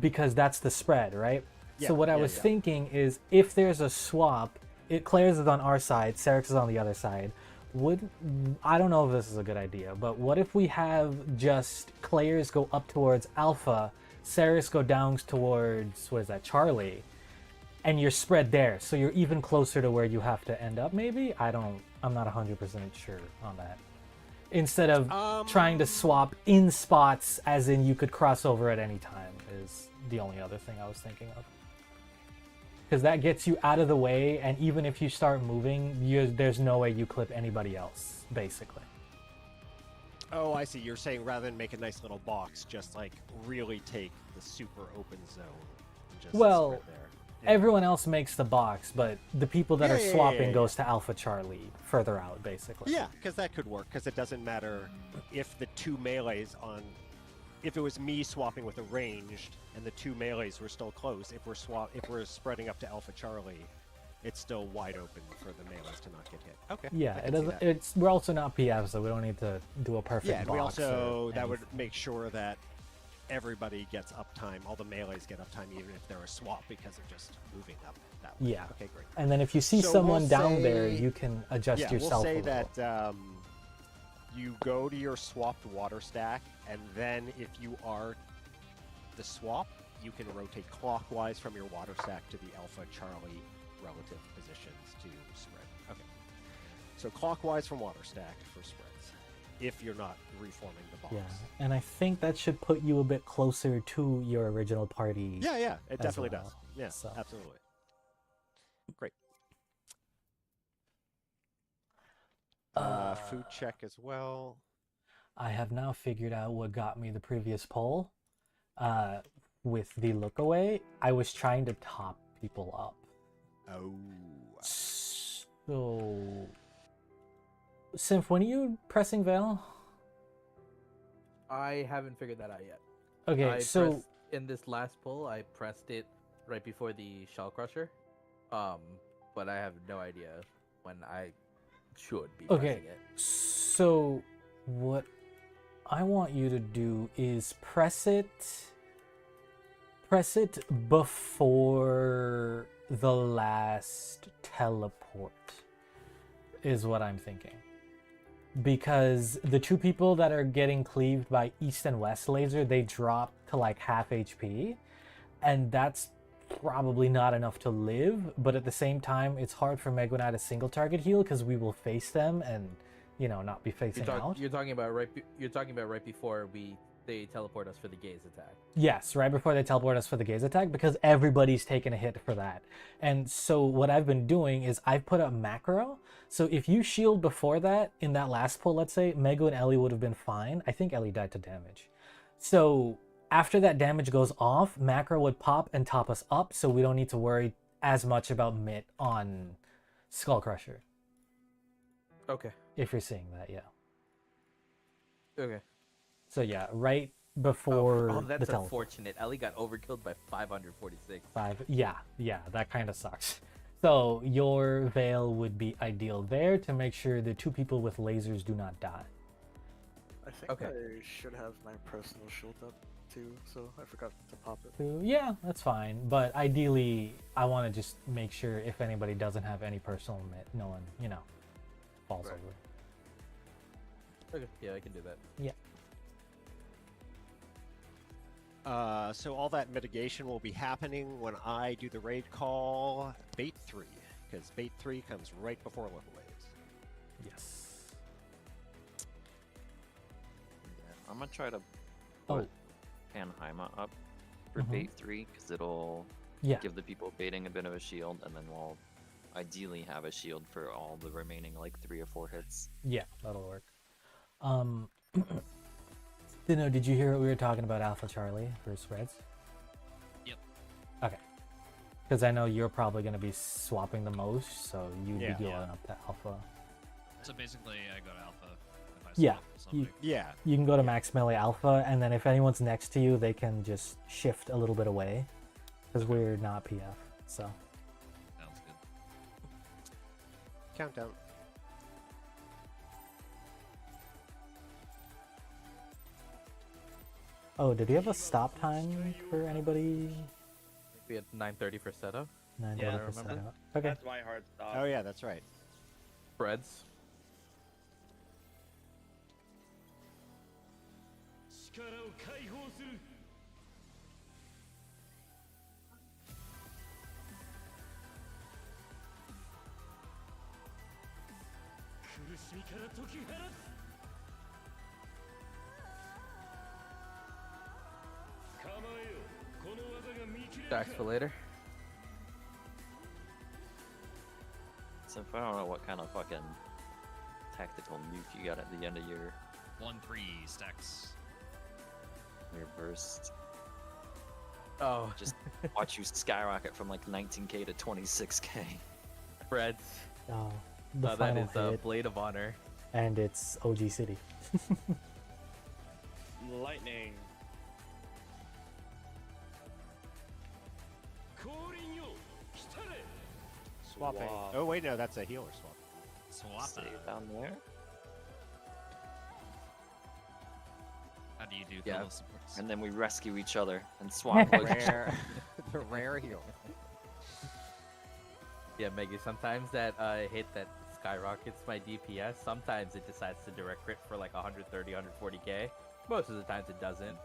because that's the spread, right? Yeah, so what I yeah, was yeah. thinking is, if there's a swap, Claire's is on our side, Cyrix is on the other side. I don't know if this is a good idea, but what if we have just Claire's go up towards Alpha, Cyrix go down towards, what is that, Charlie, and you're spread there, so you're even closer to where you have to end up, maybe? I'm not 100% sure on that. Instead of trying to swap in spots, as in you could cross over at any time, is the only other thing I was thinking of. Because that gets you out of the way, and even if you start moving, there's no way you clip anybody else, basically. Oh, I see. You're saying rather than make a nice little box, just like really take the super open zone. And just Well, spread there. everyone else makes the box, but the people that Yeah, are yeah, swapping yeah. goes to Alpha Charlie, further out, basically. Yeah, because that could work. Because it doesn't matter if the two melees on. If it was me swapping with a ranged and the two melees were still close, if we're spreading up to Alpha Charlie, it's still wide open for the melees to not get hit. Okay. Yeah, I it can see doesn't. that. We're also not PF, so we don't need to do a perfect Yeah, and box. we also or that would anything. make sure that everybody gets uptime. All the melees get uptime, even if they're a swap, because they're just moving up that way. Yeah. Okay, great. And then if you see So someone we'll down there, say- you can adjust yeah, yourself. we'll say a little. that you go to your swapped water stack, and then if you are the swap, you can rotate clockwise from your water stack to the Alpha Charlie relative positions to spread. Okay. So clockwise from water stack for spreads, if you're not reforming the box. Yeah, and I think that should put you a bit closer to your original party. Yeah, it as definitely well. does. Yeah, So- absolutely. Great. Food check as well. I have now figured out what got me the previous poll. With the look away, I was trying to top people up. Oh. So, Symph, when are you pressing Veil? I haven't figured that out yet. Okay, I so pressed, in this last pull, I pressed it right before the Shell Crusher. But I have no idea when I should be okay, pressing it. so what I want you to do is press it before the last teleport, is what I'm thinking. Because the two people that are getting cleaved by East and West laser, they drop to like half HP, and that's probably not enough to live, but at the same time, it's hard for Megwin to single target heal because we will face them and, you know, not be facing out. You're talking about right before they teleport us for the gaze attack. Yes, right before they teleport us for the gaze attack, because everybody's taking a hit for that. And so what I've been doing is I've put a macro. So if you shield before that, in that last pull, let's say, Megu and Ellie would have been fine. I think Ellie died to damage. So after that damage goes off, macro would pop and top us up, so we don't need to worry as much about Mitt on Skull Crusher. Okay. If you're seeing that, yeah. Okay. So yeah, right before Oh, that's the teleport. unfortunate. Ellie got overkilled by 546. Yeah, that kind of sucks. So your veil would be ideal there to make sure the two people with lasers do not die. I think Okay. I should have my personal shield up too, so I forgot to pop it. So, yeah, that's fine. But ideally, I want to just make sure if anybody doesn't have any personal limit, no one, falls Right. over. Okay, yeah, I can do that. Yeah. So all that mitigation will be happening when I do the raid call bait 3, because bait 3 comes right before level waves. Yes. I'm gonna try to Oh. put Panheima up for Mhm. bait 3 because it'll Yeah. give the people baiting a bit of a shield, and then we'll ideally have a shield for all the remaining like 3 or 4 hits. Yeah, that'll work. Did you hear what we were talking about Alpha Charlie versus Reds? Yep. Okay. Because I know you're probably going to be swapping the most, so you'd Yeah. be going Yeah. up to Alpha. So basically, I go to Alpha if I Yeah, swap somebody. Yeah. You can go to max melee Alpha, and then if anyone's next to you, they can just shift a little bit away. Because we're not PF, so. Sounds good. Countdown. Oh, did we have a stop time for anybody? We had 9:30 for setup. 9:30 Yeah, I for remember. setup. Okay. That's my hard stop. Oh yeah, that's right. Breads. 力を解放する 苦しみから解き放つ 構えよこの技が見切れるか Stacks for later. So if I don't know what kind of fucking tactical nuke you got at the end of your 1-3 stacks. burst, Oh, just watch you skyrocket from like 19k to 26k. Breads. Oh, the That final is hit, Blade of Honor. and it's OG City. Lightning. 降臨よ来たれ Swapping. Swap. Oh wait, no, that's a healer swap. Swap. Stay down there. How do you do Yeah. fellow supports? And then we rescue each other and swap. like, Rare, the rare heal. Yeah, Maggie, sometimes that hit that skyrockets my DPS, sometimes it decides to direct crit for like 130, 140k. Most of the times it doesn't.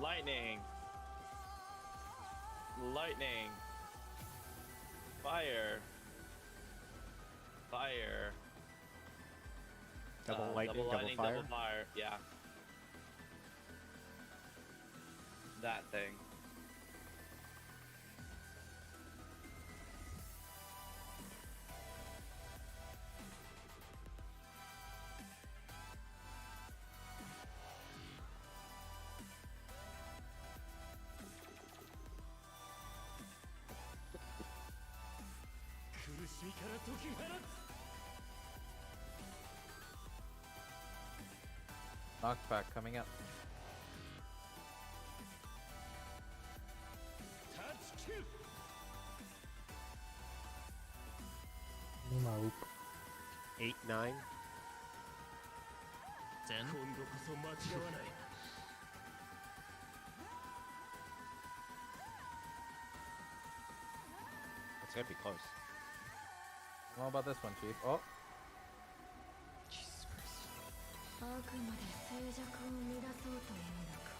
Lightning. Lightning. Fire. Fire. Double lightning, double fire. double fire. Yeah. That thing. Knockback coming up. Touch kill. Nope. 8, 9. 10. 今度こそ間違わない It's gonna be close. How about this one, Chief? Oh, Jesus Christ. あくまで静寂を乱そうというのか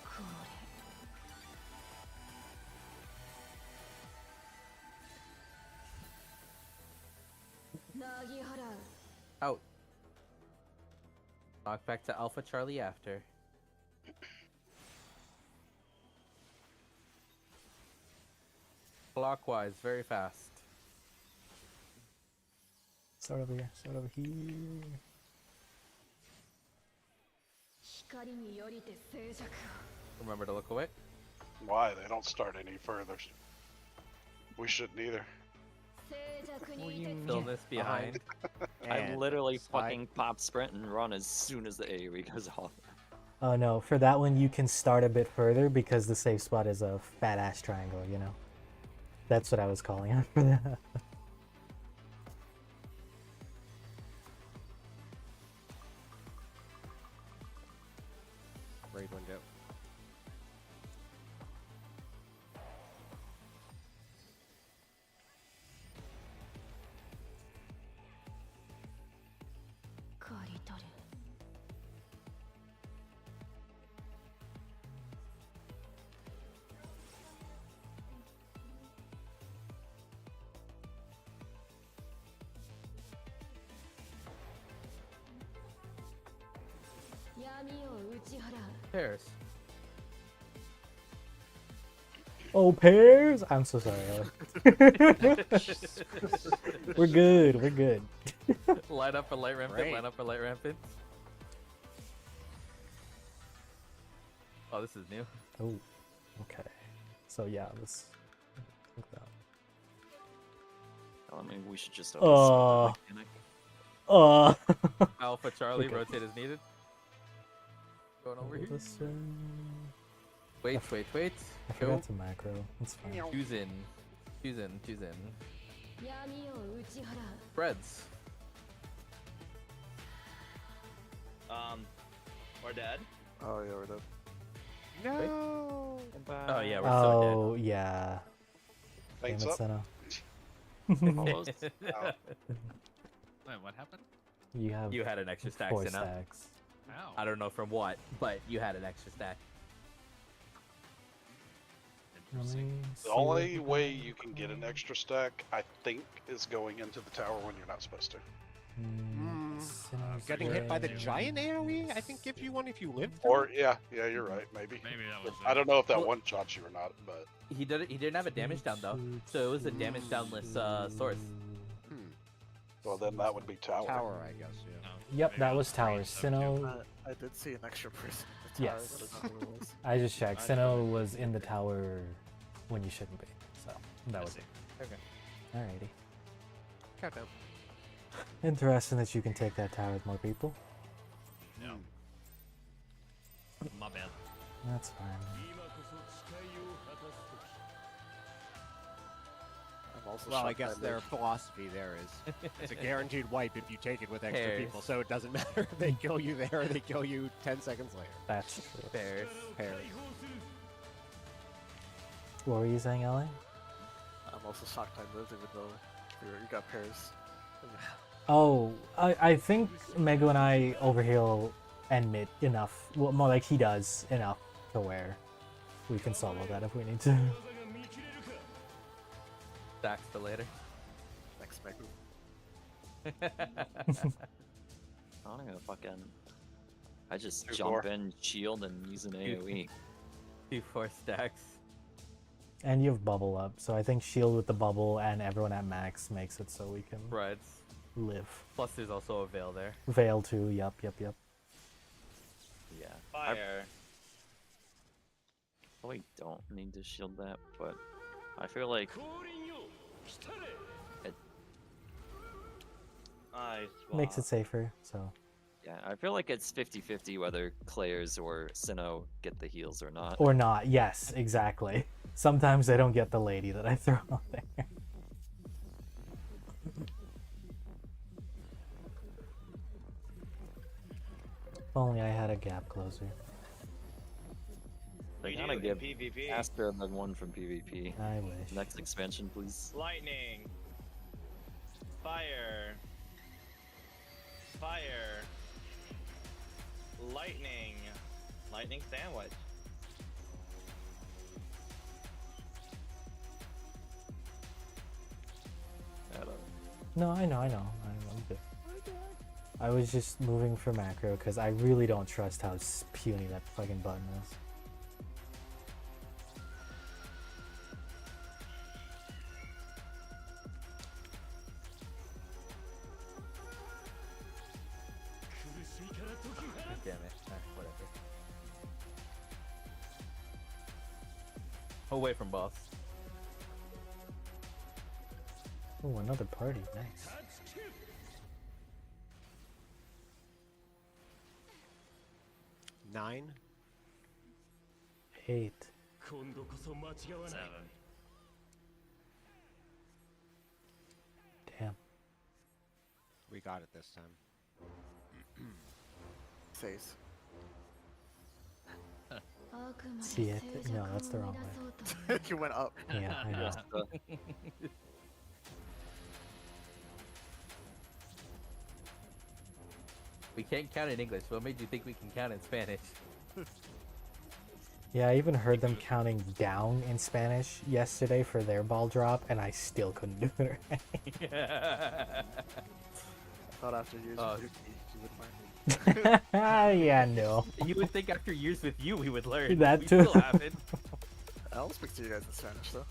これなぎ払う out. Knockback to Alpha Charlie after. Clockwise, very fast. Start over here. Start over here. 光によりて静寂を Remember to look away. Why? They don't start any further. We shouldn't either. 静寂にいて Stillness behind. I And literally slide. fucking pop sprint and run as soon as the AoE goes off. Oh no, for that one you can start a bit further because the safe spot is a fat ass triangle, you know? That's what I was calling out for that. Raid window. Pairs. Oh, pairs? I'm so sorry, Alex. We're good, we're good. Line up for light rampant, Great. line up for light rampant. Oh, this is new. Oh, okay. So yeah, let's look that. I mean, we should just Uh, the mechanic. Alpha Charlie, Okay. rotate as needed. Going over here. This, Wait. I Go. forgot to macro. That's fine. Choose in. Spreads. We're dead. Oh yeah, we're dead. No. Oh yeah, we're so dead. Oh, yeah. Damn Thanks it, up. Senna. Almost. Oh. Wait, what happened? You have You had an extra stack, 4 Senna. stacks. Wow. I don't know from what, but you had an extra stack. Let me Interesting. see The what only we way got. you can get an extra stack, I think, is going into the tower when you're not supposed to. Senna's Getting hit by the red. giant AoE, I think gives you one if you live through. Or yeah, you're right, maybe. Maybe that was I don't know if that Well- one shot you or not, but He didn't have a damage down though, so it was a damage downless source. well then that would be tower. Tower, I guess. Yeah. No, Yep, maybe that it was tower. range, so too. Sinnoh, I did see an extra person in the tower, Yes. but I don't know who it was. I just checked. I know. Sinnoh was in the tower when you shouldn't be. So that I was see. it. Alrighty. Countdown. Interesting that you can take that tower with more people. No. My bad. That's fine. I'm also Well, I shocked guess by their Luke. philosophy there is it's a guaranteed wipe if you take it with extra Pairs. people, so it doesn't matter if they kill you there or they kill you 10 seconds later. That's true. Pairs. Pairs. What were you saying, LA? I'm also shocked I lived, even though you got pairs. Oh, I think Mego and I overheal and mid enough. Well, more like he does enough to where we can solo that if we need to. Stacks for later. Next Megu. I'm gonna fucking. I just 2-4. jump in, shield, and use an E. AoE. 2-4 stacks. And you have bubble up, so I think shield with the bubble and everyone at max makes it so we can Spreads. live. Plus there's also a veil there. Veil too, yep. Yeah. I Fire. probably don't need to shield that, but I feel like Nice. Makes it safer, so. yeah, I feel like it's 50-50 whether Claire's or Sinnoh get the heals or not. Or not, yes, exactly. Sometimes they don't get the lady that I throw out there. If only I had a gap closer. They We gotta do, give PvP. Astra the one from PvP. I wish. Next expansion, please. Lightning. Fire. Fire. Lightning. Lightning sandwich. No, I know. I'm good. I was just moving for macro because I really don't trust how puny that fucking button is. Damn it. Whatever. Away from boss. Oh, another party. Nice. 9. 8. 今度こそ間違わない 7. Damn. We got it this time. 6. See it? No, that's the wrong way. You went up. Yeah, I know. We can't count in English. What made you think we can count in Spanish? Yeah, I even heard them counting down in Spanish yesterday for their ball drop, and I still couldn't do it right. I thought after years Oh. with Yuki, you would learn. Yeah, no. You would think after years with you we would learn. That we too. still haven't. I'll speak to you guys in Spanish though.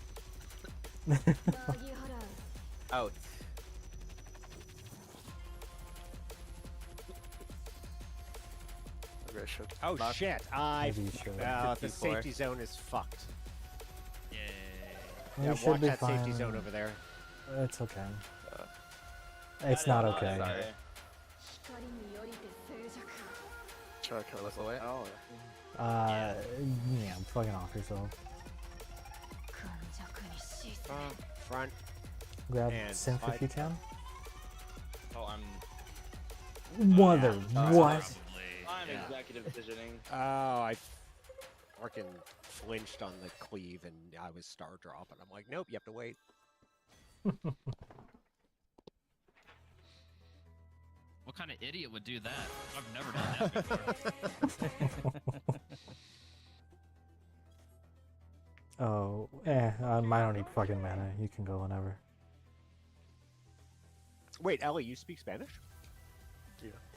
Out. Maybe I should. Oh Lock- shit! I. Maybe you should. The 54. safety zone is fucked. Yay. We Yeah, should watch be that safety fine. zone over there. It's okay. It's not okay. Sorry. Try to kill Flip us away. now. Yeah, fucking off yourself. Front. Grab And synth if fight. you can. Oh, I'm Mother, what? I'm Yeah. executive decisioning. Oh, I freaking flinched on the cleave and I was star drop, and I'm like, nope, you have to wait. What kind of idiot would do that? I've never done that before. Oh, I don't need fucking mana. You can go whenever. Wait, Ellie, you speak Spanish?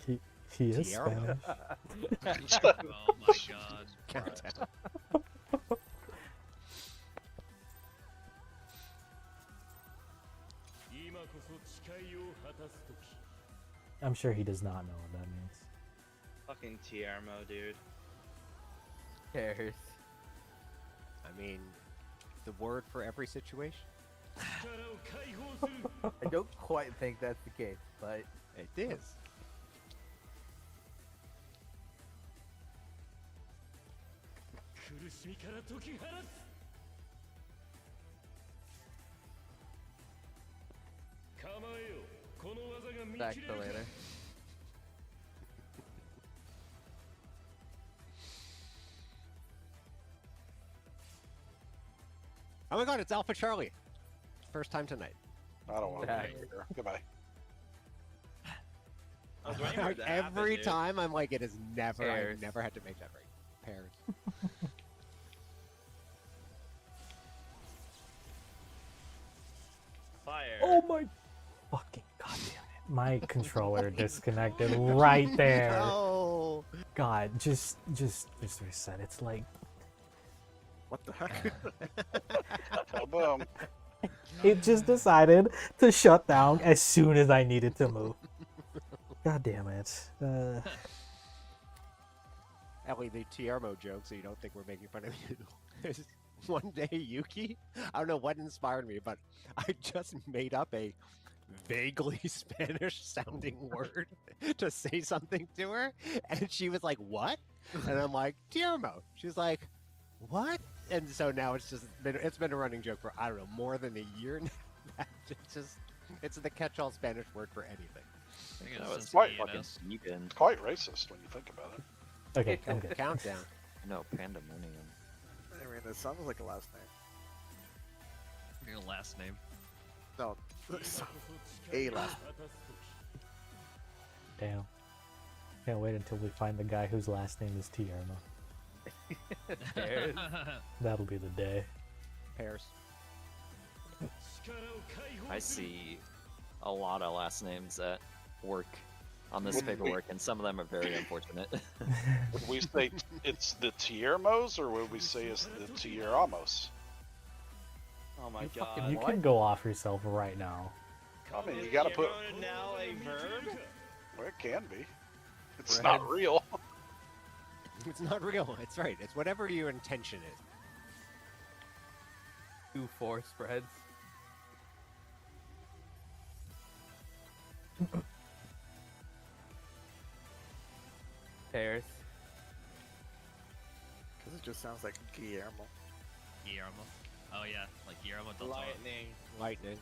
He is Tierra? Spanish. Oh my god. Goddamn. I'm sure he does not know what that means. Fucking Tiermo, dude. Cares. I mean, the word for every situation? I don't quite think that's the case, but It is. back to later. Oh my god, it's Alpha Charlie. First time tonight. I don't want to Back. be here. Goodbye. I was waiting for it to happen, Every dude. time I'm like, it is never, Pairs. I've never had to make that right. Pairs. Fire. Oh my fucking goddamn it! My controller disconnected right there. No. God, just reset. It's like What the heck? Boom. it just decided to shut down as soon as I needed to move. God damn it. Ellie, the Tiermo joke, so you don't think we're making fun of you. is One day, Yuki, I don't know what inspired me, but I just made up a vaguely Spanish sounding word to say something to her, and she was like, "What?" And I'm like, "Tiermo." She's like, "What?" And so now it's been a running joke for, I don't know, more than a year now. It's the catch-all Spanish word for anything. I think That it's was since quite the fucking ENS. Sneaking. It's quite racist when you think about it. Okay, I'm good. Countdown. No, pandemonium. I mean, it sounds like a last name. Your last name. No, a last Damn. Can't wait until we find the guy whose last name is Tierno. Cares. That'll be the day. Pairs. I see a lot of last names at work on this Would we- paperwork, and some of them are very unfortunate. Would we say it's the Tiermos, or would we say it's the Tieramos? Oh my You god. fucking- You What? can go off yourself right now. I mean, Is you gotta put. Tiermo now a verb? Well, it can be. It's Right. not real. It's not real. It's right. It's whatever your intention is. 2-4 spreads. Pairs. it just sounds like Guillermo. Guillermo. Oh yeah, like Guillermo del Toro. Lightning. Lightning.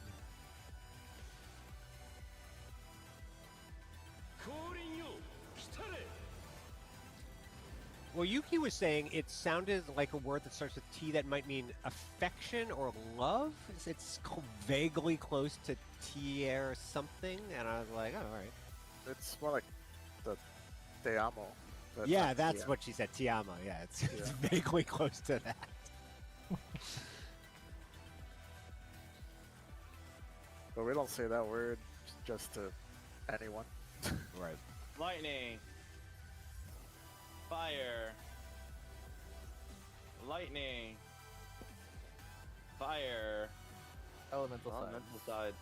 Well, Yuki was saying it sounded like a word that starts with T that might mean affection or love. It's vaguely close to tier something, and I was like, oh, all right. It's more like the Te Amo. but Yeah, not that's Tia. what she said. Ti amo. Yeah, it's Yeah. vaguely close to that. But we don't say that word just to anyone. Right. Lightning. Fire. Lightning. Fire. Elemental side. Elemental side.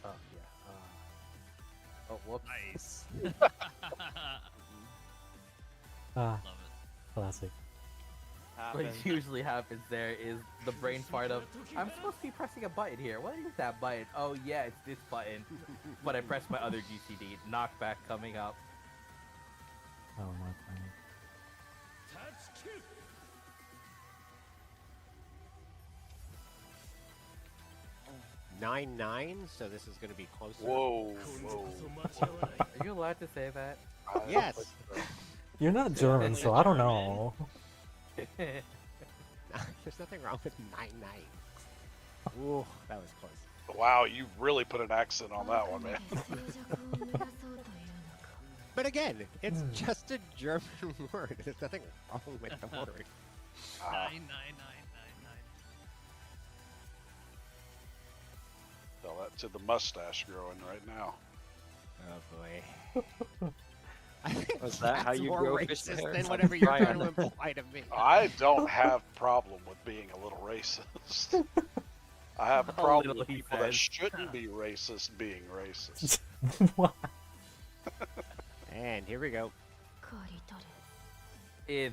Oh yeah. Oh whoops. Nice. Ah, Love it. classic. What Happens. usually happens there is the brain fart of, I'm supposed to be pressing a button here. What is that button? Oh yeah, it's this button. But I pressed my other GCD. Knockback coming up. Oh my god. 9-9, so this is going to be closer. Whoa, whoa. Are you allowed to say that? I don't Yes. think so. You're not German, so I don't know. There's nothing wrong with 9-9. Ooh, that was close. Wow, you really put an accent on that one, man. But again, it's just a German word. There's nothing wrong with the word. Ah, 9. tell that to the mustache growing right now. Oh boy. I think Was that how that's you more grow fish racist hair? than whatever you're Brian. trying to imply to me. I don't have problem with being a little racist. I have a A problem little, with he people that says. shouldn't be racist being racist. What? And here we go. In.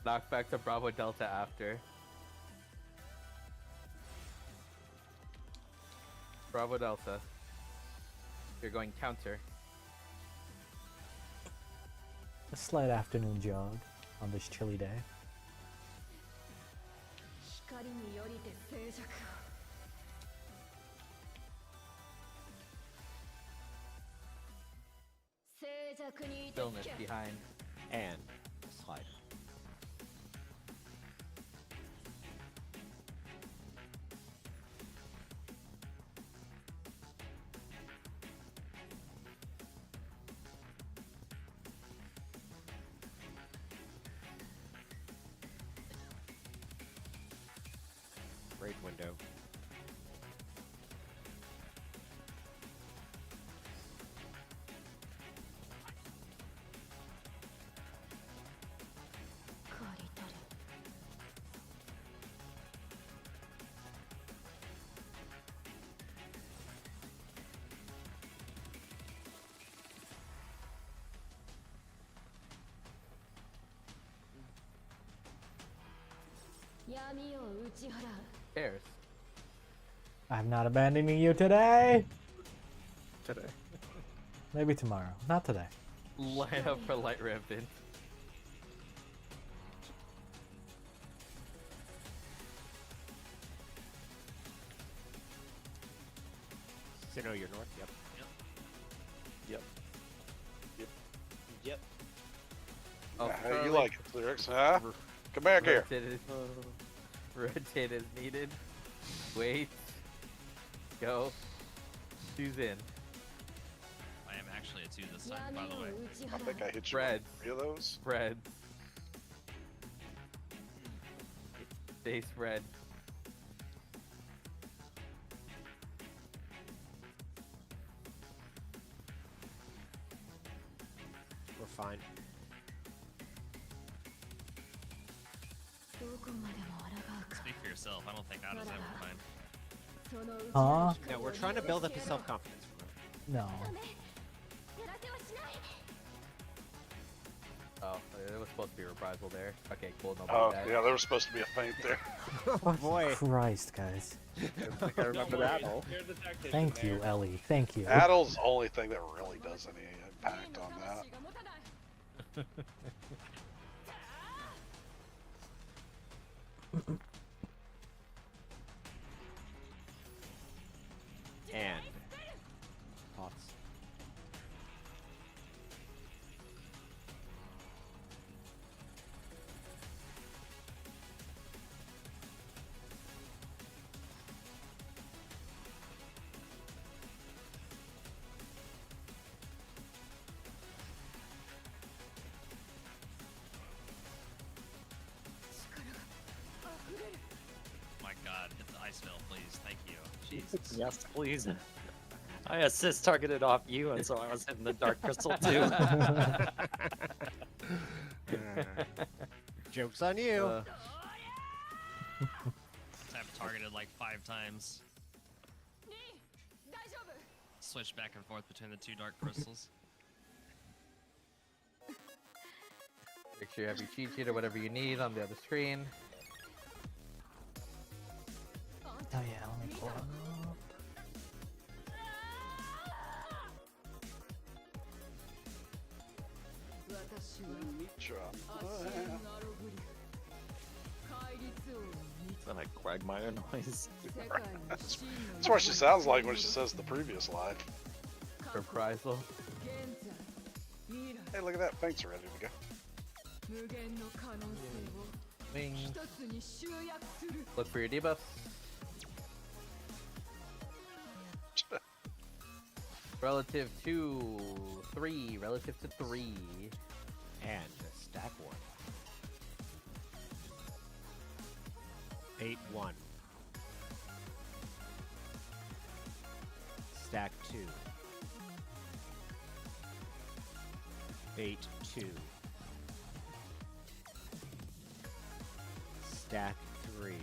Knockback to Bravo Delta after. Bravo Delta. You're going counter. A slight afternoon jog on this chilly day. 光によりて静寂を 静寂にいて Stillness behind. And slide. Great window. Pairs. I'm not abandoning you today. Today. Maybe tomorrow. Not today. Line up for Light Rampant. Sinnoh, you're north. Yep. Yep. Yep. Oh, How you Charlie. like it, lyrics, huh? Come back here. Rotate as needed. Wait. Go. Choose in. I am actually a 2 this time, by the way. I think I hit you with Spreads. 3 of those. Spread. Stay spread. We're fine. Speak for yourself. I don't think Ada's ever fine. Huh? No, we're trying to build up his self-confidence. No. Oh, it was supposed to be a reprisal there. Okay, cool. Nobody Oh, died. yeah, there was supposed to be a feint there. Oh boy. Christ, guys. I think I remember that. You're the tactician Thank you, there. Ellie. Thank you. Addle's the only thing that really does any impact on that. And thoughts. My God, hit the ice veil, please. Thank you. Jesus. Yes, please. I assist targeted off you, and so I was hitting the dark crystal too. Joke's on you. I've targeted like 5 times. Switch back and forth between the 2 dark crystals. Make sure you have your cheat sheet or whatever you need on the other screen. Oh yeah, let me pull it up. Then I quagmire noise. That's what she sounds like when she says the previous line. Reprisal. Hey, look at that. Feints are ready to go. Wings. Look for your debuffs. Relative to 3. Relative to 3. And stack 1. Bait 1. Stack 2. Bait 2. Stack 3.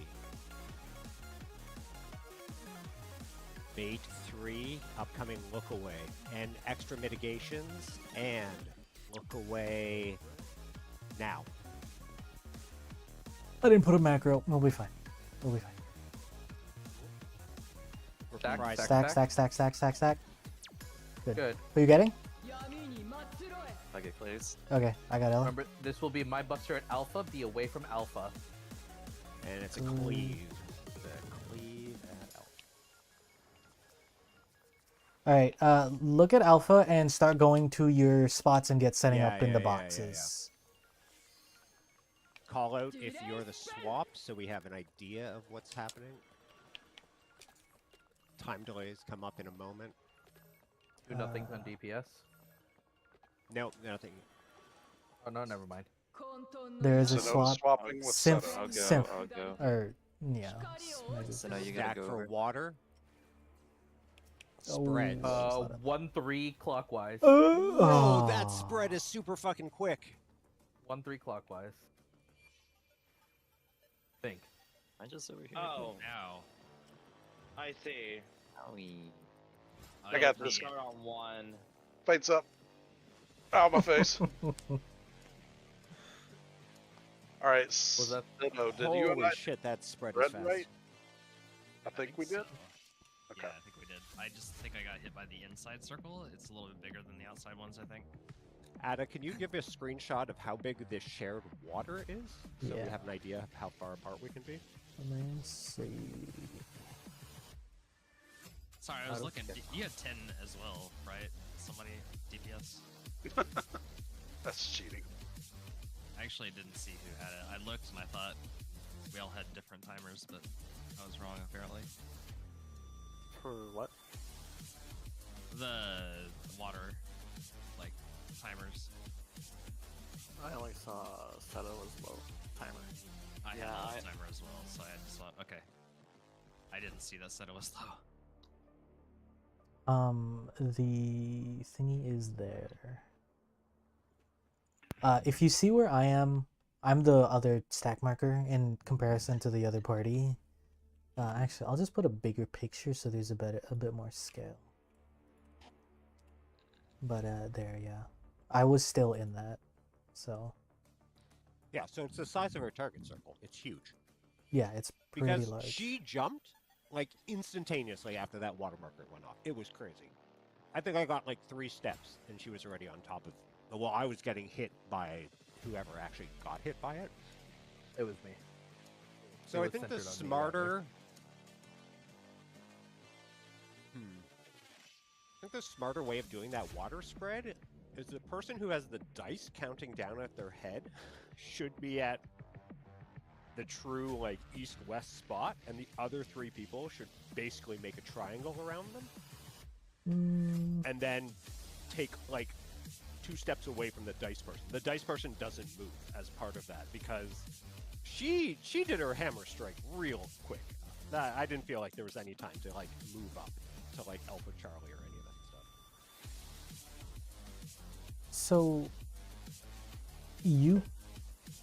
Bait 3. Upcoming look away. And extra mitigations. And look away now. I didn't put a macro. We'll be fine. We'll be fine. Stack, Reprise. Stack. Good. Good. Who are you getting? Okay, please. Okay, I got Ellen. Remember, this will be my buster at Alpha. Be away from Alpha. And it's a cleave. It's a cleave at alpha. Alright, look at Alpha and start going to your spots and get setting Yeah, up in yeah, the yeah, boxes. Call out if you're the swap so we have an idea of what's happening. Time delays come up in a moment. Do nothing's on DPS. No, nothing. Oh no, never mind. There is So a no swap. swapping with Synth, Seto. I'll go. synth, I'll go. or yeah. So now you gotta Stack go for over. water. Oh. Spread. 1-3 clockwise. Oh, that spread is super fucking quick. 1-3 clockwise. Think. I just over here. Oh, Ow. I see. Owie. I got this. Start on 1. Feints up. Ow, my face. Alright, Was that- Seto, did Holy you and I shit, that spread is read fast. right? I think we did. so. Okay. Yeah, I think we did. I just think I got hit by the inside circle. It's a little bit bigger than the outside ones, I think. Ada, can you give a screenshot of how big this shared water is? So we Yeah. have an idea of how far apart we can be? Let's see. Sorry, I Out was of looking. 10. You had 10 as well, right? Somebody, DPS? That's cheating. I actually didn't see who had it. I looked and I thought we all had different timers, but I was wrong apparently. For what? The water, like, timers. I only saw Seto was low timer. I had Yeah, a low I- timer as well, so I just thought, okay. I didn't see that said it was low. The thingy is there. If you see where I am, I'm the other stack marker in comparison to the other party. Actually, I'll just put a bigger picture so there's a bit more scale. But there, yeah, I was still in that. So Yeah, so it's the size of her target circle. It's huge. yeah, it's pretty Because large. she jumped like instantaneously after that water marker went off. It was crazy. I think I got like 3 steps and she was already on top of. Well, I was getting hit by whoever actually got hit by it. It was me. So It I was think the centered on me, smarter. I think the smarter way of doing that water spread is the person who has the dice counting down at their head should be at the true like east-west spot, and the other 3 people should basically make a triangle around them, and then take like 2 steps away from the dice person. The dice person doesn't move as part of that because she did her hammer strike real quick. I didn't feel like there was any time to like move up to like Alpha Charlie or any of that stuff. So you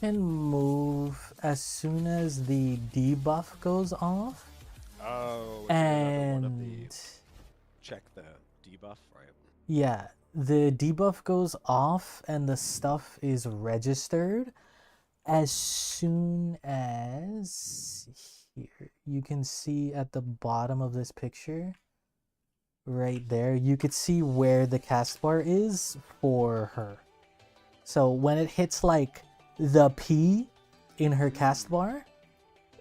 can move as soon as the debuff goes off. Oh, it's another one of the And check the debuff, right? yeah, the debuff goes off and the stuff is registered as soon as here. You can see at the bottom of this picture right there, you could see where the cast bar is for her. So when it hits like the P in her cast bar,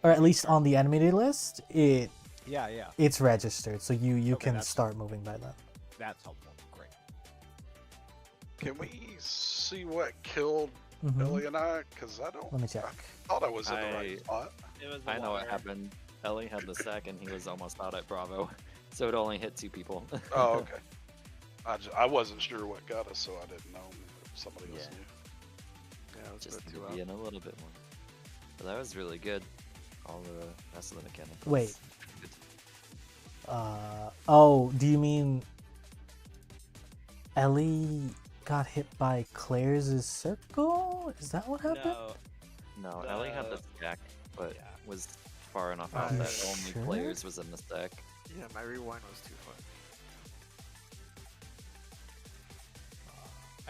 or at least on the animated list, Yeah. it's registered. So you Okay, can that's- start moving by then. That's helpful. Great. Can we see what killed Mhm. Billy and I? Because I don't. Let me check. I thought I was in the right spot. It was the I know what water. happened. Ellie had the sack and he was almost out at Bravo, so it only hit 2 people. Oh, okay. I wasn't sure what got us, so I didn't know if somebody else Yeah. knew. Yeah, it was Just about need 2 to out. be in a little bit more. But that was really good. All the rest of the mechanics. Wait. Good. Oh, do you mean Ellie got hit by Claire's circle? Is that what happened? No. No, Ellie had the stack, but Yeah. was far enough out Are you that only sure? players was in the stack. Yeah, my rewind was too far.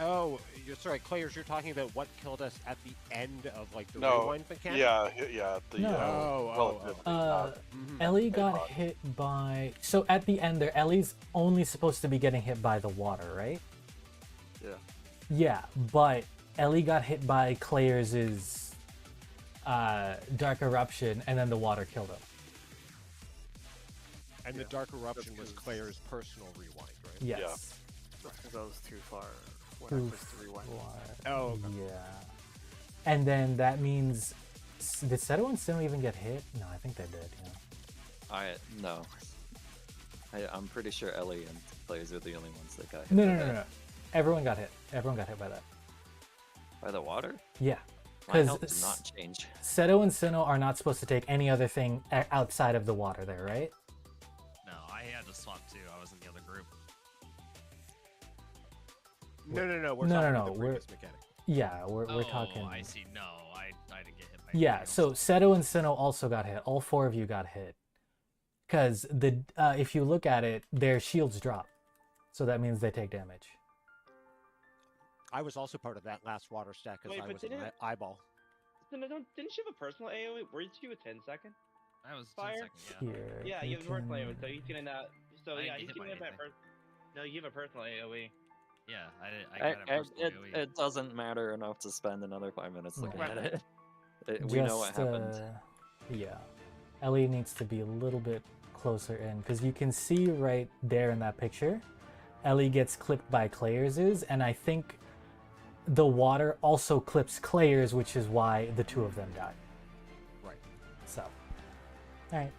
Oh, you're sorry, Claire's. You're talking about what killed us at the end of like the No, rewind mechanic. yeah. The No. relatively Mhm. Ellie got hit by. So at the end there, Ellie's only supposed to be getting hit by the water, right? Yeah. Yeah, but Ellie got hit by Claire's Dark Eruption, and then the water killed him. And the Yeah. Dark Eruption was That's- Claire's personal rewind, right? Yes. That's because I was too far when Too I pushed the rewind. far. Oh, okay. Yeah. And then that means. Did Seto and Sino even get hit? No, I think they did, yeah. No. I'm pretty sure Ellie and players are the only ones that got hit. No, by no, no, that. no. Everyone got hit. Everyone got hit by that. By the water? Yeah. My Because health did not change. Seto and Sino are not supposed to take any other thing outside of the water there, right? No, I had to swap too. I was in the other group. No. We're No, talking no, about no, the we're- previous mechanic. Yeah, we're Oh, talking. I see. No, I didn't get hit by Yeah, anything so else. Seto and Sino also got hit. All 4 of you got hit. Because if you look at it, their shields drop. So that means they take damage. I was also part of that last water stack because Wait, I but was an didn't- eyeball. Didn't you have a personal AoE? Were you a 10-second? That was Fire? 10 seconds, yeah. Here. Yeah, you have a personal AoE, so you can So I yeah, didn't you get can hit have by that anything. No, you have a personal AoE. Yeah, I got a personal AoE. It doesn't matter enough to spend another 5 minutes looking Right. at it. We know what happened. Yeah. Ellie needs to be a little bit closer in because you can see right there in that picture, Ellie gets clipped by Claire's, and I think the water also clips Claire's, which is why the 2 of them died. Right. So, all right.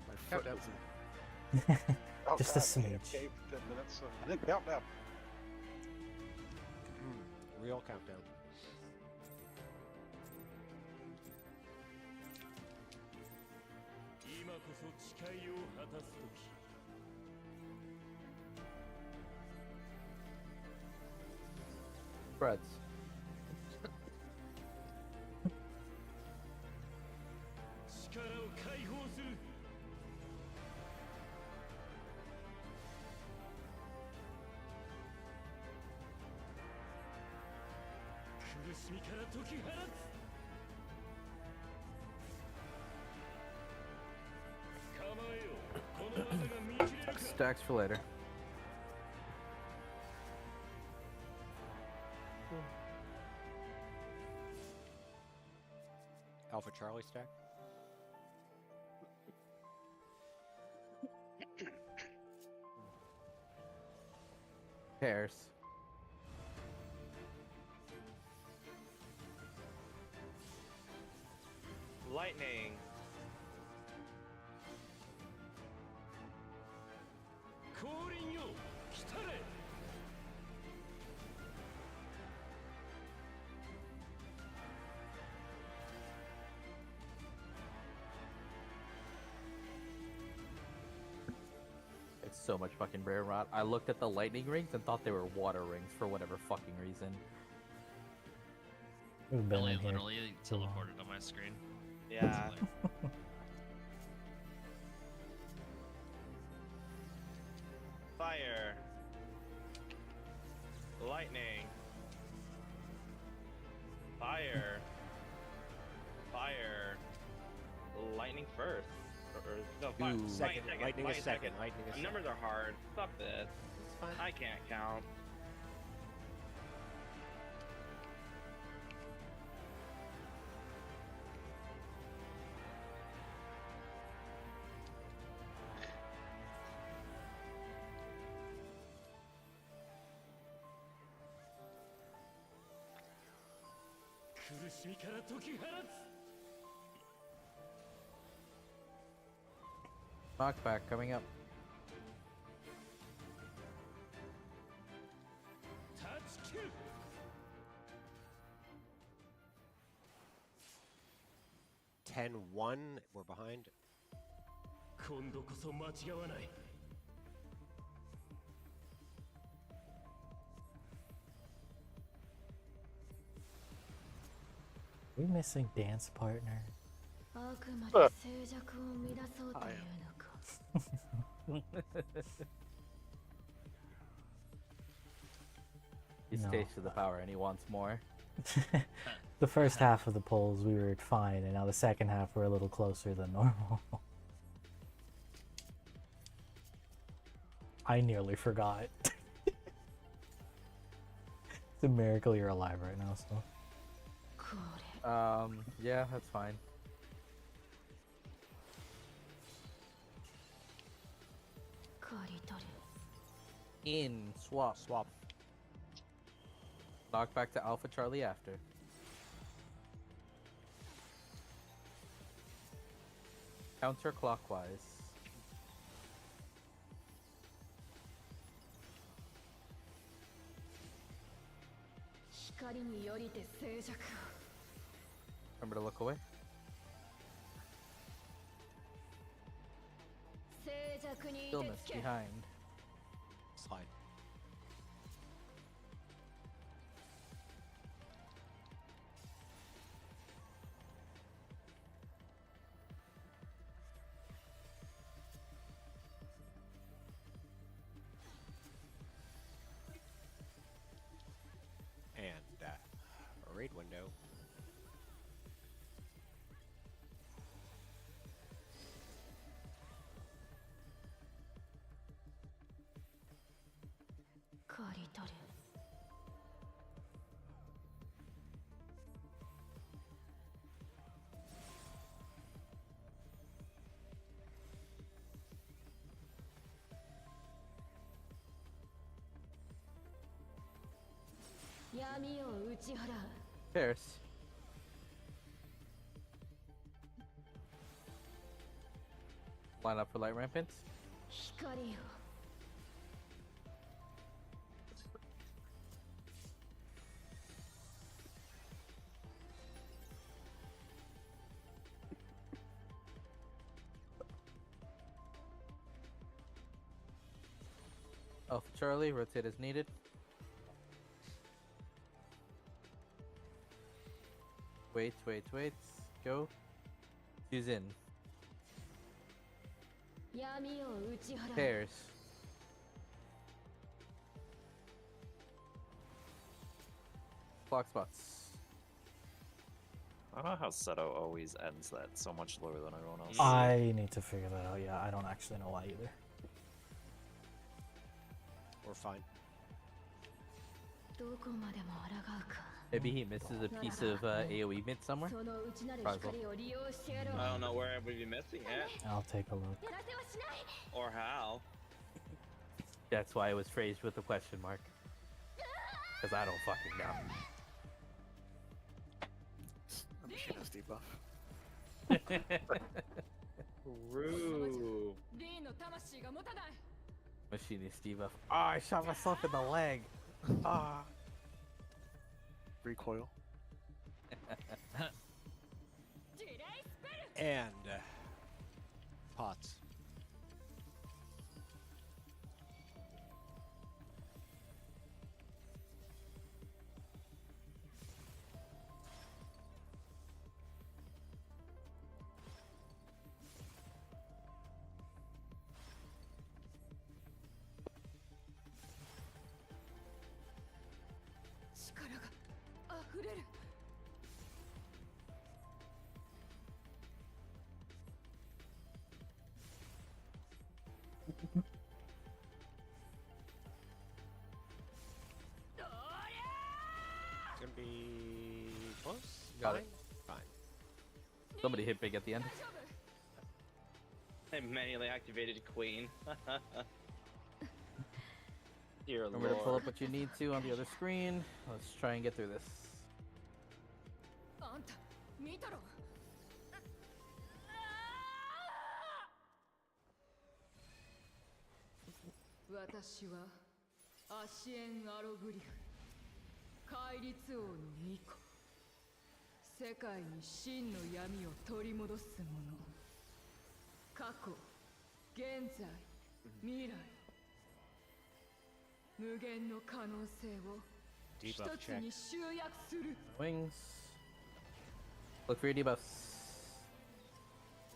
My foot Countdown. wasn't. Oh, Just a God, smidge. okay, 10 minutes. I didn't count down. Real countdown. Spreads. しみから解き放つ。構えよ。この技が見切れるか。 Stacks for later. Alpha Charlie stack. Pairs. Lightning. Calling you. 来たれ。 It's so much fucking rare rot. I looked at the lightning rings and thought they were water rings for whatever fucking reason. We've been Billy in here. literally too long. teleported on my screen. Yeah. Fire. Lightning. Fire. Fire. Lightning first. Or no, fire. Ooh. Second. Lightning is second. Lightning is second. Numbers are hard. Fuck this. It's fine. I can't count. Knockback coming up. Touch kill. 10-1. We're behind. 今度こそ間違わない。 We missing dance partner. あくまで静寂を乱そうというのか。 He's No. tasted the power and he wants more. The first half of the polls we were fine, and now the second half we're a little closer than normal. I nearly forgot. It's a miracle you're alive right now, so. Yeah, that's fine. In swap. Swap. Knock back to Alpha Charlie after. Counterclockwise. Remember to look away. Stillness behind. Slide. And raid window. Pierce. Line up for light rampants. Alpha Charlie, rotate as needed. Wait. Go. She's in. Pairs. Clock spots. I don't know how Seto always ends that so much lower than everyone else. I need to figure that out. Yeah, I don't actually know why either. We're fine. Maybe he misses a piece of AoE mid somewhere. Possible. I don't know where I would be missing it, I'll take a look. or how. That's why it was phrased with a question mark. Because I don't fucking know. I'm machine has debuff. Rude. Machinist debuff. Oh, I shot myself in the leg. Ah. Recoil. And pots. It's gonna be close. Got Fine? it. Fine. Somebody hit big at the end. I manually activated Queen. Dear Remember to pull Lord. up what you need to on the other screen. Let's try and get through this. 私はアシエン・アログリフ戒律王の巫女世界に真の闇を取り戻す者過去現在未来無限の可能性を一 Debuff つ check. に集約する Wings. Look for your debuffs.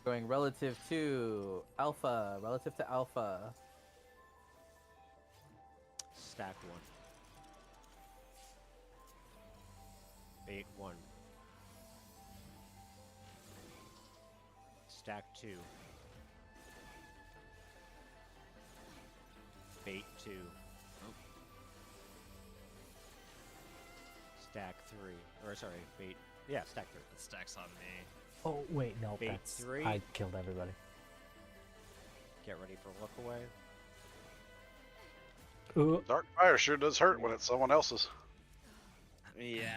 Going relative to alpha. Relative to alpha. Stacked one. Bait one. Stack two. Bait two. Stack three. Or sorry, bait. Yeah, stack three. It stacks on me. Oh wait, no, Bait that's three. I killed everybody. Get ready for look away. Ooh. Dark fire sure does hurt when it's someone else's. Yeah.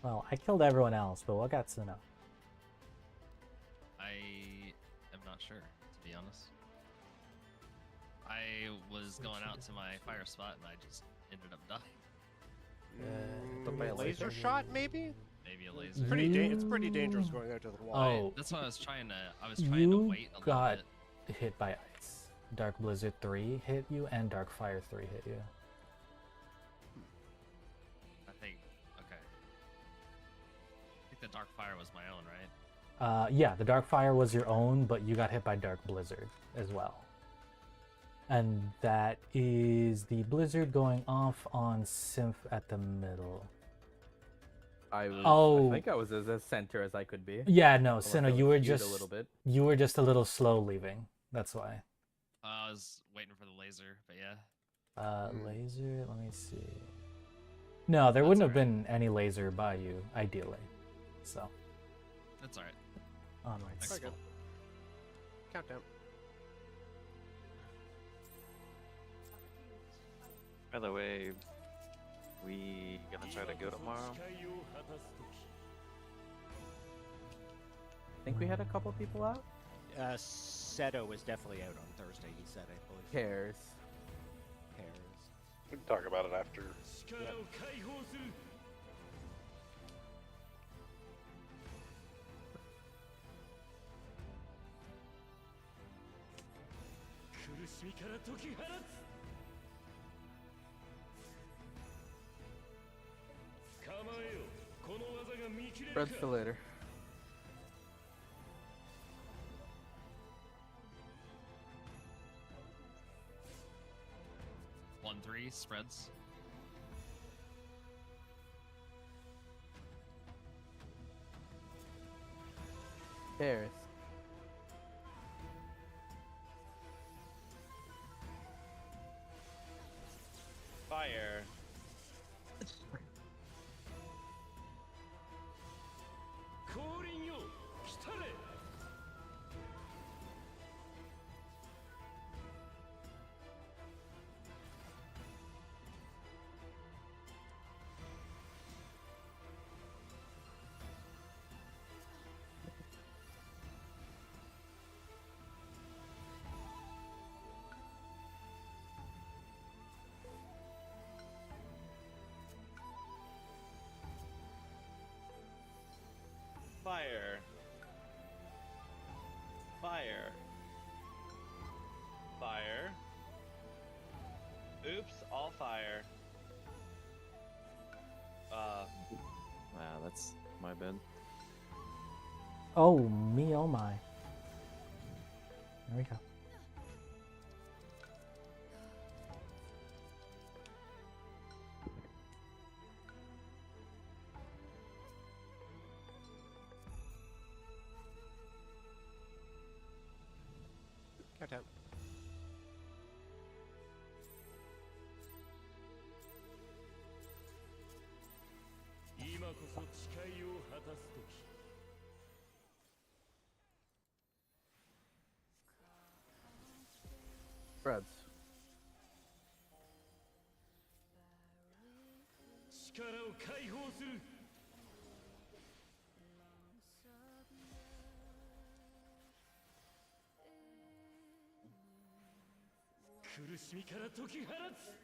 Well, I killed everyone else, but what got Suno? I am not sure, to be honest. I was going out to my fire spot and I just ended up dying. By a Laser laser? shot, maybe? Maybe a laser. It's pretty dangerous going out to the wall. Oh, That's what I was trying to. I was trying to you wait a little got bit. hit by ice. Dark Blizzard 3 hit you, and Dark Fire 3 hit you. I think. Okay. I think the dark fire was my own, right? Yeah, the Dark Fire was your own, but you got hit by Dark Blizzard as well. And that is the Blizzard going off on Symph at the middle. I Oh. think I was as center as I could be. Yeah, no, Unless I Sinnoh, was you were skewed just a little bit. you were just a little slow leaving. That's why. I was waiting for the laser, but yeah. Laser. Let me see. No, there That's wouldn't have alright. been any laser by you, ideally. So That's alright. onwards. Next good. Countdown. By the way, we gonna try to go tomorrow? I think we had a couple people out. Seto was definitely out on Thursday, he said, I believe. Cares. Pairs. We can talk about it after. 力を解放する 苦しみから解き放つ構えよこの技が見切れる Bread か for later. One 1-3 spreads. Pairs. Fire. Fire. Fire. Fire. Oops, all fire. Wow, that's my bad. Oh me, oh my. There we go. Countdown. Spreads. 力を解放する 苦しみから解き放つ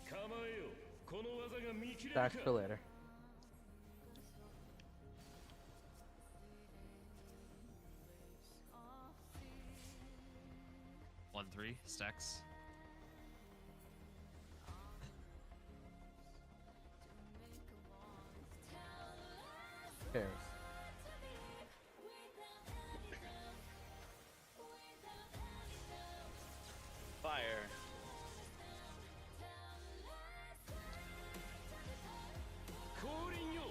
構えよこの技が見切れるか Stacks for later. One three stacks. Pairs. Fire. Calling you,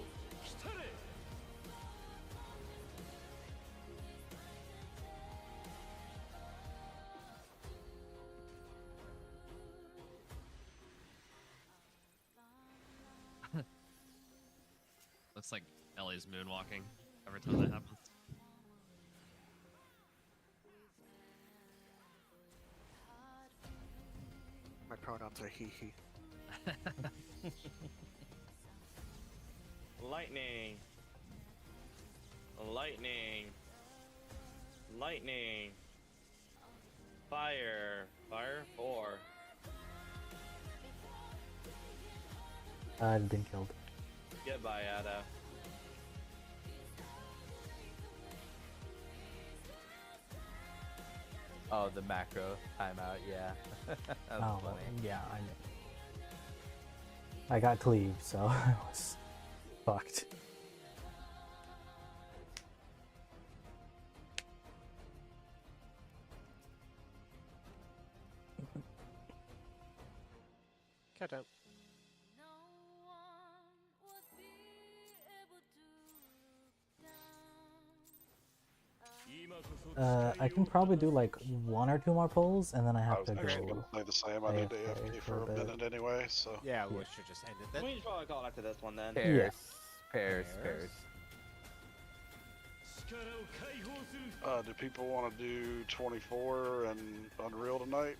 来たれ Looks like Ellie's moonwalking every time that happens. My pronouns are he. Lightning. Lightning. Lightning. Fire. Fire 4. I've been killed. Goodbye, Ada. Oh, the macro timeout, yeah. That was Oh, funny. yeah, I know. I got cleaved, so I was fucked. Countdown. I can probably do like 1 or 2 more pulls, and then I I have was to actually going go. to say the same. I need to AFK AFK for for a a bit. minute anyway, so. Yeah, we should just end it then. We should probably call it after this one then. Pairs. Yeah. Pairs. Pairs. Pairs. 力を解放する Do people want to do 24 and Unreal tonight?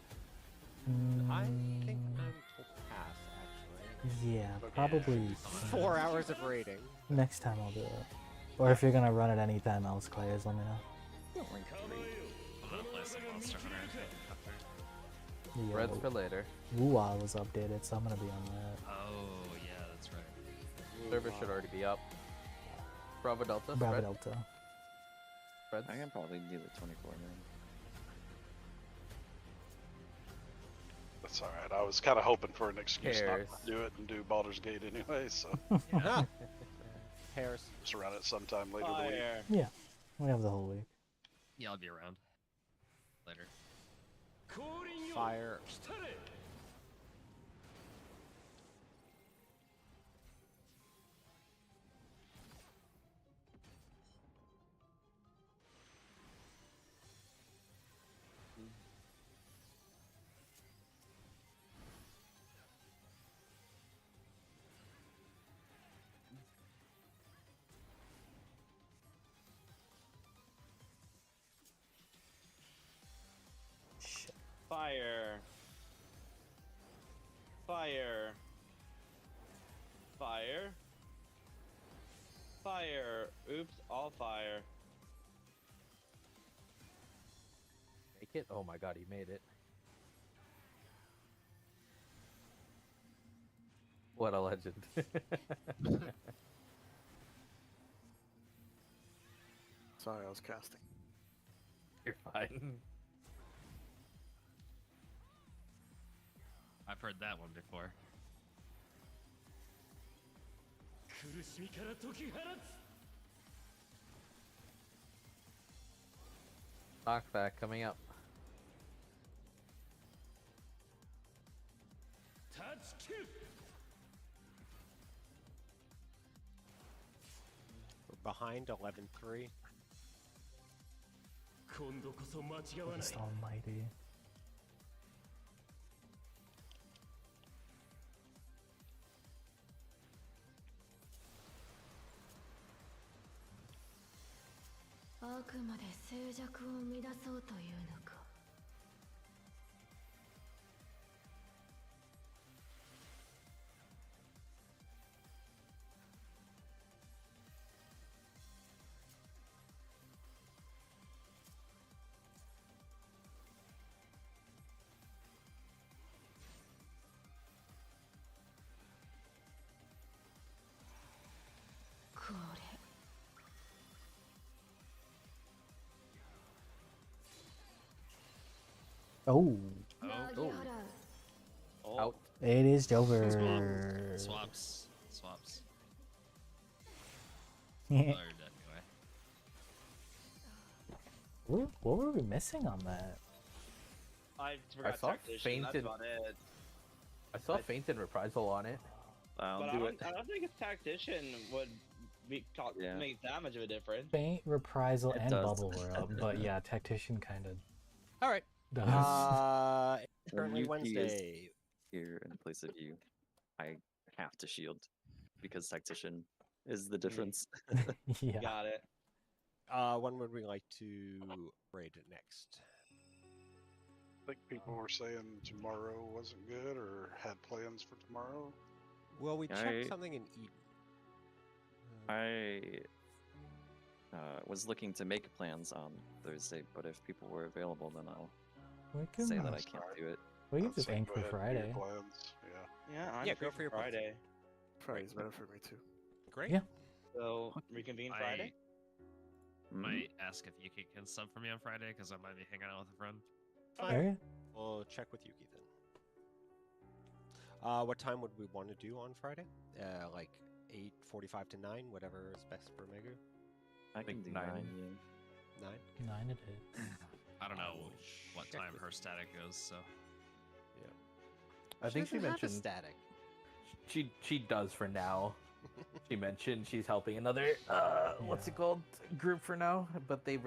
I Mm, think I'm full pass, actually. yeah, probably 4 hours of raiding. next time I'll do it. Or if you're gonna run it anytime else, players, let me know. 構えよ I'm gonna play some Monster Hunter after. The Spreads for later. Wuwa was updated, so I'm gonna be on that. Oh yeah, that's right. Server should already be up. Bravo Delta. Bravo Spread. Delta. Spreads. I can probably do the 24 then. That's alright. I was kind of hoping for an excuse not Pairs. to do it and do Baldur's Gate anyway, so Ah. Pairs. just run it sometime later in the week. Fire. Yeah, we have the whole week. Yeah, I'll be around later. Fire. Fire. Fire. Fire. Fire. Oops, all fire. Make it? Oh my god, he made it. What a legend. Sorry, I was casting. You're fine. I've heard that one before. Knockback coming up. We're behind 11-3. Christ almighty. Oh, Oh, Out. it is over. Swaps. Swaps. Yeah. Oh, you're dead anyway. What were we missing on that? I forgot saw tactician. That's fainted- about it. I saw Faint and Reprisal on it. I'll But do I it. don't think a tactician would Yeah. make that much of a difference. Faint, Reprisal, It and does. Bubble were up, but yeah, Tactician kind of All right. does. It's When currently Yuki is Wednesday. here in place of you, I have to shield because tactician is the difference. Yeah. Got it. When would we like to raid next? I think people were saying tomorrow wasn't good or had plans for tomorrow. Well, we I- checked something in Eden. I was looking to make plans on Thursday, but if people were available, then I'll We can, say that I That's can't fine. do it. we can I'd just say aim go for ahead and do your Friday. plans. Yeah. Yeah, I'm Yeah, free go for your plans. Friday. Friday's better for me too. Great. Yeah. So reconvene Friday. Mhm. Might ask if Yuki can sub for me on Friday because I might be hanging out with a friend. Alright. We'll check with Yuki then. What time would we want to do on Friday? Like 8:45 to 9, whatever is best for Megu. I can think do 9. 9. 9. 9 it is. I don't know will what check time with her static goes, so. I think she doesn't have a mentioned static. she does for now. She mentioned she's helping another what's Yeah. it called group for now, but they